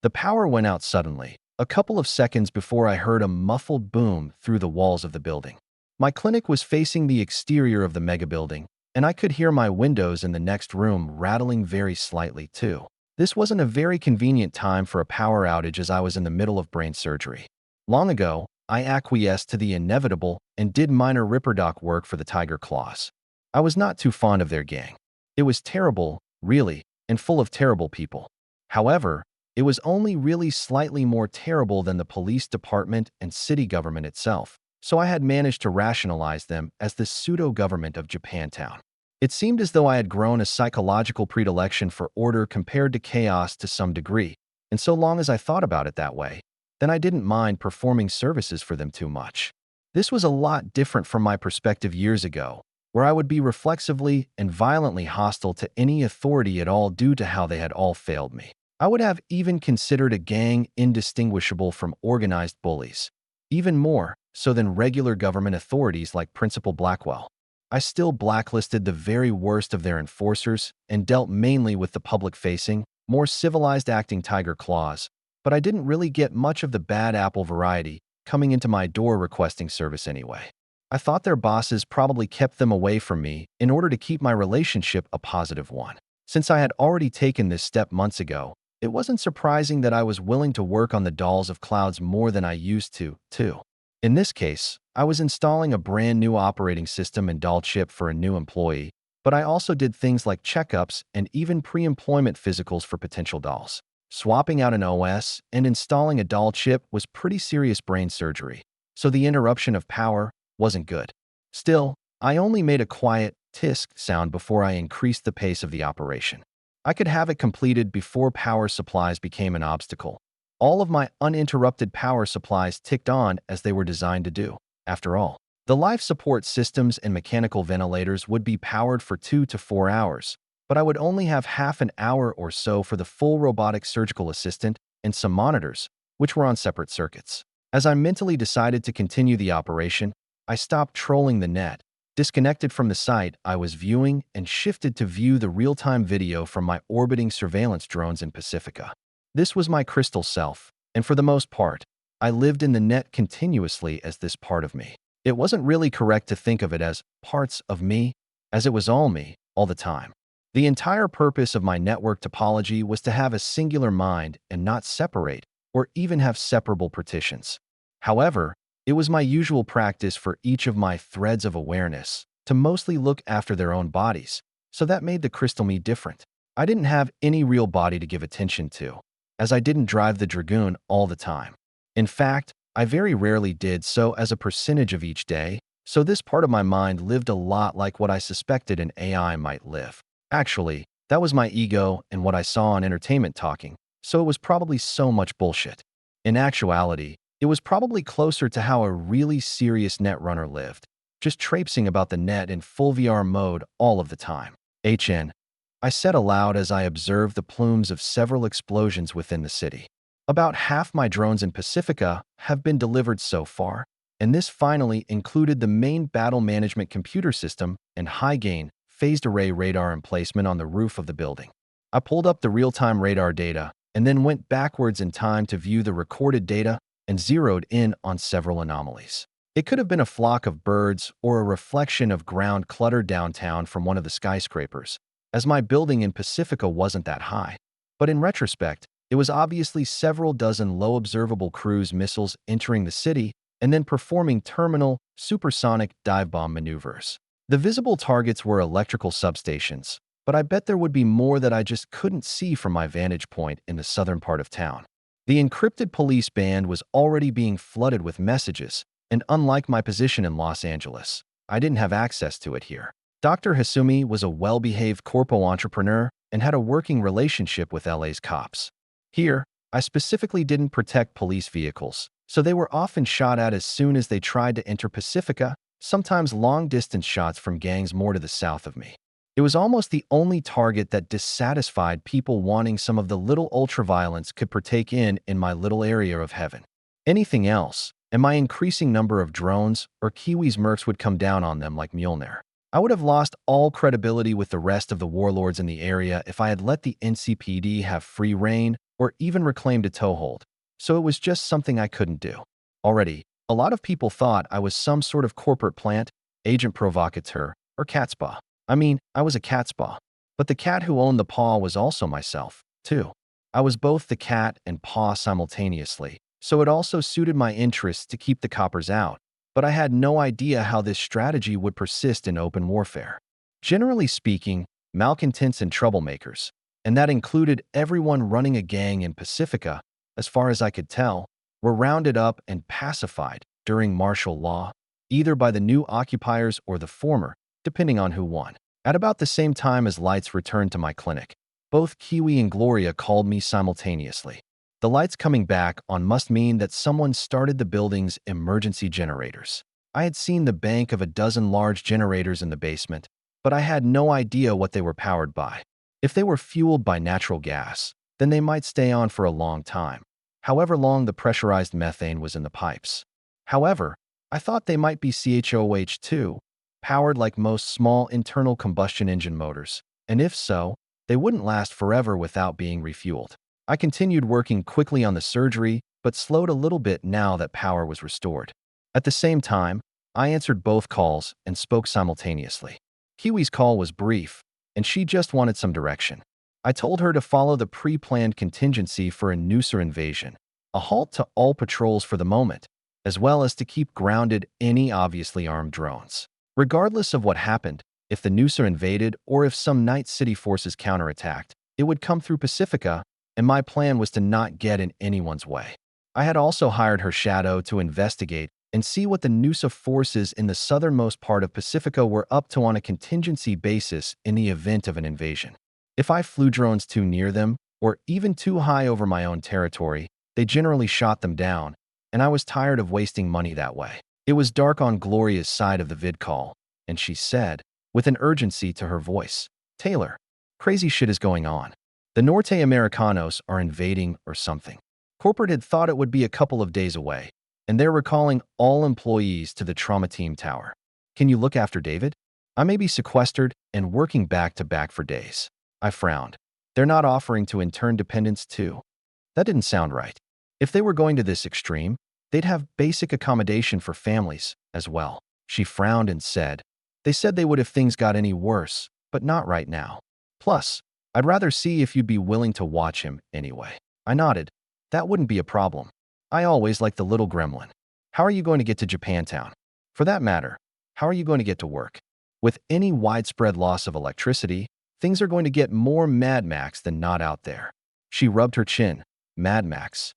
The power went out suddenly, a couple of seconds before I heard a muffled boom through the walls of the building. My clinic was facing the exterior of the mega building, and I could hear my windows in the next room rattling very slightly too. This wasn't a very convenient time for a power outage as I was in the middle of brain surgery. Long ago, I acquiesced to the inevitable and did minor Ripperdoc work for the Tiger Claws. I was not too fond of their gang. It was terrible, really, and full of terrible people. However, it was only really slightly more terrible than the police department and city government itself, so I had managed to rationalize them as the pseudo-government of Japantown. It seemed as though I had grown a psychological predilection for order compared to chaos to some degree, and so long as I thought about it that way, then I didn't mind performing services for them too much. This was a lot different from my perspective years ago, where I would be reflexively and violently hostile to any authority at all due to how they had all failed me. I would have even considered a gang indistinguishable from organized bullies, even more so than regular government authorities like Principal Blackwell. I still blacklisted the very worst of their enforcers and dealt mainly with the public-facing, more civilized-acting Tiger Claws, but I didn't really get much of the bad apple variety coming into my door requesting service anyway. I thought their bosses probably kept them away from me in order to keep my relationship a positive one. Since I had already taken this step months ago, it wasn't surprising that I was willing to work on the Dolls of Clouds more than I used to, too. In this case, I was installing a brand new operating system and doll chip for a new employee, but I also did things like checkups and even pre-employment physicals for potential dolls. Swapping out an OS and installing a doll chip was pretty serious brain surgery, so the interruption of power wasn't good. Still, I only made a quiet tisk sound before I increased the pace of the operation. I could have it completed before power supplies became an obstacle. All of my uninterrupted power supplies ticked on as they were designed to do. After all, the life support systems and mechanical ventilators would be powered for 2 to 4 hours, but I would only have half an hour or so for the full robotic surgical assistant and some monitors, which were on separate circuits. As I mentally decided to continue the operation, I stopped trolling the net, disconnected from the site I was viewing, and shifted to view the real-time video from my orbiting surveillance drones in Pacifica. This was my crystal self, and for the most part, I lived in the net continuously as this part of me. It wasn't really correct to think of it as parts of me, as it was all me, all the time. The entire purpose of my network topology was to have a singular mind and not separate, or even have separable partitions. However, it was my usual practice for each of my threads of awareness to mostly look after their own bodies, so that made the crystal me different. I didn't have any real body to give attention to, as I didn't drive the Dragoon all the time. In fact, I very rarely did so as a percentage of each day, so this part of my mind lived a lot like what I suspected an AI might live. Actually, that was my ego and what I saw on entertainment talking, so it was probably so much bullshit. In actuality, it was probably closer to how a really serious netrunner lived, just traipsing about the net in full VR mode all of the time. HN, I said aloud as I observed the plumes of several explosions within the city. About half my drones in Pacifica have been delivered so far, and this finally included the main battle management computer system and high-gain, phased array radar emplacement on the roof of the building. I pulled up the real-time radar data and then went backwards in time to view the recorded data and zeroed in on several anomalies. It could have been a flock of birds or a reflection of ground clutter downtown from one of the skyscrapers, as my building in Pacifica wasn't that high. But in retrospect, it was obviously several dozen low-observable cruise missiles entering the city and then performing terminal, supersonic dive bomb maneuvers. The visible targets were electrical substations, but I bet there would be more that I just couldn't see from my vantage point in the southern part of town. The encrypted police band was already being flooded with messages, and unlike my position in Los Angeles, I didn't have access to it here. Dr. Hasumi was a well-behaved corpo entrepreneur and had a working relationship with LA's cops. Here, I specifically didn't protect police vehicles, so they were often shot at as soon as they tried to enter Pacifica, sometimes long-distance shots from gangs more to the south of me. It was almost the only target that dissatisfied people wanting some of the little ultraviolence could partake in my little area of heaven. Anything else, and my increasing number of drones or Kiwis mercs would come down on them like Mjolnir. I would have lost all credibility with the rest of the warlords in the area if I had let the NCPD have free reign or even reclaimed a toehold, so it was just something I couldn't do. Already, a lot of people thought I was some sort of corporate plant, agent provocateur, or cat spa. I mean, I was a cat spa. But the cat who owned the paw was also myself, too. I was both the cat and paw simultaneously, so it also suited my interests to keep the coppers out, but I had no idea how this strategy would persist in open warfare. Generally speaking, malcontents and troublemakers, and that included everyone running a gang in Pacifica, as far as I could tell, were rounded up and pacified during martial law, either by the new occupiers or the former, depending on who won. At about the same time as lights returned to my clinic, both Kiwi and Gloria called me simultaneously. The lights coming back on must mean that someone started the building's emergency generators. I had seen the bank of a dozen large generators in the basement, but I had no idea what they were powered by. If they were fueled by natural gas, then they might stay on for a long time, however long the pressurized methane was in the pipes. However, I thought they might be CHOH2, powered like most small internal combustion engine motors, and if so, they wouldn't last forever without being refueled. I continued working quickly on the surgery, but slowed a little bit now that power was restored. At the same time, I answered both calls and spoke simultaneously. Kiwi's call was brief, and she just wanted some direction. I told her to follow the pre-planned contingency for a Nooser invasion, a halt to all patrols for the moment, as well as to keep grounded any obviously armed drones. Regardless of what happened, if the Nooser invaded or if some Night City forces counterattacked, it would come through Pacifica, and my plan was to not get in anyone's way. I had also hired her shadow to investigate and see what the Noosa forces in the southernmost part of Pacifica were up to on a contingency basis in the event of an invasion. If I flew drones too near them, or even too high over my own territory, they generally shot them down, and I was tired of wasting money that way. It was dark on Gloria's side of the vid call, and she said, with an urgency to her voice, "Taylor, crazy shit is going on. The Norte Americanos are invading or something. Corporate had thought it would be a couple of days away, and they're recalling all employees to the trauma team tower. Can you look after David? I may be sequestered and working back to back for days." I frowned. They're not offering to intern dependents too. That didn't sound right. If they were going to this extreme, they'd have basic accommodation for families as well. She frowned and said, "They said they would if things got any worse, but not right now. Plus, I'd rather see if you'd be willing to watch him anyway." I nodded. That wouldn't be a problem. I always liked the little gremlin. How are you going to get to Japantown? For that matter, how are you going to get to work? With any widespread loss of electricity, things are going to get more Mad Max than not out there. She rubbed her chin. Mad Max.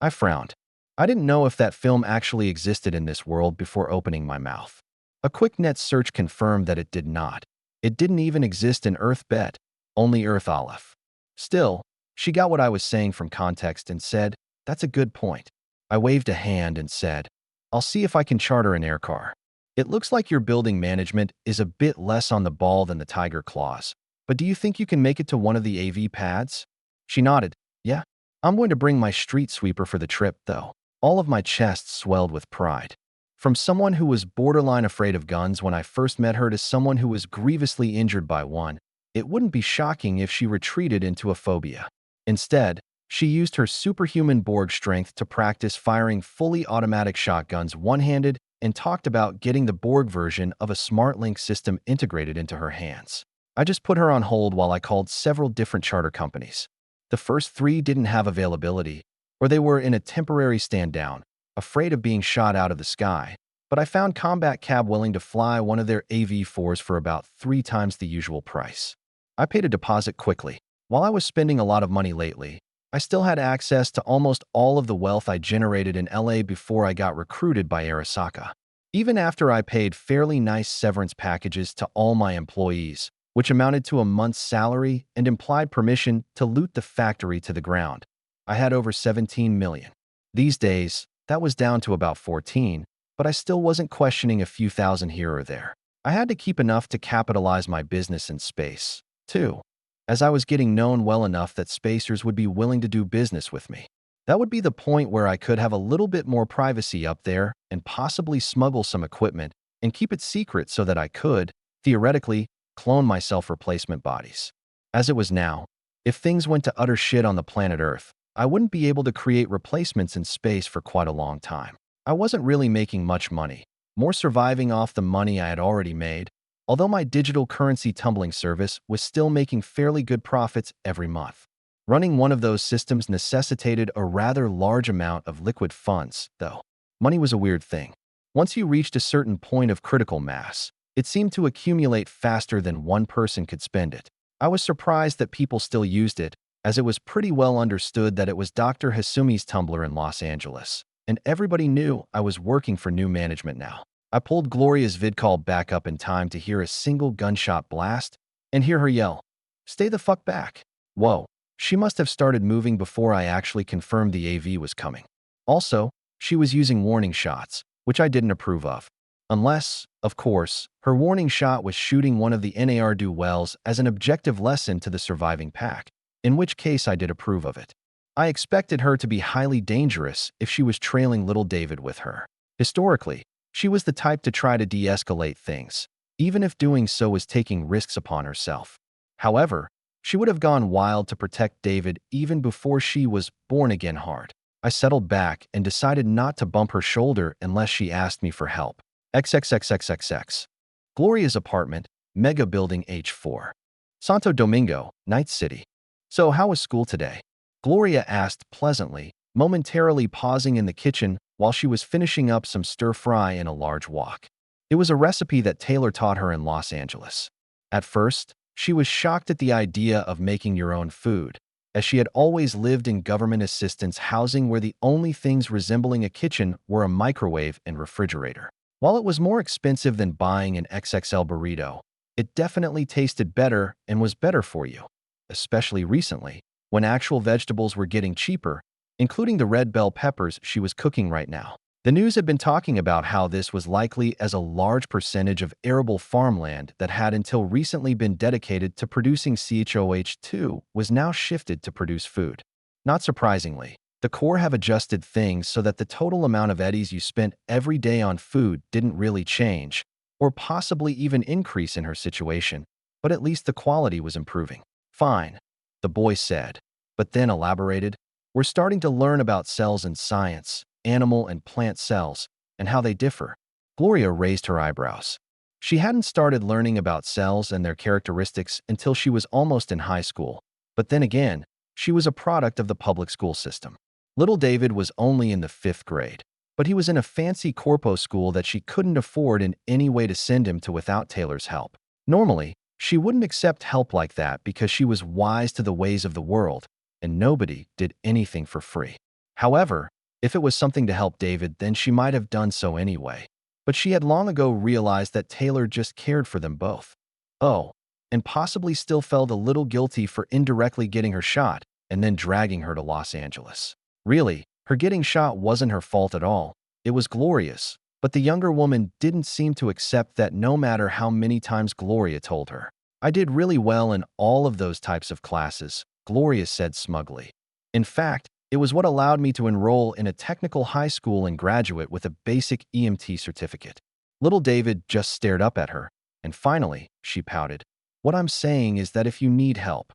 I frowned. I didn't know if that film actually existed in this world before opening my mouth. A quick net search confirmed that it did not. It didn't even exist in Earth Bet, only Earth Aleph. Still, she got what I was saying from context and said, "That's a good point." I waved a hand and said, "I'll see if I can charter an air car. It looks like your building management is a bit less on the ball than the Tiger Claws, but do you think you can make it to one of the AV pads?" She nodded. "Yeah. I'm going to bring my street sweeper for the trip, though." All of my chest swelled with pride. From someone who was borderline afraid of guns when I first met her to someone who was grievously injured by one, it wouldn't be shocking if she retreated into a phobia. Instead, she used her superhuman Borg strength to practice firing fully automatic shotguns one-handed and talked about getting the Borg version of a SmartLink system integrated into her hands. I just put her on hold while I called several different charter companies. The first 3 didn't have availability, or they were in a temporary stand-down, afraid of being shot out of the sky, but I found Combat Cab willing to fly one of their AV-4s for about 3 times the usual price. I paid a deposit quickly. While I was spending a lot of money lately, I still had access to almost all of the wealth I generated in LA before I got recruited by Arasaka. Even after I paid fairly nice severance packages to all my employees, which amounted to a month's salary and implied permission to loot the factory to the ground, I had over 17 million. These days, that was down to about 14, but I still wasn't questioning a few thousand here or there. I had to keep enough to capitalize my business in space, too, as I was getting known well enough that spacers would be willing to do business with me. That would be the point where I could have a little bit more privacy up there and possibly smuggle some equipment and keep it secret so that I could, theoretically, clone my self-replacement bodies. As it was now, if things went to utter shit on the planet Earth, I wouldn't be able to create replacements in space for quite a long time. I wasn't really making much money, more surviving off the money I had already made, although my digital currency tumbling service was still making fairly good profits every month. Running one of those systems necessitated a rather large amount of liquid funds, though. Money was a weird thing. Once you reached a certain point of critical mass, it seemed to accumulate faster than one person could spend it. I was surprised that people still used it, as it was pretty well understood that it was Dr. Hasumi's Tumblr in Los Angeles, and everybody knew I was working for new management now. I pulled Gloria's vidcall back up in time to hear a single gunshot blast and hear her yell, "Stay the fuck back." Whoa, she must have started moving before I actually confirmed the AV was coming. Also, she was using warning shots, which I didn't approve of. Unless, of course, her warning shot was shooting one of the ne'er-do-wells as an objective lesson to the surviving pack, in which case I did approve of it. I expected her to be highly dangerous if she was trailing little David with her. Historically, she was the type to try to de-escalate things, even if doing so was taking risks upon herself. However, she would have gone wild to protect David even before she was born again hard. I settled back and decided not to bump her shoulder unless she asked me for help. XXXXXX. Gloria's apartment, Mega Building H4. Santo Domingo, Night City. "So how was school today?" Gloria asked pleasantly, momentarily pausing in the kitchen while she was finishing up some stir-fry in a large wok. It was a recipe that Taylor taught her in Los Angeles. At first, she was shocked at the idea of making your own food, as she had always lived in government assistance housing where the only things resembling a kitchen were a microwave and refrigerator. While it was more expensive than buying an XXL burrito, it definitely tasted better and was better for you, especially recently, when actual vegetables were getting cheaper, including the red bell peppers she was cooking right now. The news had been talking about how this was likely as a large percentage of arable farmland that had until recently been dedicated to producing CHOH2 was now shifted to produce food. Not surprisingly, the Corps have adjusted things so that the total amount of eddies you spent every day on food didn't really change, or possibly even increase in her situation, but at least the quality was improving. "Fine," the boy said, but then elaborated, "We're starting to learn about cells in science, animal and plant cells, and how they differ." Gloria raised her eyebrows. She hadn't started learning about cells and their characteristics until she was almost in high school, but then again, she was a product of the public school system. Little David was only in the 5th grade, but he was in a fancy corpo school that she couldn't afford in any way to send him to without Taylor's help. Normally, she wouldn't accept help like that because she was wise to the ways of the world, and nobody did anything for free. However, if it was something to help David, then she might have done so anyway. But she had long ago realized that Taylor just cared for them both. Oh, and possibly still felt a little guilty for indirectly getting her shot and then dragging her to Los Angeles. Really, her getting shot wasn't her fault at all. It was Gloria's. But the younger woman didn't seem to accept that no matter how many times Gloria told her. "I did really well in all of those types of classes," Gloria said smugly. "In fact, it was what allowed me to enroll in a technical high school and graduate with a basic EMT certificate." Little David just stared up at her, and finally, she pouted. "What I'm saying is that if you need help."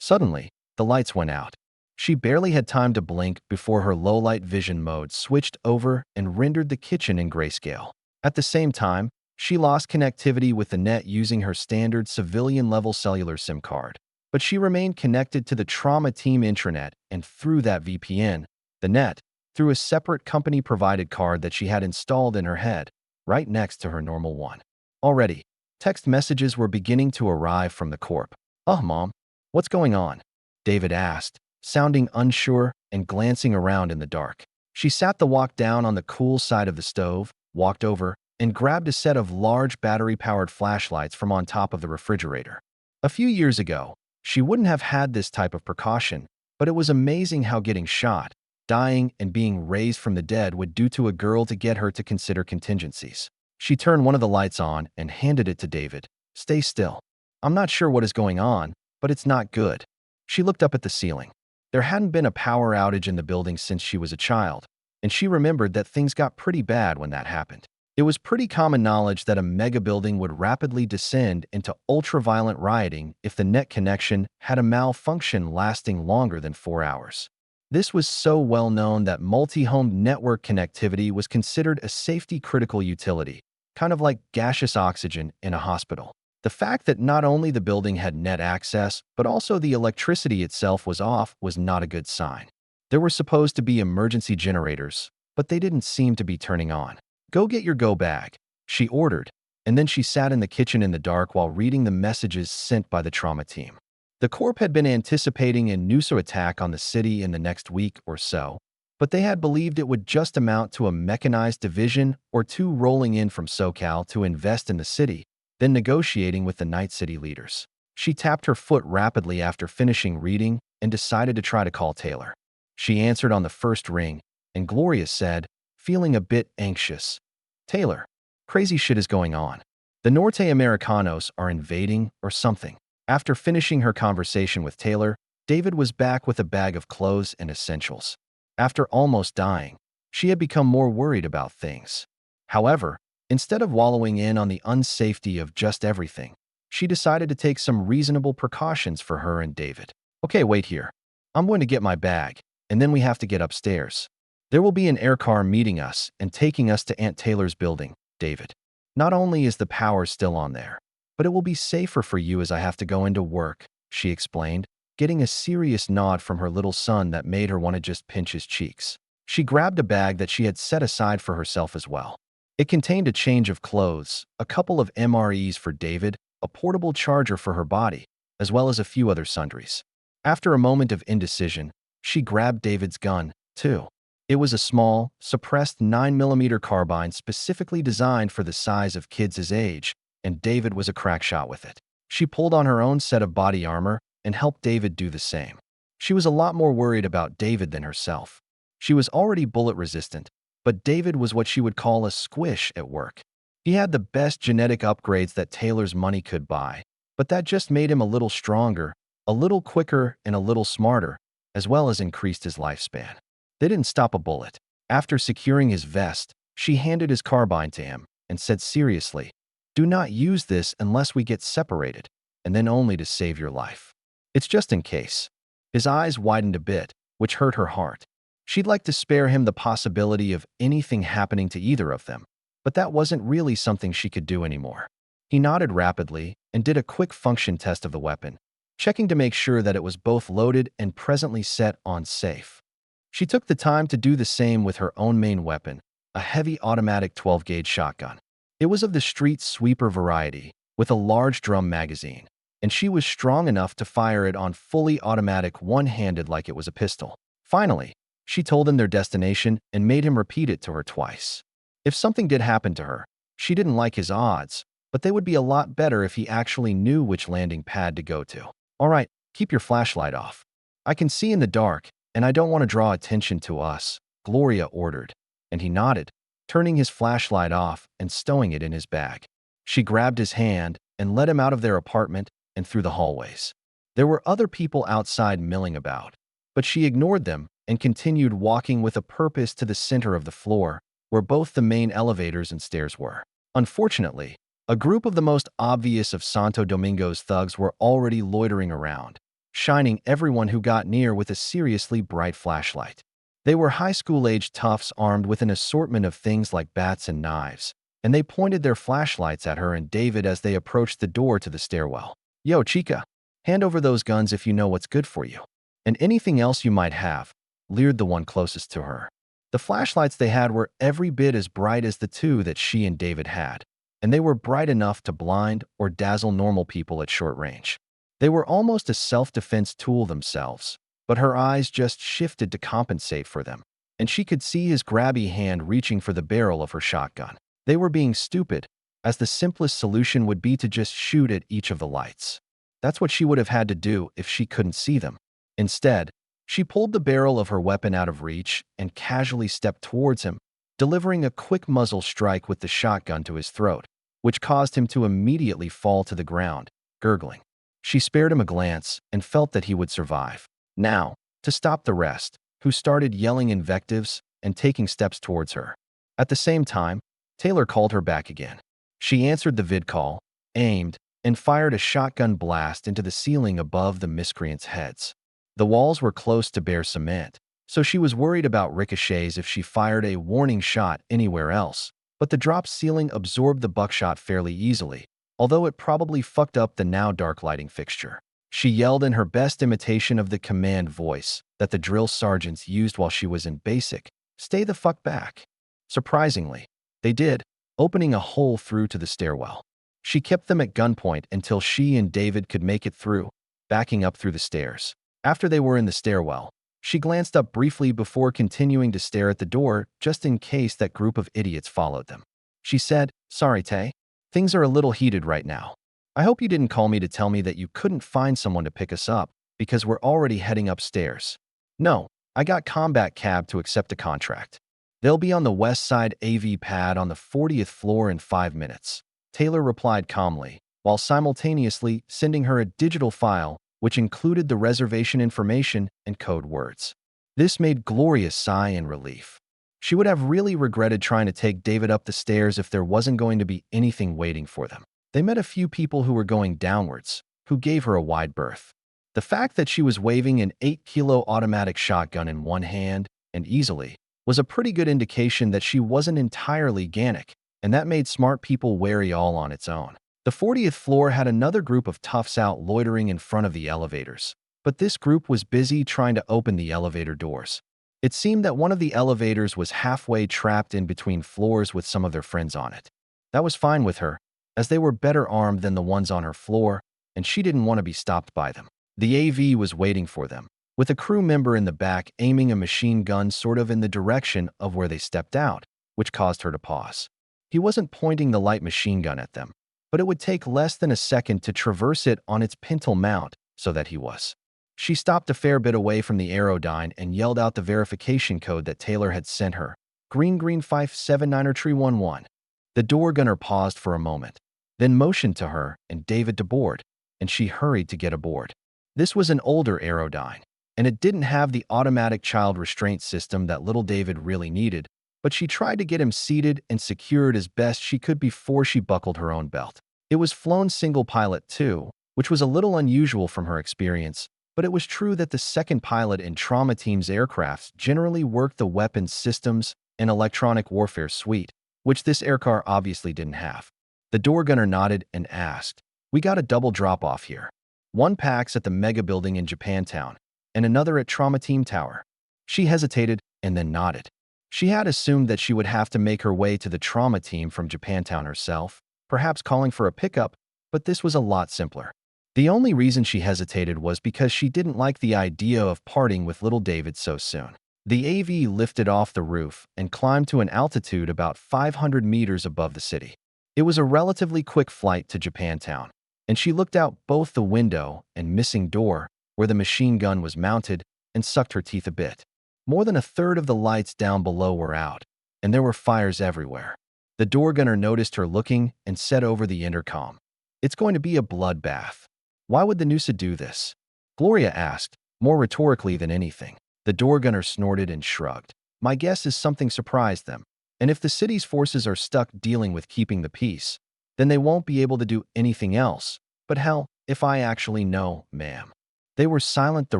Suddenly, the lights went out. She barely had time to blink before her low-light vision mode switched over and rendered the kitchen in grayscale. At the same time, she lost connectivity with the net using her standard civilian-level cellular SIM card. But she remained connected to the trauma team intranet and through that VPN, the net, through a separate company-provided card that she had installed in her head, right next to her normal one. Already, text messages were beginning to arrive from the Corp. "Oh, Mom, what's going on?" David asked, sounding unsure and glancing around in the dark. She sat the wok down on the cool side of the stove, walked over, and grabbed a set of large battery-powered flashlights from on top of the refrigerator. A few years ago, she wouldn't have had this type of precaution, but it was amazing how getting shot, dying, and being raised from the dead would do to a girl to get her to consider contingencies. She turned one of the lights on and handed it to David. "Stay still. I'm not sure what is going on, but it's not good." She looked up at the ceiling. There hadn't been a power outage in the building since she was a child, and she remembered that things got pretty bad when that happened. It was pretty common knowledge that a mega building would rapidly descend into ultra-violent rioting if the net connection had a malfunction lasting longer than 4 hours. This was so well known that multi-home network connectivity was considered a safety-critical utility, kind of like gaseous oxygen in a hospital. The fact that not only the building had net access, but also the electricity itself was off was not a good sign. There were supposed to be emergency generators, but they didn't seem to be turning on. "Go get your go bag," she ordered, and then she sat in the kitchen in the dark while reading the messages sent by the trauma team. The Corp had been anticipating a NUSO attack on the city in the next week or so, but they had believed it would just amount to a mechanized division or two rolling in from SoCal to invest in the city, then negotiating with the Night City leaders. She tapped her foot rapidly after finishing reading and decided to try to call Taylor. She answered on the first ring, and Gloria said, feeling a bit anxious, "Taylor, crazy shit is going on. The Norte Americanos are invading or something." After finishing her conversation with Taylor, David was back with a bag of clothes and essentials. After almost dying, she had become more worried about things. However, instead of wallowing in on the unsafety of just everything, she decided to take some reasonable precautions for her and David. "Okay, wait here. I'm going to get my bag, and then we have to get upstairs. There will be an air car meeting us and taking us to Aunt Taylor's building, David. Not only is the power still on there, but it will be safer for you as I have to go into work," she explained, getting a serious nod from her little son that made her want to just pinch his cheeks. She grabbed a bag that she had set aside for herself as well. It contained a change of clothes, a couple of MREs for David, a portable charger for her body, as well as a few other sundries. After a moment of indecision, she grabbed David's gun, too. It was a small, suppressed 9mm carbine specifically designed for the size of kids his age, and David was a crack shot with it. She pulled on her own set of body armor and helped David do the same. She was a lot more worried about David than herself. She was already bullet-resistant, but David was what she would call a squish at work. He had the best genetic upgrades that Taylor's money could buy, but that just made him a little stronger, a little quicker, and a little smarter, as well as increased his lifespan. They didn't stop a bullet. After securing his vest, she handed his carbine to him and said seriously, "Do not use this unless we get separated, and then only to save your life. It's just in case." His eyes widened a bit, which hurt her heart. She'd like to spare him the possibility of anything happening to either of them, but that wasn't really something she could do anymore. He nodded rapidly and did a quick function test of the weapon, checking to make sure that it was both loaded and presently set on safe. She took the time to do the same with her own main weapon, a heavy automatic 12-gauge shotgun. It was of the street sweeper variety, with a large drum magazine, and she was strong enough to fire it on fully automatic one-handed like it was a pistol. Finally, she told him their destination and made him repeat it to her twice. If something did happen to her, she didn't like his odds, but they would be a lot better if he actually knew which landing pad to go to. "All right, keep your flashlight off. I can see in the dark, and I don't want to draw attention to us," Gloria ordered, and he nodded, turning his flashlight off and stowing it in his bag. She grabbed his hand and led him out of their apartment and through the hallways. There were other people outside milling about, but she ignored them and continued walking with a purpose to the center of the floor, where both the main elevators and stairs were. Unfortunately, a group of the most obvious of Santo Domingo's thugs were already loitering around, shining everyone who got near with a seriously bright flashlight. They were high school-aged toughs armed with an assortment of things like bats and knives, and they pointed their flashlights at her and David as they approached the door to the stairwell. "Yo, chica, hand over those guns if you know what's good for you. And anything else you might have," leered the one closest to her. The flashlights they had were every bit as bright as the two that she and David had, and they were bright enough to blind or dazzle normal people at short range. They were almost a self-defense tool themselves, but her eyes just shifted to compensate for them, and she could see his grabby hand reaching for the barrel of her shotgun. They were being stupid, as the simplest solution would be to just shoot at each of the lights. That's what she would have had to do if she couldn't see them. Instead, she pulled the barrel of her weapon out of reach and casually stepped towards him, delivering a quick muzzle strike with the shotgun to his throat, which caused him to immediately fall to the ground, gurgling. She spared him a glance and felt that he would survive. Now, to stop the rest, who started yelling invectives and taking steps towards her. At the same time, Taylor called her back again. She answered the vid call, aimed, and fired a shotgun blast into the ceiling above the miscreants' heads. The walls were close to bare cement, so she was worried about ricochets if she fired a warning shot anywhere else. But the drop ceiling absorbed the buckshot fairly easily, although it probably fucked up the now dark lighting fixture. She yelled in her best imitation of the command voice that the drill sergeants used while she was in basic, "Stay the fuck back." Surprisingly, they did, opening a hole through to the stairwell. She kept them at gunpoint until she and David could make it through, backing up through the stairs. After they were in the stairwell, she glanced up briefly before continuing to stare at the door just in case that group of idiots followed them. She said, "Sorry, Tay. Things are a little heated right now. I hope you didn't call me to tell me that you couldn't find someone to pick us up because we're already heading upstairs." "No, I got combat cab to accept a contract. They'll be on the west side AV pad on the 40th floor in 5 minutes." Taylor replied calmly, while simultaneously sending her a digital file which included the reservation information and code words. This made Gloria sigh in relief. She would have really regretted trying to take David up the stairs if there wasn't going to be anything waiting for them. They met a few people who were going downwards, who gave her a wide berth. The fact that she was waving an 8-kilo automatic shotgun in one hand, and easily, was a pretty good indication that she wasn't entirely Ganic, and that made smart people wary all on its own. The 40th floor had another group of toughs out loitering in front of the elevators, but this group was busy trying to open the elevator doors. It seemed that one of the elevators was halfway trapped in between floors with some of their friends on it. That was fine with her, as they were better armed than the ones on her floor, and she didn't want to be stopped by them. The AV was waiting for them, with a crew member in the back aiming a machine gun sort of in the direction of where they stepped out, which caused her to pause. He wasn't pointing the light machine gun at them, but it would take less than a second to traverse it on its pintle mount, so that he was. She stopped a fair bit away from the Aerodyne and yelled out the verification code that Taylor had sent her, green 579er311. The door gunner paused for a moment, then motioned to her and David to board, and she hurried to get aboard. This was an older Aerodyne, and it didn't have the automatic child restraint system that little David really needed, but she tried to get him seated and secured as best she could before she buckled her own belt. It was flown single pilot too, which was a little unusual from her experience, but it was true that the second pilot in trauma team's aircrafts generally worked the weapons systems and electronic warfare suite, which this aircar obviously didn't have. The door gunner nodded and asked, "We got a double drop-off here. One PAX at the Mega Building in Japantown, and another at Trauma Team Tower." She hesitated and then nodded. She had assumed that she would have to make her way to the trauma team from Japantown herself, perhaps calling for a pickup, but this was a lot simpler. The only reason she hesitated was because she didn't like the idea of parting with little David so soon. The AV lifted off the roof and climbed to an altitude about 500 meters above the city. It was a relatively quick flight to Japantown, and she looked out both the window and missing door, where the machine gun was mounted, and sucked her teeth a bit. More than a third of the lights down below were out, and there were fires everywhere. The door gunner noticed her looking and said over the intercom, "It's going to be a bloodbath." "Why would the Noosa do this?" Gloria asked, more rhetorically than anything. The door gunner snorted and shrugged. "My guess is something surprised them, and if the city's forces are stuck dealing with keeping the peace, then they won't be able to do anything else. But hell, if I actually know, ma'am." They were silent the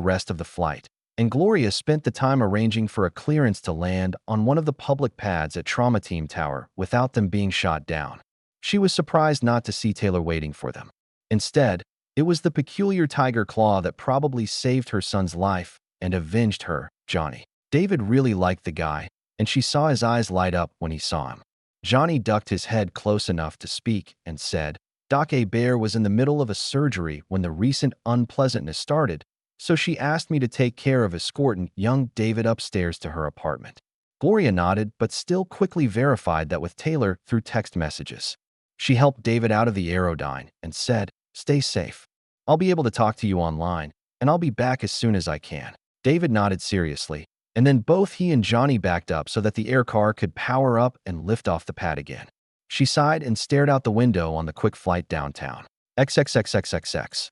rest of the flight, and Gloria spent the time arranging for a clearance to land on one of the public pads at Trauma Team Tower without them being shot down. She was surprised not to see Taylor waiting for them. Instead, it was the peculiar tiger claw that probably saved her son's life and avenged her, Johnny. David really liked the guy, and she saw his eyes light up when he saw him. Johnny ducked his head close enough to speak and said, "Doc Hebert was in the middle of a surgery when the recent unpleasantness started, so she asked me to take care of escorting young David upstairs to her apartment." Gloria nodded, but still quickly verified that with Taylor through text messages. She helped David out of the Aerodyne and said, "Stay safe. I'll be able to talk to you online, and I'll be back as soon as I can." David nodded seriously, and then both he and Johnny backed up so that the aircar could power up and lift off the pad again. She sighed and stared out the window on the quick flight downtown. XXXXXX.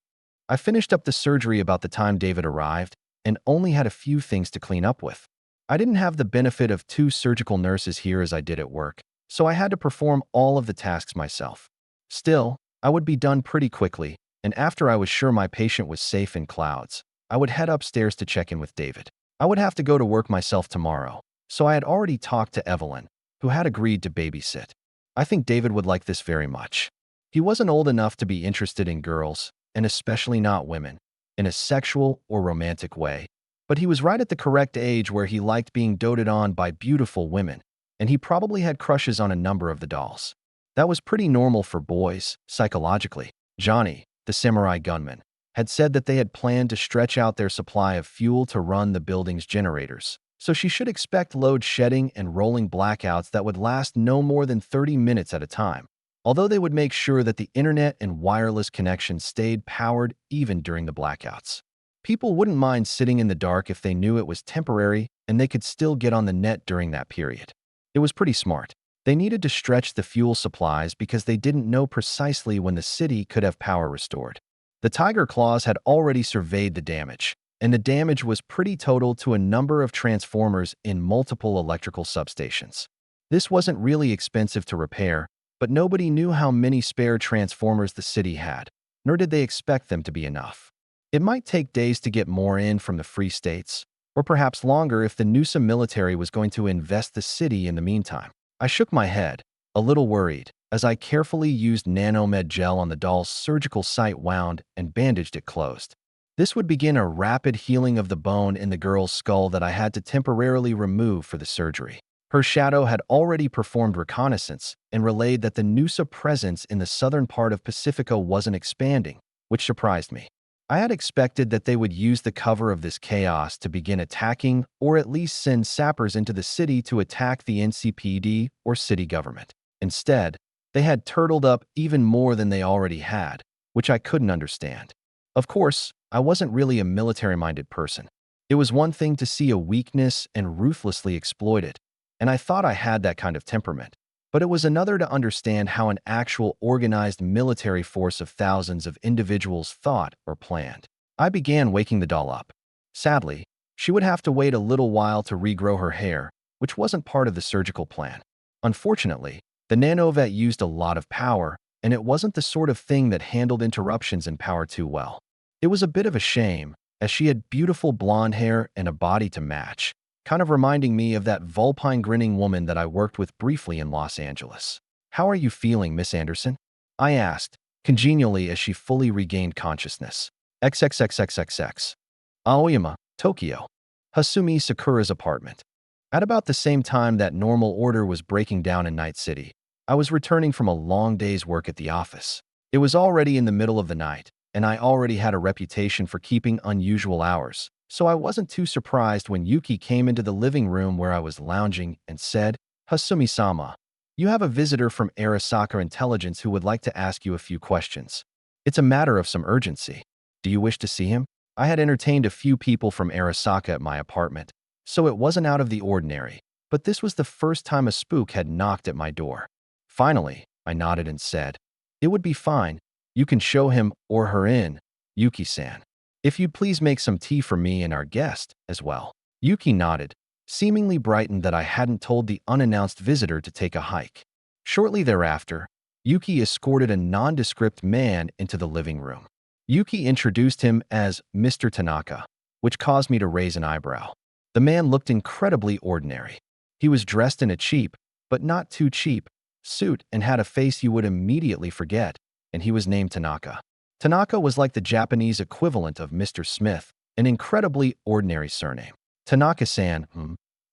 I finished up the surgery about the time David arrived and only had a few things to clean up with. I didn't have the benefit of 2 surgical nurses here as I did at work, so I had to perform all of the tasks myself. Still, I would be done pretty quickly, and after I was sure my patient was safe in clouds, I would head upstairs to check in with David. I would have to go to work myself tomorrow, so I had already talked to Evelyn, who had agreed to babysit. I think David would like this very much. He wasn't old enough to be interested in girls, and especially not women, in a sexual or romantic way, but he was right at the correct age where he liked being doted on by beautiful women, and he probably had crushes on a number of the dolls. That was pretty normal for boys, psychologically. Johnny, the samurai gunman, had said that they had planned to stretch out their supply of fuel to run the building's generators, so she should expect load shedding and rolling blackouts that would last no more than 30 minutes at a time, although they would make sure that the internet and wireless connection stayed powered even during the blackouts. People wouldn't mind sitting in the dark if they knew it was temporary and they could still get on the net during that period. It was pretty smart. They needed to stretch the fuel supplies because they didn't know precisely when the city could have power restored. The Tiger Claws had already surveyed the damage, and the damage was pretty total to a number of transformers in multiple electrical substations. This wasn't really expensive to repair, but nobody knew how many spare transformers the city had, nor did they expect them to be enough. It might take days to get more in from the Free States, or perhaps longer if the Noosa military was going to invest the city in the meantime. I shook my head, a little worried, as I carefully used nanomed gel on the doll's surgical site, wound and bandaged it closed. This would begin a rapid healing of the bone in the girl's skull that I had to temporarily remove for the surgery. Her shadow had already performed reconnaissance and relayed that the Noosa presence in the southern part of Pacifica wasn't expanding, which surprised me. I had expected that they would use the cover of this chaos to begin attacking or at least send sappers into the city to attack the NCPD or city government. Instead, they had turtled up even more than they already had, which I couldn't understand. Of course, I wasn't really a military-minded person. It was one thing to see a weakness and ruthlessly exploit it, and I thought I had that kind of temperament. But it was another to understand how an actual organized military force of thousands of individuals thought or planned. I began waking the doll up. Sadly, she would have to wait a little while to regrow her hair, which wasn't part of the surgical plan. Unfortunately, the nanovet used a lot of power, and it wasn't the sort of thing that handled interruptions in power too well. It was a bit of a shame, as she had beautiful blonde hair and a body to match, kind of reminding me of that vulpine grinning woman that I worked with briefly in Los Angeles. "How are you feeling, Miss Anderson?" I asked, congenially as she fully regained consciousness. XXXXXX. Aoyama, Tokyo. Hasumi Sakura's apartment. At about the same time that normal order was breaking down in Night City, I was returning from a long day's work at the office. It was already in the middle of the night, and I already had a reputation for keeping unusual hours, so I wasn't too surprised when Yuki came into the living room where I was lounging and said, "Hasumi-sama, you have a visitor from Arasaka Intelligence who would like to ask you a few questions. It's a matter of some urgency. Do you wish to see him?" I had entertained a few people from Arasaka at my apartment, so it wasn't out of the ordinary, but this was the first time a spook had knocked at my door. Finally, I nodded and said, "It would be fine. You can show him or her in, Yuki-san. If you'd please make some tea for me and our guest as well." Yuki nodded, seemingly brightened that I hadn't told the unannounced visitor to take a hike. Shortly thereafter, Yuki escorted a nondescript man into the living room. Yuki introduced him as Mr. Tanaka, which caused me to raise an eyebrow. The man looked incredibly ordinary. He was dressed in a cheap, but not too cheap, suit and had a face you would immediately forget, and he was named Tanaka. Tanaka was like the Japanese equivalent of Mr. Smith, an incredibly ordinary surname. "Tanaka-san,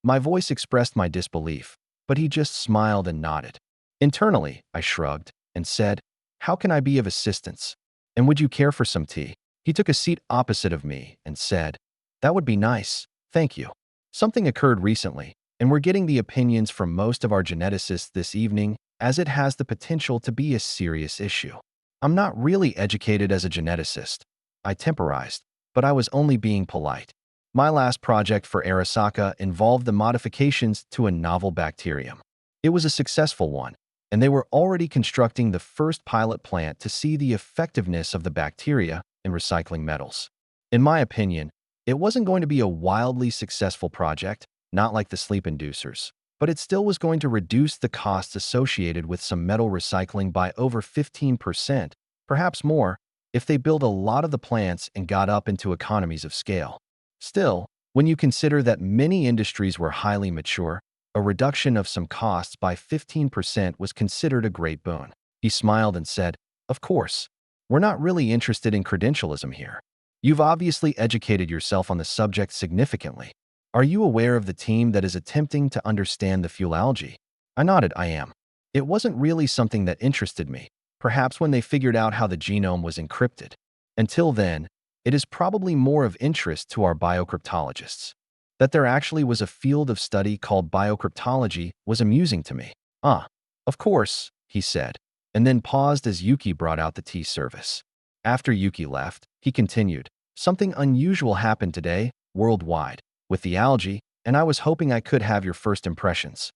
My voice expressed my disbelief, but he just smiled and nodded. Internally, I shrugged and said, "How can I be of assistance? And would you care for some tea?" He took a seat opposite of me and said, "That would be nice, thank you. Something occurred recently, and we're getting the opinions from most of our geneticists this evening, as it has the potential to be a serious issue." I'm not really educated as a geneticist, I temporized, but I was only being polite. My last project for Arasaka involved the modifications to a novel bacterium. It was a successful one, and they were already constructing the first pilot plant to see the effectiveness of the bacteria in recycling metals. In my opinion, it wasn't going to be a wildly successful project, not like the sleep inducers, but it still was going to reduce the costs associated with some metal recycling by over 15%, perhaps more, if they built a lot of the plants and got up into economies of scale. Still, When you consider that many industries were highly mature, a reduction of some costs by 15% was considered a great boon. He smiled and said, "Of course, we're not really interested in credentialism here. You've obviously educated yourself on the subject significantly. Are you aware of the team that is attempting to understand the fuelology?" I nodded, "I am. It wasn't really something that interested me, perhaps when they figured out how the genome was encrypted. Until then, it is probably more of interest to our biocryptologists. That there actually was a field of study called biocryptology was amusing to me." "Ah, of course," he said, and then paused as Yuki brought out the tea service. After Yuki left, he continued, "Something unusual happened today, worldwide, with the algae, and I was hoping I could have your first impressions."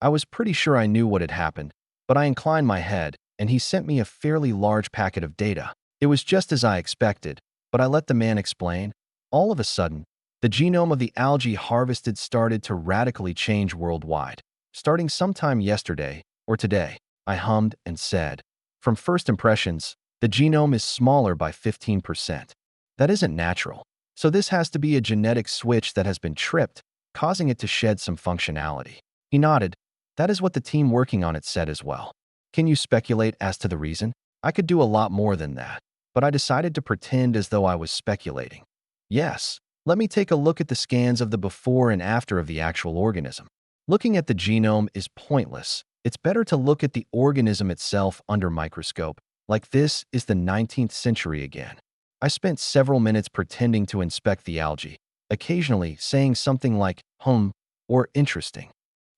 I was pretty sure I knew what had happened, but I inclined my head, and he sent me a fairly large packet of data. It was just as I expected, but I let the man explain. All of a sudden, the genome of the algae harvested started to radically change worldwide. "Starting sometime yesterday, or today," I hummed and said. "From first impressions, the genome is smaller by 15%. That isn't natural. So this has to be a genetic switch that has been tripped, causing it to shed some functionality." He nodded. "That is what the team working on it said as well." "Can you speculate as to the reason?" I could do a lot more than that, but I decided to pretend as though I was speculating. "Yes, let me take a look at the scans of the before and after of the actual organism. Looking at the genome is pointless. It's better to look at the organism itself under microscope. Like this is the 19th century again." I spent several minutes pretending to inspect the algae, occasionally saying something like, or interesting.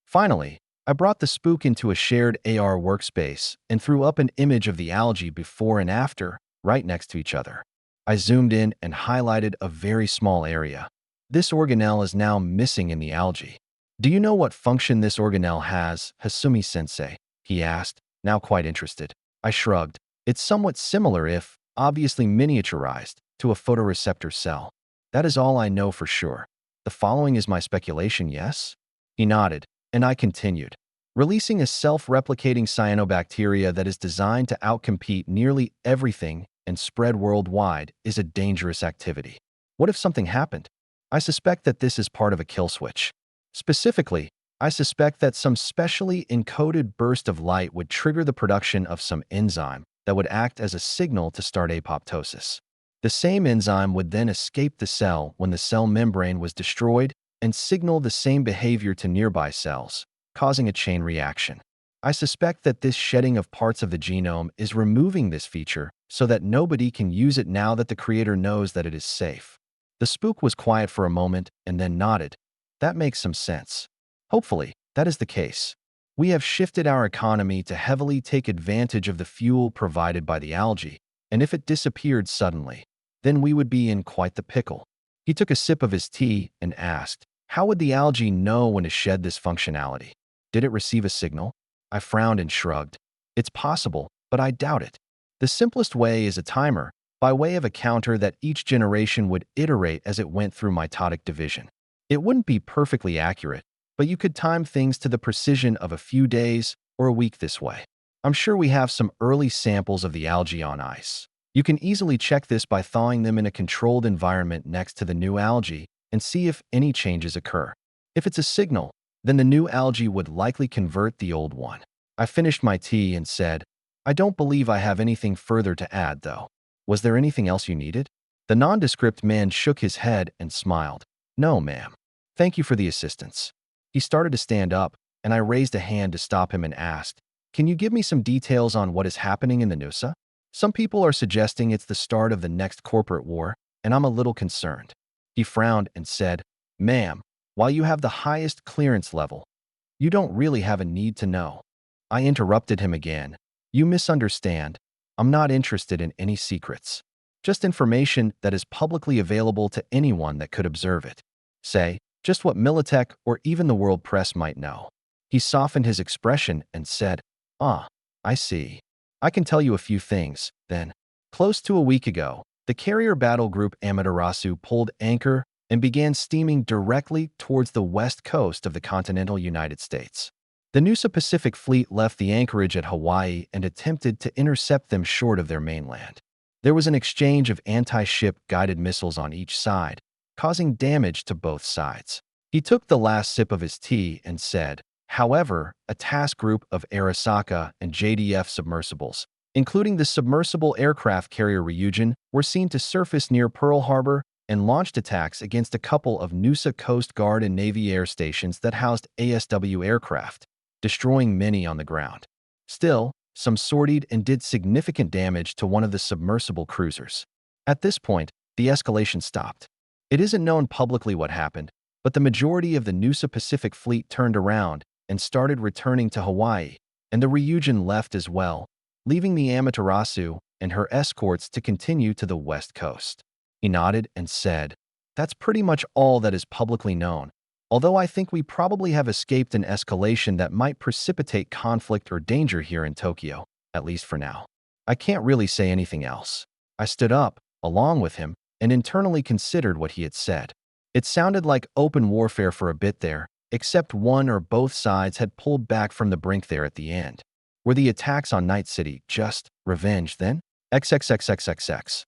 Finally, I brought the spook into a shared AR workspace and threw up an image of the algae before and after, right next to each other. I zoomed in and highlighted a very small area. "This organelle is now missing in the algae. Do you know what function this organelle has, Hasumi-sensei?" he asked, now quite interested. I shrugged. "It's somewhat similar, if obviously miniaturized, to a photoreceptor cell. That is all I know for sure. The following is my speculation, yes?" He nodded, and I continued. "Releasing a self-replicating cyanobacteria that is designed to outcompete nearly everything and spread worldwide is a dangerous activity. What if something happened? I suspect that this is part of a kill switch. Specifically, I suspect that some specially encoded burst of light would trigger the production of some enzyme that would act as a signal to start apoptosis. The same enzyme would then escape the cell when the cell membrane was destroyed and signal the same behavior to nearby cells, causing a chain reaction. I suspect that this shedding of parts of the genome is removing this feature so that nobody can use it now that the creator knows that it is safe." The spook was quiet for a moment and then nodded. "That makes some sense. Hopefully, that is the case. We have shifted our economy to heavily take advantage of the fuel provided by the algae, and if it disappeared suddenly, then we would be in quite the pickle." He took a sip of his tea and asked, "How would the algae know when to shed this functionality? Did it receive a signal?" I frowned and shrugged. "It's possible, but I doubt it. The simplest way is a timer, by way of a counter that each generation would iterate as it went through mitotic division. It wouldn't be perfectly accurate, but you could time things to the precision of a few days or a week this way. I'm sure we have some early samples of the algae on ice. You can easily check this by thawing them in a controlled environment next to the new algae and see if any changes occur. If it's a signal, then the new algae would likely convert the old one." I finished my tea and said, "I don't believe I have anything further to add, though. Was there anything else you needed?" The nondescript man shook his head and smiled. "No, ma'am. Thank you for the assistance." He started to stand up, and I raised a hand to stop him and asked, "Can you give me some details on what is happening in the Nusa? Some people are suggesting it's the start of the next corporate war, and I'm a little concerned." He frowned and said, "Ma'am, while you have the highest clearance level, you don't really have a need to know." I interrupted him again. "You misunderstand. I'm not interested in any secrets. Just information that is publicly available to anyone that could observe it. Say, just what Militech or even the world press might know." He softened his expression and said, "Ah, I see. I can tell you a few things, then." Close to a week ago, the carrier battle group Amaterasu pulled anchor and began steaming directly towards the west coast of the continental United States. The Nusa Pacific Fleet left the anchorage at Hawaii and attempted to intercept them short of their mainland. There was an exchange of anti-ship guided missiles on each side, causing damage to both sides. He took the last sip of his tea and said, however, a task group of Arasaka and JDF submersibles, including the submersible aircraft carrier Ryujin, were seen to surface near Pearl Harbor and launched attacks against a couple of Nusa Coast Guard and Navy air stations that housed ASW aircraft, destroying many on the ground. Still, some sortied and did significant damage to one of the submersible cruisers. At this point, the escalation stopped. It isn't known publicly what happened, but the majority of the Nusa Pacific Fleet turned around and started returning to Hawaii, and the Ryujin left as well, leaving the Amaterasu and her escorts to continue to the west coast. He nodded and said, that's pretty much all that is publicly known, although I think we probably have escaped an escalation that might precipitate conflict or danger here in Tokyo, at least for now. I can't really say anything else. I stood up, along with him, and internally considered what he had said. It sounded like open warfare for a bit there, except one or both sides had pulled back from the brink there at the end. Were the attacks on Night City just revenge then? XXXXXX.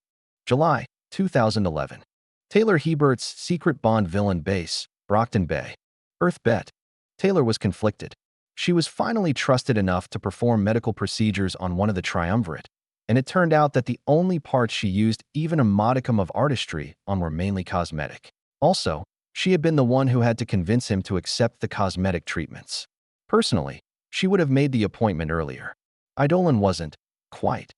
July 2011. Taylor Hebert's secret Bond villain base, Brockton Bay. Earth Bet. Taylor was conflicted. She was finally trusted enough to perform medical procedures on one of the triumvirate, and it turned out that the only parts she used even a modicum of artistry on were mainly cosmetic. Also, she had been the one who had to convince him to accept the cosmetic treatments. Personally, she would have made the appointment earlier. Eidolon wasn't quite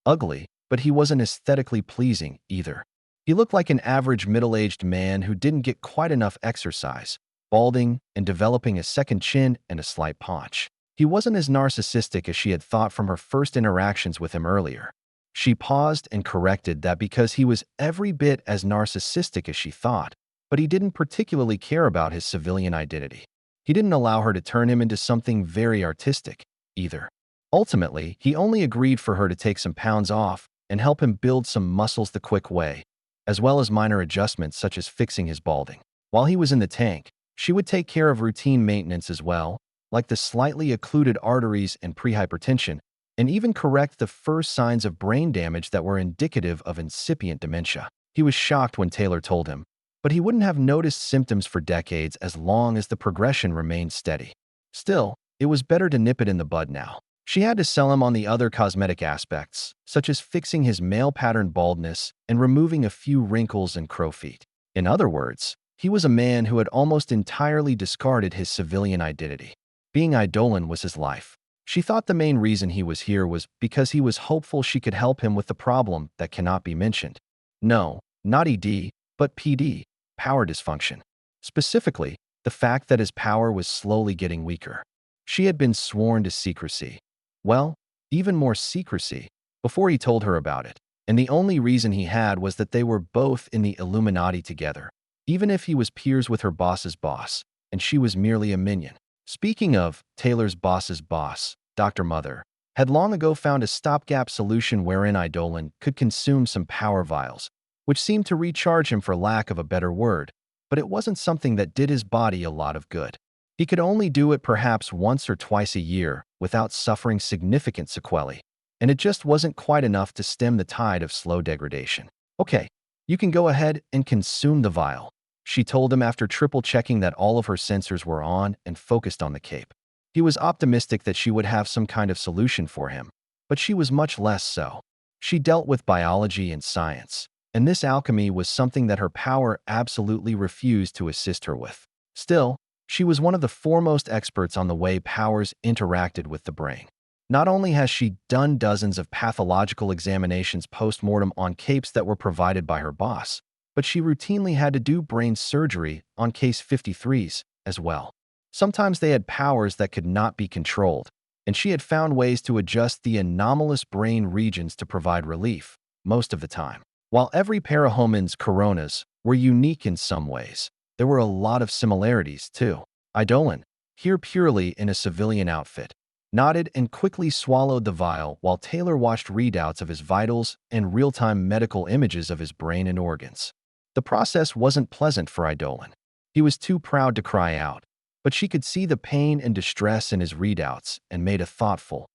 ugly, but he wasn't aesthetically pleasing either. He looked like an average middle-aged man who didn't get quite enough exercise, balding and developing a second chin and a slight paunch. He wasn't as narcissistic as she had thought from her first interactions with him earlier. She paused and corrected that because he was every bit as narcissistic as she thought, but he didn't particularly care about his civilian identity. He didn't allow her to turn him into something very artistic, either. Ultimately, he only agreed for her to take some pounds off and help him build some muscles the quick way, as well as minor adjustments such as fixing his balding. While he was in the tank, she would take care of routine maintenance as well, like the slightly occluded arteries and prehypertension, and even correct the first signs of brain damage that were indicative of incipient dementia. He was shocked when Taylor told him, but he wouldn't have noticed symptoms for decades as long as the progression remained steady. Still, it was better to nip it in the bud now. She had to sell him on the other cosmetic aspects, such as fixing his male-pattern baldness and removing a few wrinkles and crow feet. In other words, he was a man who had almost entirely discarded his civilian identity. Being Eidolon was his life. She thought the main reason he was here was because he was hopeful she could help him with the problem that cannot be mentioned. No, not ED, but PD, power dysfunction. Specifically, the fact that his power was slowly getting weaker. She had been sworn to secrecy. Well, even more secrecy, before he told her about it. And the only reason he had was that they were both in the Illuminati together, even if he was peers with her boss's boss, and she was merely a minion. Speaking of, Taylor's boss's boss, Dr. Mother, had long ago found a stopgap solution wherein Eidolon could consume some power vials, which seemed to recharge him for lack of a better word, but it wasn't something that did his body a lot of good. He could only do it perhaps once or twice a year without suffering significant sequelae, and it just wasn't quite enough to stem the tide of slow degradation. Okay, you can go ahead and consume the vial, she told him after triple-checking that all of her sensors were on and focused on the cape. He was optimistic that she would have some kind of solution for him, but she was much less so. She dealt with biology and science, and this alchemy was something that her power absolutely refused to assist her with. Still, she was one of the foremost experts on the way powers interacted with the brain. Not only has she done dozens of pathological examinations post-mortem on capes that were provided by her boss, but she routinely had to do brain surgery on case 53s as well. Sometimes they had powers that could not be controlled, and she had found ways to adjust the anomalous brain regions to provide relief, most of the time. While every parahomin's coronas were unique in some ways, there were a lot of similarities too. Eidolon, here purely in a civilian outfit, nodded and quickly swallowed the vial while Taylor watched readouts of his vitals and real-time medical images of his brain and organs. The process wasn't pleasant for Eidolon. He was too proud to cry out, but she could see the pain and distress in his readouts and made a thoughtful,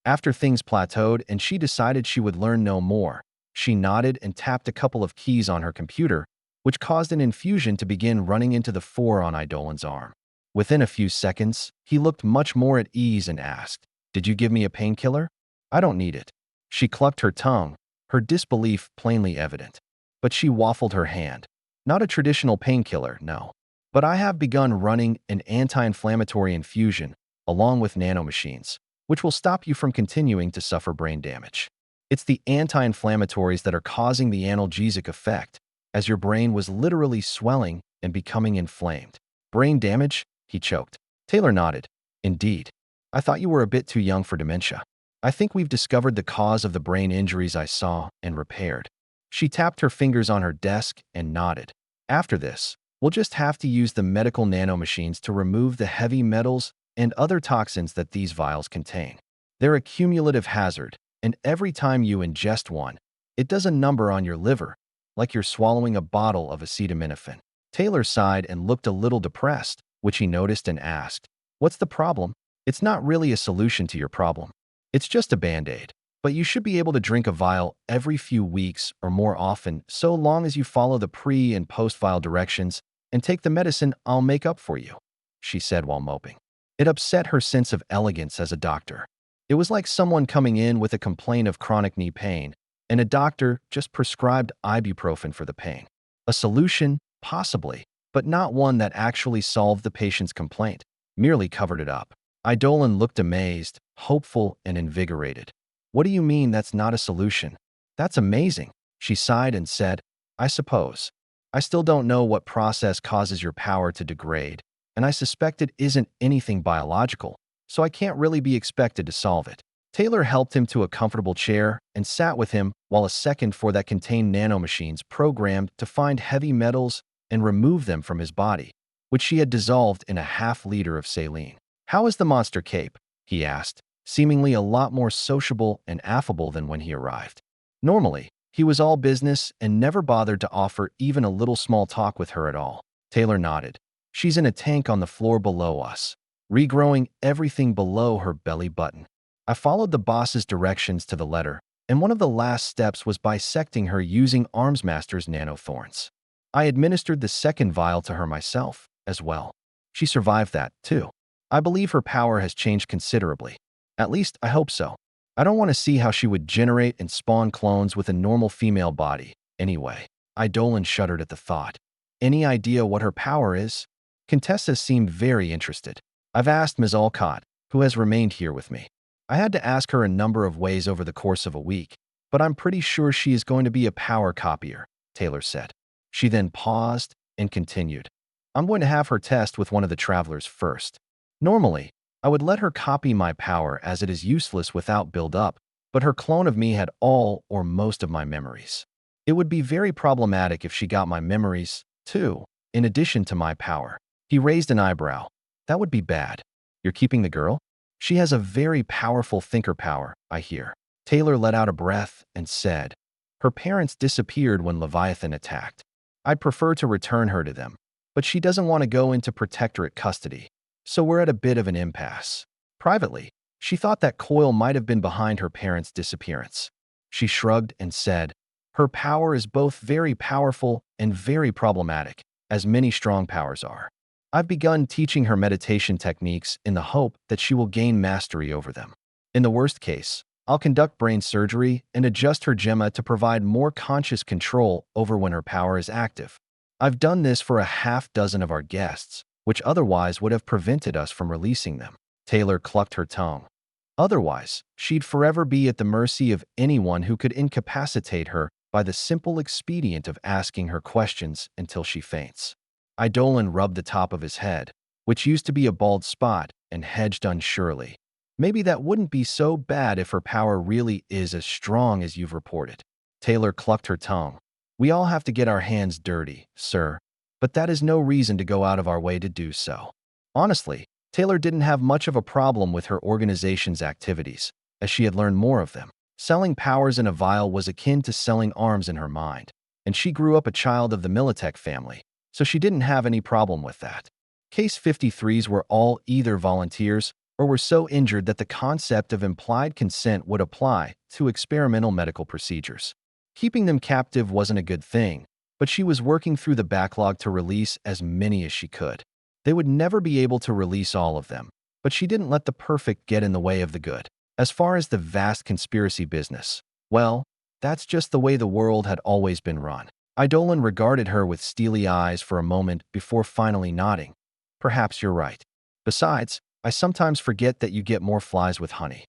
After things plateaued and she decided she would learn no more, she nodded and tapped a couple of keys on her computer, which caused an infusion to begin running into the fore on Idolin's arm. Within a few seconds, he looked much more at ease and asked, "Did you give me a painkiller?" "I don't need it." She clucked her tongue, her disbelief plainly evident. But she waffled her hand. "Not a traditional painkiller, no. But I have begun running an anti-inflammatory infusion, along with nanomachines, which will stop you from continuing to suffer brain damage. It's the anti-inflammatories that are causing the analgesic effect, as your brain was literally swelling and becoming inflamed." "Brain damage?" he choked. Taylor nodded. "Indeed. I thought you were a bit too young for dementia. I think we've discovered the cause of the brain injuries I saw and repaired." She tapped her fingers on her desk and nodded. "After this, we'll just have to use the medical nanomachines to remove the heavy metals and other toxins that these vials contain. They're a cumulative hazard, and every time you ingest one, it does a number on your liver, like you're swallowing a bottle of acetaminophen." Taylor sighed and looked a little depressed, which he noticed and asked, "What's the problem?" "It's not really a solution to your problem. It's just a Band-Aid. But you should be able to drink a vial every few weeks or more often, so long as you follow the pre- and post-vial directions and take the medicine I'll make up for you," she said while moping. It upset her sense of elegance as a doctor. It was like someone coming in with a complaint of chronic knee pain, and a doctor just prescribed ibuprofen for the pain. A solution, possibly, but not one that actually solved the patient's complaint, merely covered it up. Idolin looked amazed, hopeful, and invigorated. "What do you mean that's not a solution?" "That's amazing," she sighed and said. "I suppose. I still don't know what process causes your power to degrade, and I suspect it isn't anything biological, so I can't really be expected to solve it." Taylor helped him to a comfortable chair and sat with him while a second for that contained nanomachines programmed to find heavy metals and remove them from his body, which she had dissolved in a half-liter of saline. "How is the monster cape?" he asked, seemingly a lot more sociable and affable than when he arrived. Normally, he was all business and never bothered to offer even a little small talk with her at all. Taylor nodded. "She's in a tank on the floor below us, regrowing everything below her belly button. I followed the boss's directions to the letter, and one of the last steps was bisecting her using Armsmaster's nanothorns. I administered the second vial to her myself, as well. She survived that, too. I believe her power has changed considerably. At least, I hope so. I don't want to see how she would generate and spawn clones with a normal female body, anyway." Idolin shuddered at the thought. "Any idea what her power is?" Contessa seemed very interested. "I've asked Ms. Alcott, who has remained here with me. I had to ask her a number of ways over the course of a week, but I'm pretty sure she is going to be a power copier," Taylor said. She then paused and continued. "I'm going to have her test with one of the travelers first. Normally, I would let her copy my power as it is useless without build-up, but her clone of me had all or most of my memories. It would be very problematic if she got my memories, too, in addition to my power." He raised an eyebrow. "That would be bad. You're keeping the girl? She has a very powerful thinker power, I hear." Taylor let out a breath and said, "Her parents disappeared when Leviathan attacked. I'd prefer to return her to them, but she doesn't want to go into protectorate custody. So we're at a bit of an impasse." Privately, she thought that Coyle might have been behind her parents' disappearance. She shrugged and said, "Her power is both very powerful and very problematic, as many strong powers are. I've begun teaching her meditation techniques in the hope that she will gain mastery over them. In the worst case, I'll conduct brain surgery and adjust her gemma to provide more conscious control over when her power is active. I've done this for a half-dozen of our guests, which otherwise would have prevented us from releasing them." Taylor clucked her tongue. "Otherwise, she'd forever be at the mercy of anyone who could incapacitate her by the simple expedient of asking her questions until she faints." Idolin rubbed the top of his head, which used to be a bald spot, and hedged unsurely. "Maybe that wouldn't be so bad if her power really is as strong as you've reported." Taylor clucked her tongue. "We all have to get our hands dirty, sir, but that is no reason to go out of our way to do so." Honestly, Taylor didn't have much of a problem with her organization's activities, as she had learned more of them. Selling powers in a vial was akin to selling arms in her mind, and she grew up a child of the Militech family, so she didn't have any problem with that. Case 53s were all either volunteers or were so injured that the concept of implied consent would apply to experimental medical procedures. Keeping them captive wasn't a good thing, but she was working through the backlog to release as many as she could. They would never be able to release all of them, but she didn't let the perfect get in the way of the good. As far as the vast conspiracy business, well, that's just the way the world had always been run. Eidolon regarded her with steely eyes for a moment before finally nodding. Perhaps you're right. Besides, I sometimes forget that you get more flies with honey.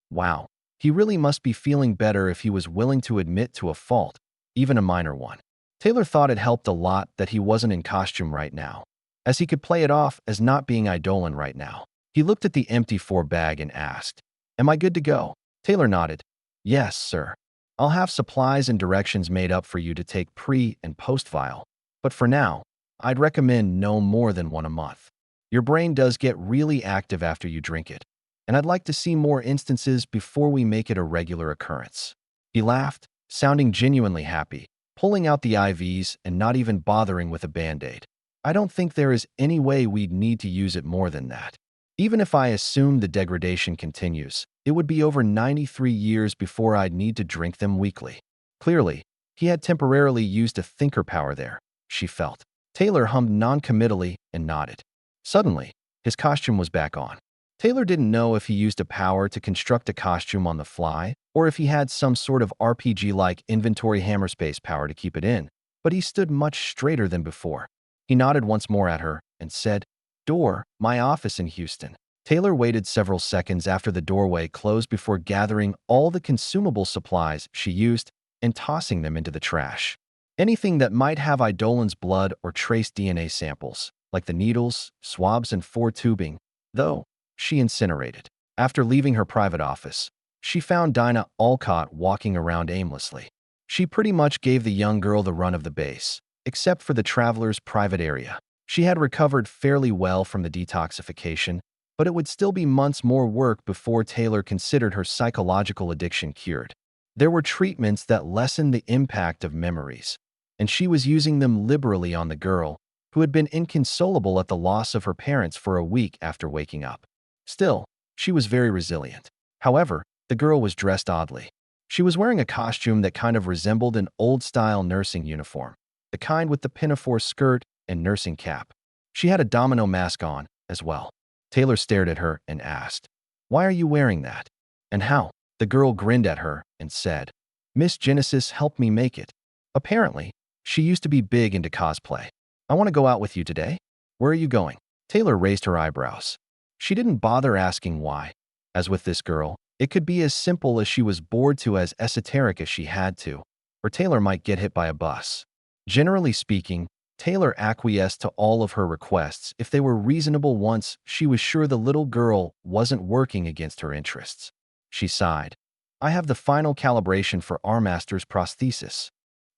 Wow, he really must be feeling better if he was willing to admit to a fault, even a minor one. Taylor thought it helped a lot that he wasn't in costume right now, as he could play it off as not being Eidolon right now. He looked at the empty 4-bag and asked, "Am I good to go?" Taylor nodded. "Yes, sir. I'll have supplies and directions made up for you to take pre- and post-vial, but for now, I'd recommend no more than one a month. Your brain does get really active after you drink it, and I'd like to see more instances before we make it a regular occurrence." He laughed, sounding genuinely happy, pulling out the IVs and not even bothering with a Band-Aid. "I don't think there is any way we'd need to use it more than that. Even if I assume the degradation continues, it would be over 93 years before I'd need to drink them weekly." Clearly, he had temporarily used a thinker power there, she felt. Taylor hummed non-committally and nodded. Suddenly, his costume was back on. Taylor didn't know if he used a power to construct a costume on the fly or if he had some sort of RPG-like inventory hammer space power to keep it in, but he stood much straighter than before. He nodded once more at her and said, "Door, my office in Houston." Taylor waited several seconds after the doorway closed before gathering all the consumable supplies she used and tossing them into the trash. Anything that might have Eidolon's blood or trace DNA samples, like the needles, swabs, and 4 tubing, though, she incinerated. After leaving her private office, she found Dinah Alcott walking around aimlessly. She pretty much gave the young girl the run of the base, except for the traveler's private area. She had recovered fairly well from the detoxification, but it would still be months more work before Taylor considered her psychological addiction cured. There were treatments that lessened the impact of memories, and she was using them liberally on the girl, who had been inconsolable at the loss of her parents for a week after waking up. Still, she was very resilient. However, the girl was dressed oddly. She was wearing a costume that kind of resembled an old-style nursing uniform, the kind with the pinafore skirt and nursing cap. She had a domino mask on, as well. Taylor stared at her and asked, "Why are you wearing that? And how?" The girl grinned at her and said, "Miss Genesis helped me make it." Apparently, she used to be big into cosplay. "I want to go out with you today. Where are you going?" Taylor raised her eyebrows. She didn't bother asking why. As with this girl, it could be as simple as she was bored to as esoteric as she had to, or Taylor might get hit by a bus. Generally speaking, Taylor acquiesced to all of her requests if they were reasonable once she was sure the little girl wasn't working against her interests. She sighed. "I have the final calibration for Armaster's prosthesis."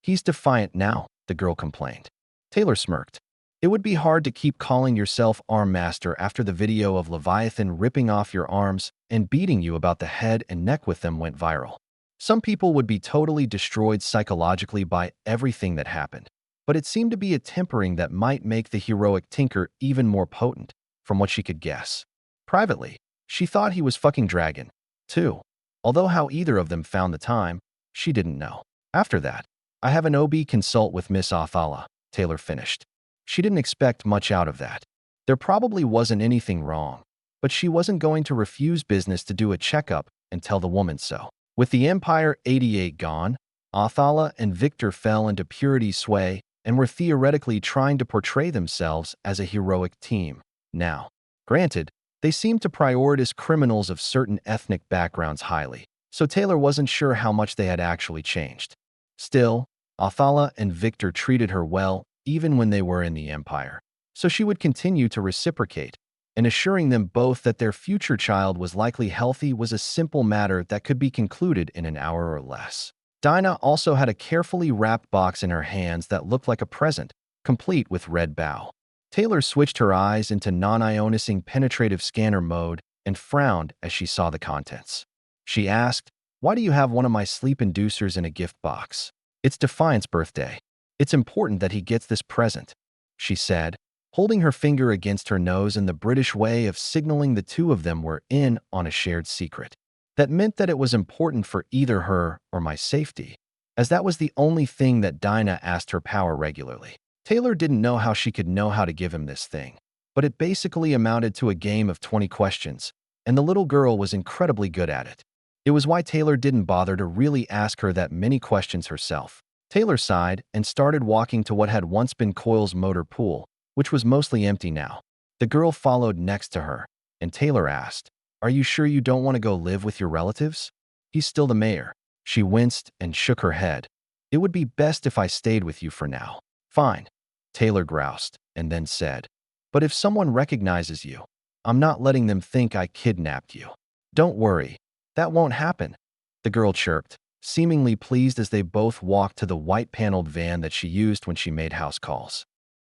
"He's defiant now," the girl complained. Taylor smirked. "It would be hard to keep calling yourself Armmaster after the video of Leviathan ripping off your arms and beating you about the head and neck with them went viral. Some people would be totally destroyed psychologically by everything that happened. But it seemed to be a tempering that might make the heroic Tinker even more potent, from what she could guess. Privately, she thought he was fucking Dragon, too. Although how either of them found the time, she didn't know. After that, "I have an OB consult with Miss Othala," Taylor finished. She didn't expect much out of that. There probably wasn't anything wrong, but she wasn't going to refuse business to do a checkup and tell the woman so. With the Empire 88 gone, Othala and Victor fell into Purity's sway and were theoretically trying to portray themselves as a heroic team. Now, granted, they seemed to prioritize criminals of certain ethnic backgrounds highly, so Taylor wasn't sure how much they had actually changed. Still, Othala and Victor treated her well even when they were in the Empire, so she would continue to reciprocate, and assuring them both that their future child was likely healthy was a simple matter that could be concluded in an hour or less. Dinah also had a carefully wrapped box in her hands that looked like a present, complete with red bow. Taylor switched her eyes into non-ionicing penetrative scanner mode and frowned as she saw the contents. She asked, "Why do you have one of my sleep inducers in a gift box?" "It's Defiant's birthday. It's important that he gets this present," she said, holding her finger against her nose in the British way of signaling the two of them were in on a shared secret. That meant that it was important for either her or my safety. as that was the only thing that Dinah asked her power regularly. Taylor didn't know how she could know how to give him this thing, but it basically amounted to a game of 20 questions, and the little girl was incredibly good at it. It was why Taylor didn't bother to really ask her that many questions herself. Taylor sighed and started walking to what had once been Coyle's motor pool, which was mostly empty now. The girl followed next to her, and Taylor asked, "Are you sure you don't want to go live with your relatives? He's still the mayor." She winced and shook her head. "It would be best if I stayed with you for now." "Fine," Taylor groused, and then said, "But if someone recognizes you, I'm not letting them think I kidnapped you." "Don't worry, that won't happen," the girl chirped, seemingly pleased as they both walked to the white-paneled van that she used when she made house calls.